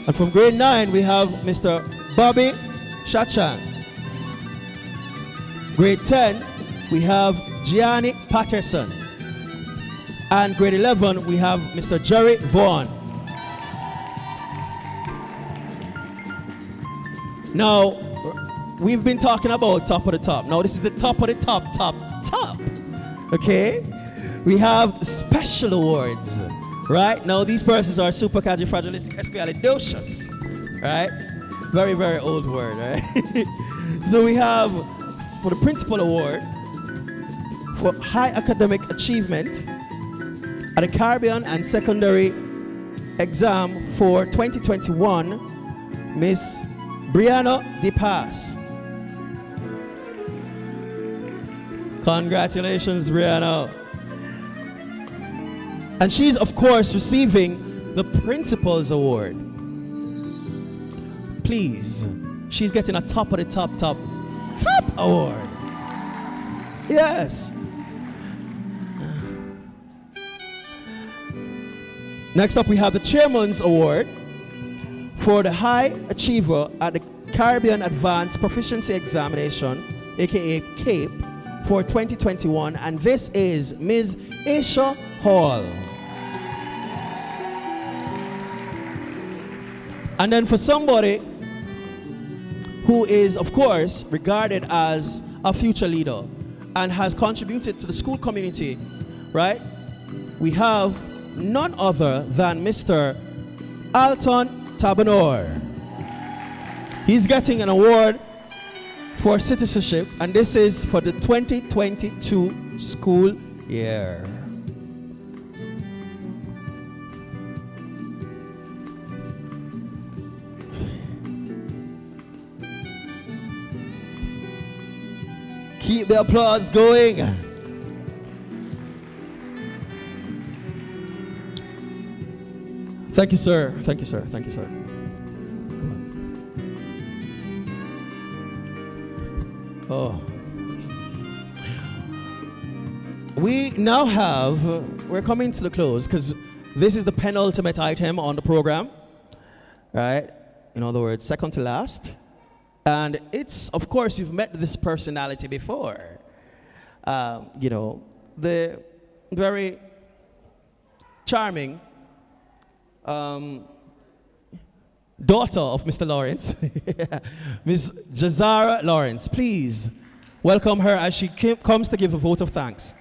S11: And from grade 9 we have Mr. Bobby Shachan. Grade 10 we have Gianni Patterson. And grade 11 we have Mr. Jerry Vaughan. Now, we've been talking about top of the top. Now this is the top of the top. Okay? We have special awards. Right? Now these persons are supercalifragilisticexpialidocious. Right? Very, very old word, right? So we have for the principal award for high academic achievement at the Caribbean and secondary exam for 2021, Miss Brianna DePass. Congratulations, Brianna. And she's, of course, receiving the Principal's Award. Please, she's getting a top of the top award. Yes. Next up, we have the Chairman's Award for the High Achiever at the Caribbean Advanced Proficiency Examination, aka CAPE, for 2021, and this is Ms. Aisha Hall. And then for somebody who is, of course, regarded as a future leader and has contributed to the school community, right? We have none other than Mr. Alton Tabanor. He's getting an award for citizenship, and this is for the 2022 school year. Keep the applause going. Thank you, sir. Thank you, sir. Thank you, sir. Oh. We now have, we're coming to the close because this is the penultimate item on the program, right? In other words, second to last. And it's, of course, you've met this personality before. You know, the very charming daughter of Mr. Lawrence, Ms. Jazara Lawrence. Please welcome her as she comes to give a vote of thanks.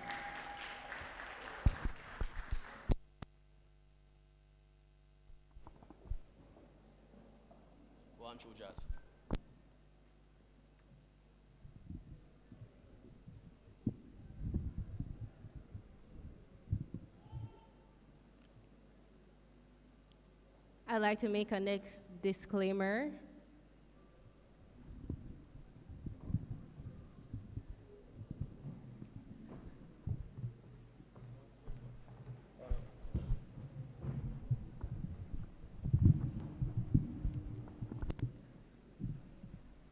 S7: I'd like to make a next disclaimer.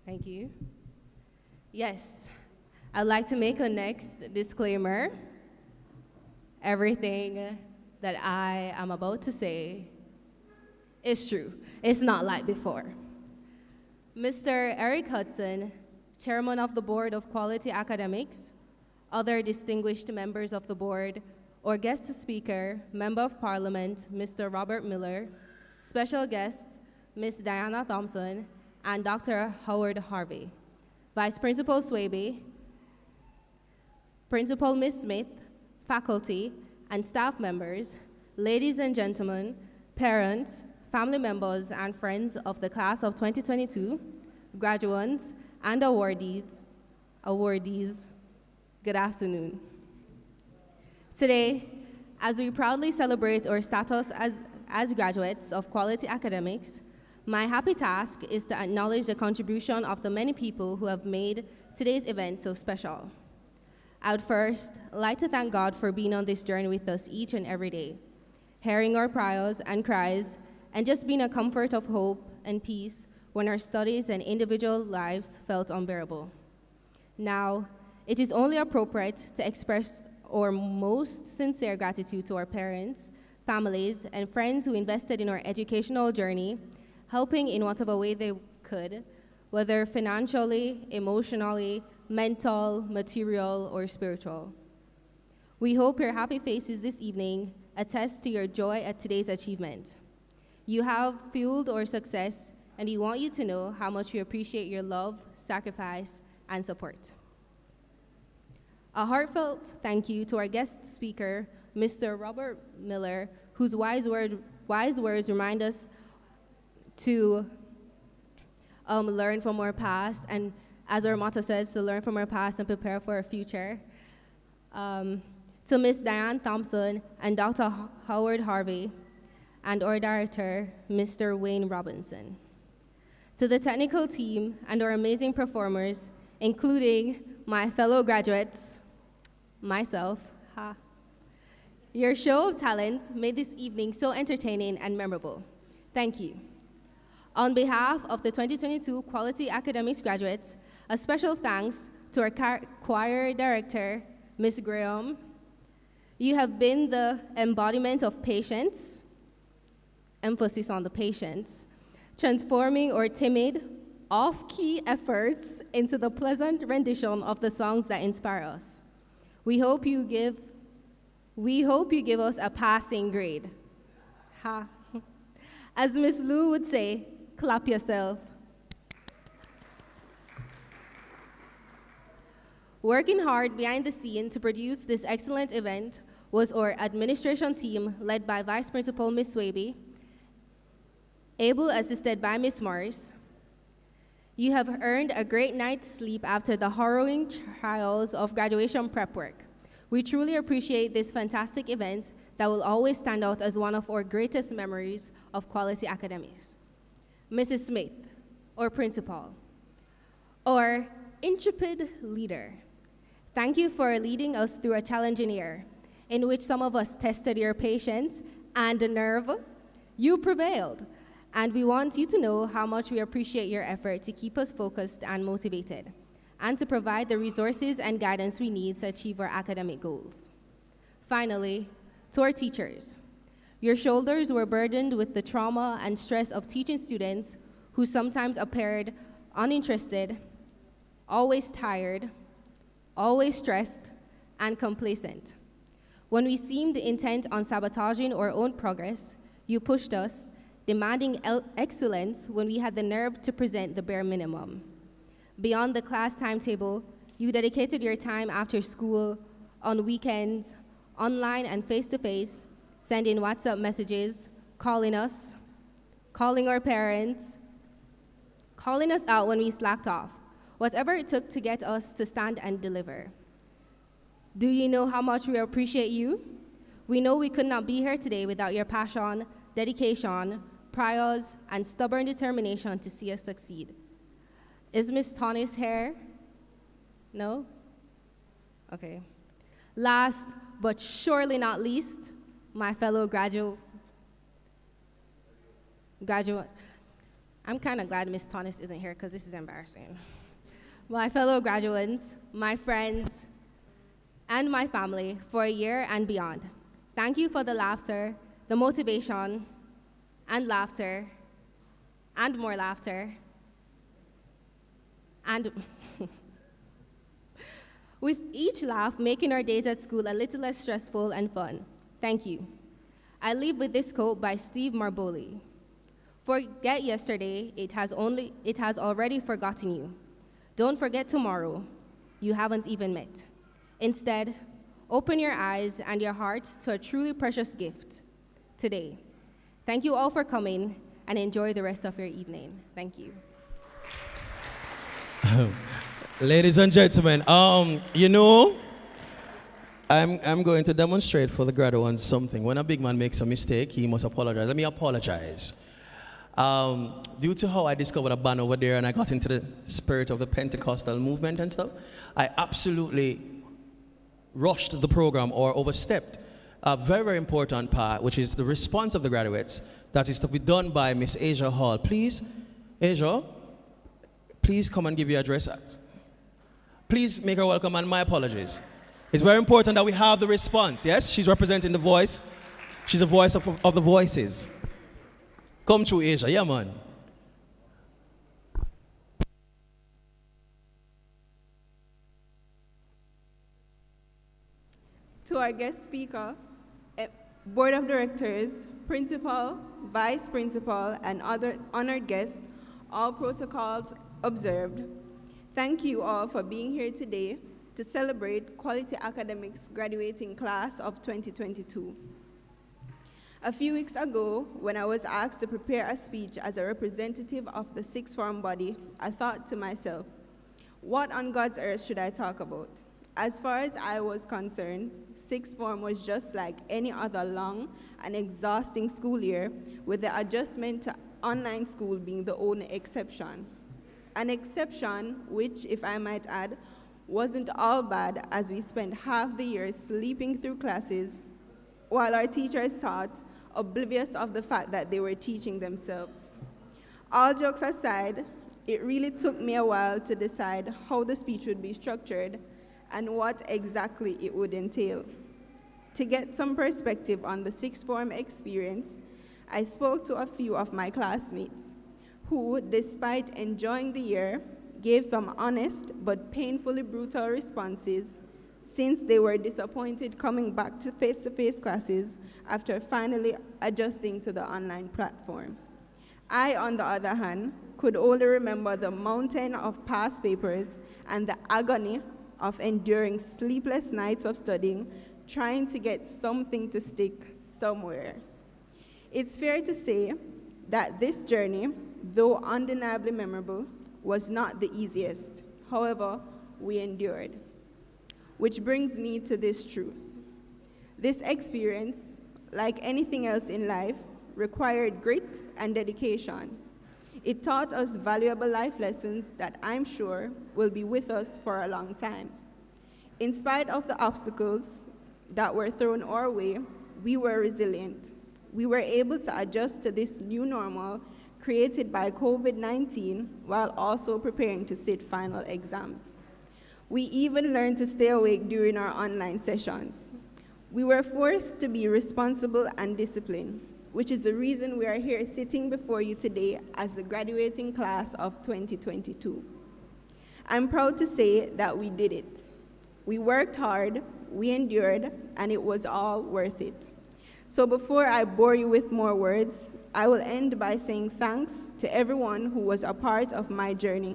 S7: Thank you. Yes, I'd like to make a next disclaimer. Everything that I am about to say is true. It's not like before. Mr. Eric Hudson, Chairman of the Board of Quality Academics, other distinguished members of the board, or guest speaker, Member of Parliament, Mr. Robert Miller, special guests, Ms. Diana Thompson, and Dr. Howard Harvey, Vice Principal Swaby, Principal Ms. Smith, faculty, and staff members, ladies and gentlemen, parents, family members, and friends of the class of 2022, graduates, and awardees, good afternoon. Today, as we proudly celebrate our status as graduates of quality academics, my happy task is to acknowledge the contribution of the many people who have made today's event so special. I would first like to thank God for being on this journey with us each and every day, hearing our prayers and cries, and just being a comfort of hope and peace when our studies and individual lives felt unbearable. Now, it is only appropriate to express our most sincere gratitude to our parents, families, and friends who invested in our educational journey, helping in whatever way they could, whether financially, emotionally, mental, material, or spiritual. We hope your happy faces this evening attest to your joy at today's achievement. You have fueled our success, and we want you to know how much we appreciate your love, sacrifice, and support. A heartfelt thank you to our guest speaker, Mr. Robert Miller, whose wise words remind us to learn from our past, and as our motto says, to learn from our past and prepare for our future. To Ms. Diane Thompson and Dr. Howard Harvey, and our director, Mr. Wayne Robinson. To the technical team and our amazing performers, including my fellow graduates, myself, Your show of talent made this evening so entertaining and memorable. Thank you. On behalf of the 2022 Quality Academics graduates, a special thanks to our choir director, Ms. Graham. You have been the embodiment of patience, emphasis on the patience, transforming our timid, off-key efforts into the pleasant rendition of the songs that inspire us. We hope you give us a passing grade. Ha. As Ms. Lou would say, clap yourself. Working hard behind the scene to produce this excellent event was our administration team led by Vice Principal Ms. Swaby, able assisted by Ms. Morris. You have earned a great night's sleep after the harrowing trials of graduation prep work. We truly appreciate this fantastic event that will always stand out as one of our greatest memories of quality academics. Mrs. Smith, our principal, our intrepid leader, thank you for leading us through a challenging year in which some of us tested your patience and nerve. You prevailed, and we want you to know how much we appreciate your effort to keep us focused and motivated, and to provide the resources and guidance we need to achieve our academic goals. Finally, to our teachers, your shoulders were burdened with the trauma and stress of teaching students who sometimes appeared uninterested, always tired, always stressed, and complacent. When we seemed intent on sabotaging our own progress, you pushed us, demanding excellence when we had the nerve to present the bare minimum. Beyond the class timetable, you dedicated your time after school, on weekends, online and face-to-face, sending WhatsApp messages, calling us, calling our parents, calling us out when we slacked off, whatever it took to get us to stand and deliver. Do you know how much we appreciate you? We know we could not be here today without your passion, dedication, prayers, and stubborn determination to see us succeed. Is Ms. Tonis here? No? Okay. Last, but surely not least, my fellow graduate. I'm kind of glad Ms. Tonis isn't here because this is embarrassing. My fellow graduates, my friends, and my family for a year and beyond. Thank you for the laughter, the motivation, and laughter, and more laughter, and with each laugh making our days at school a little less stressful and fun. Thank you. I leave with this quote by Steve Marboli. Forget yesterday, it has already forgotten you. Don't forget tomorrow, you haven't even met. Instead, open your eyes and your heart to a truly precious gift, today. Thank you all for coming, and enjoy the rest of your evening. Thank you.
S11: Ladies and gentlemen, you know, I'm going to demonstrate for the graduates something. When a big man makes a mistake, he must apologize. Let me apologize. Due to how I discovered a band over there and I got into the spirit of the Pentecostal movement and stuff, I absolutely rushed the program or overstepped a very, very important part, which is the response of the graduates. That is to be done by Miss Asia Hall. Please, Asia, please come and give your address. Please make her welcome, and my apologies. It's very important that we have the response, yes? She's representing the voice. She's a voice of the voices. Come through, Asia. Yeah, man.
S18: To our guest speaker, board of directors, principal, vice principal, and other honored guests, all protocols observed. Thank you all for being here today to celebrate Quality Academics graduating class of 2022. A few weeks ago, when I was asked to prepare a speech as a representative of the sixth form body, I thought to myself, what on God's earth should I talk about? As far as I was concerned, sixth form was just like any other long and exhausting school year, with the adjustment to online school being the only exception. An exception which, if I might add, wasn't all bad, as we spent half the year sleeping through classes while our teachers taught, oblivious of the fact that they were teaching themselves. All jokes aside, it really took me a while to decide how the speech would be structured and what exactly it would entail. To get some perspective on the sixth form experience, I spoke to a few of my classmates who, despite enjoying the year, gave some honest but painfully brutal responses since they were disappointed coming back to face-to-face classes after finally adjusting to the online platform. I, on the other hand, could only remember the mountain of past papers and the agony of enduring sleepless nights of studying, trying to get something to stick somewhere. It's fair to say that this journey, though undeniably memorable, was not the easiest. However, we endured. Which brings me to this truth. This experience, like anything else in life, required grit and dedication. It taught us valuable life lessons that I'm sure will be with us for a long time. In spite of the obstacles that were thrown our way, we were resilient. We were able to adjust to this new normal created by COVID-19 while also preparing to sit final exams. We even learned to stay awake during our online sessions. We were forced to be responsible and disciplined, which is the reason we are here sitting before you today as the graduating class of 2022. I'm proud to say that we did it. We worked hard, we endured, and it was all worth it. So before I bore you with more words, I will end by saying thanks to everyone who was a part of my journey,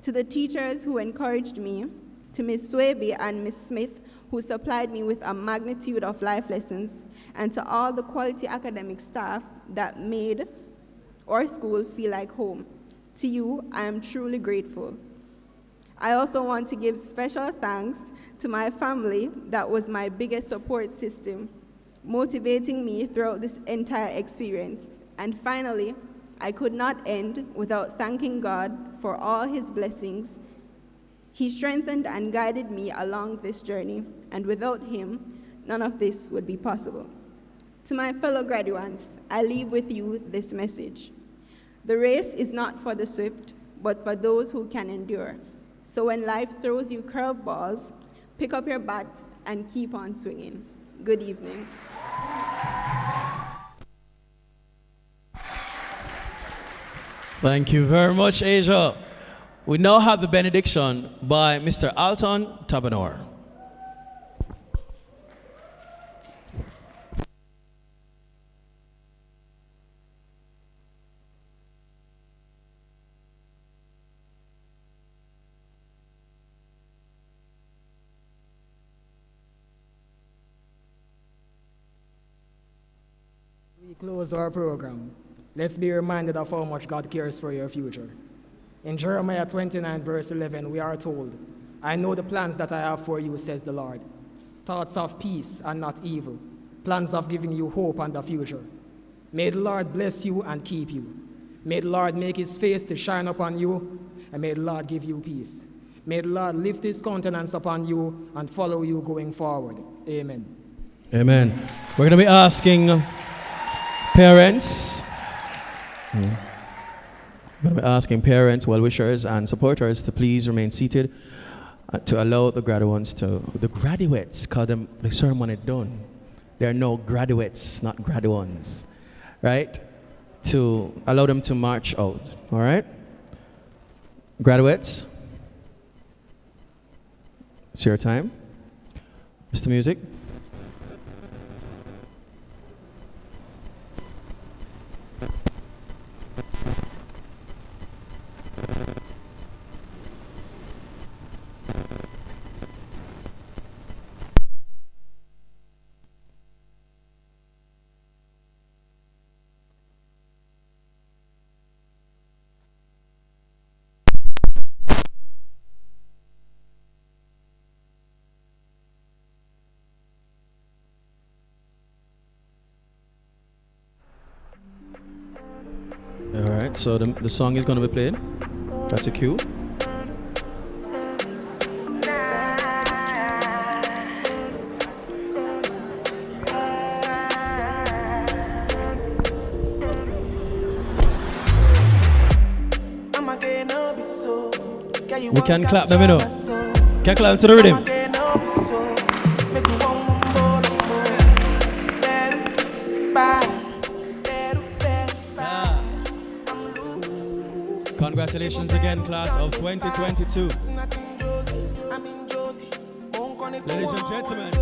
S18: to the teachers who encouraged me, to Ms. Swaby and Ms. Smith, who supplied me with a magnitude of life lessons, and to all the quality academic staff that made our school feel like home. To you, I am truly grateful. I also want to give special thanks to my family that was my biggest support system, motivating me throughout this entire experience. And finally, I could not end without thanking God for all his blessings. He strengthened and guided me along this journey, and without him, none of this would be possible. To my fellow graduates, I leave with you this message. The race is not for the swift, but for those who can endure. So when life throws you curveballs, pick up your bat and keep on swinging. Good evening.
S11: Thank you very much, Asia. We now have the benediction by Mr. Alton Tabanor.
S21: close our program, let's be reminded of how much God cares for your future. In Jeremiah 29, verse 11, we are told, I know the plans that I have for you, says the Lord. Thoughts of peace and not evil, plans of giving you hope and the future. May the Lord bless you and keep you. May the Lord make his face to shine upon you, and may the Lord give you peace. May the Lord lift his countenance upon you and follow you going forward. Amen.
S11: Amen. We're going to be asking parents. We're going to be asking parents, well-wishers, and supporters to please remain seated to allow the graduates, because the ceremony done. There are no graduates, not graduands, right? To allow them to march out, all right? Graduates, it's your time. Mr. Music. All right, so the song is going to be played. That's a cue. We can clap them, you know. Can clap to the rhythm. Congratulations again, class of 2022. Ladies and gentlemen,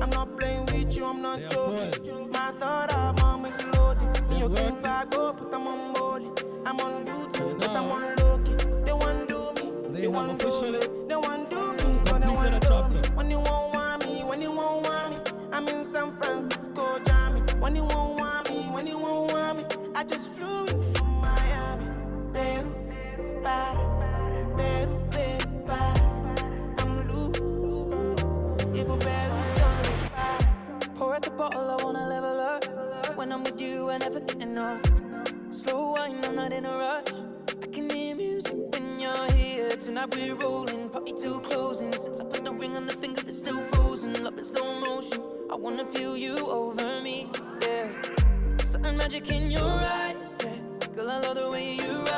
S11: I'm not playing with you, I'm not joking. My thought of mom is loaded. Your things I go, but I'm on board. I'm on duty, but I'm on low-key. They want do me, they want do me. They want do me, but they want do me. When you won't want me, when you won't want me, I'm in San Francisco, Jammy. When you won't want me, when you won't want me, I just flew in from Miami. Peru, para, Peru, para. I'm loose, even better, don't look back. Pour out the bottle, I wanna level up. When I'm with you, I never get enough. Slow wine, I'm not in a rush. I can hear music when you're here. Tonight we're rolling, party till closing. Since I put the ring on the finger, it's still frozen. Love in slow motion, I wanna feel you over me, yeah. Certain magic in your eyes, yeah. Girl, I love the way you ride.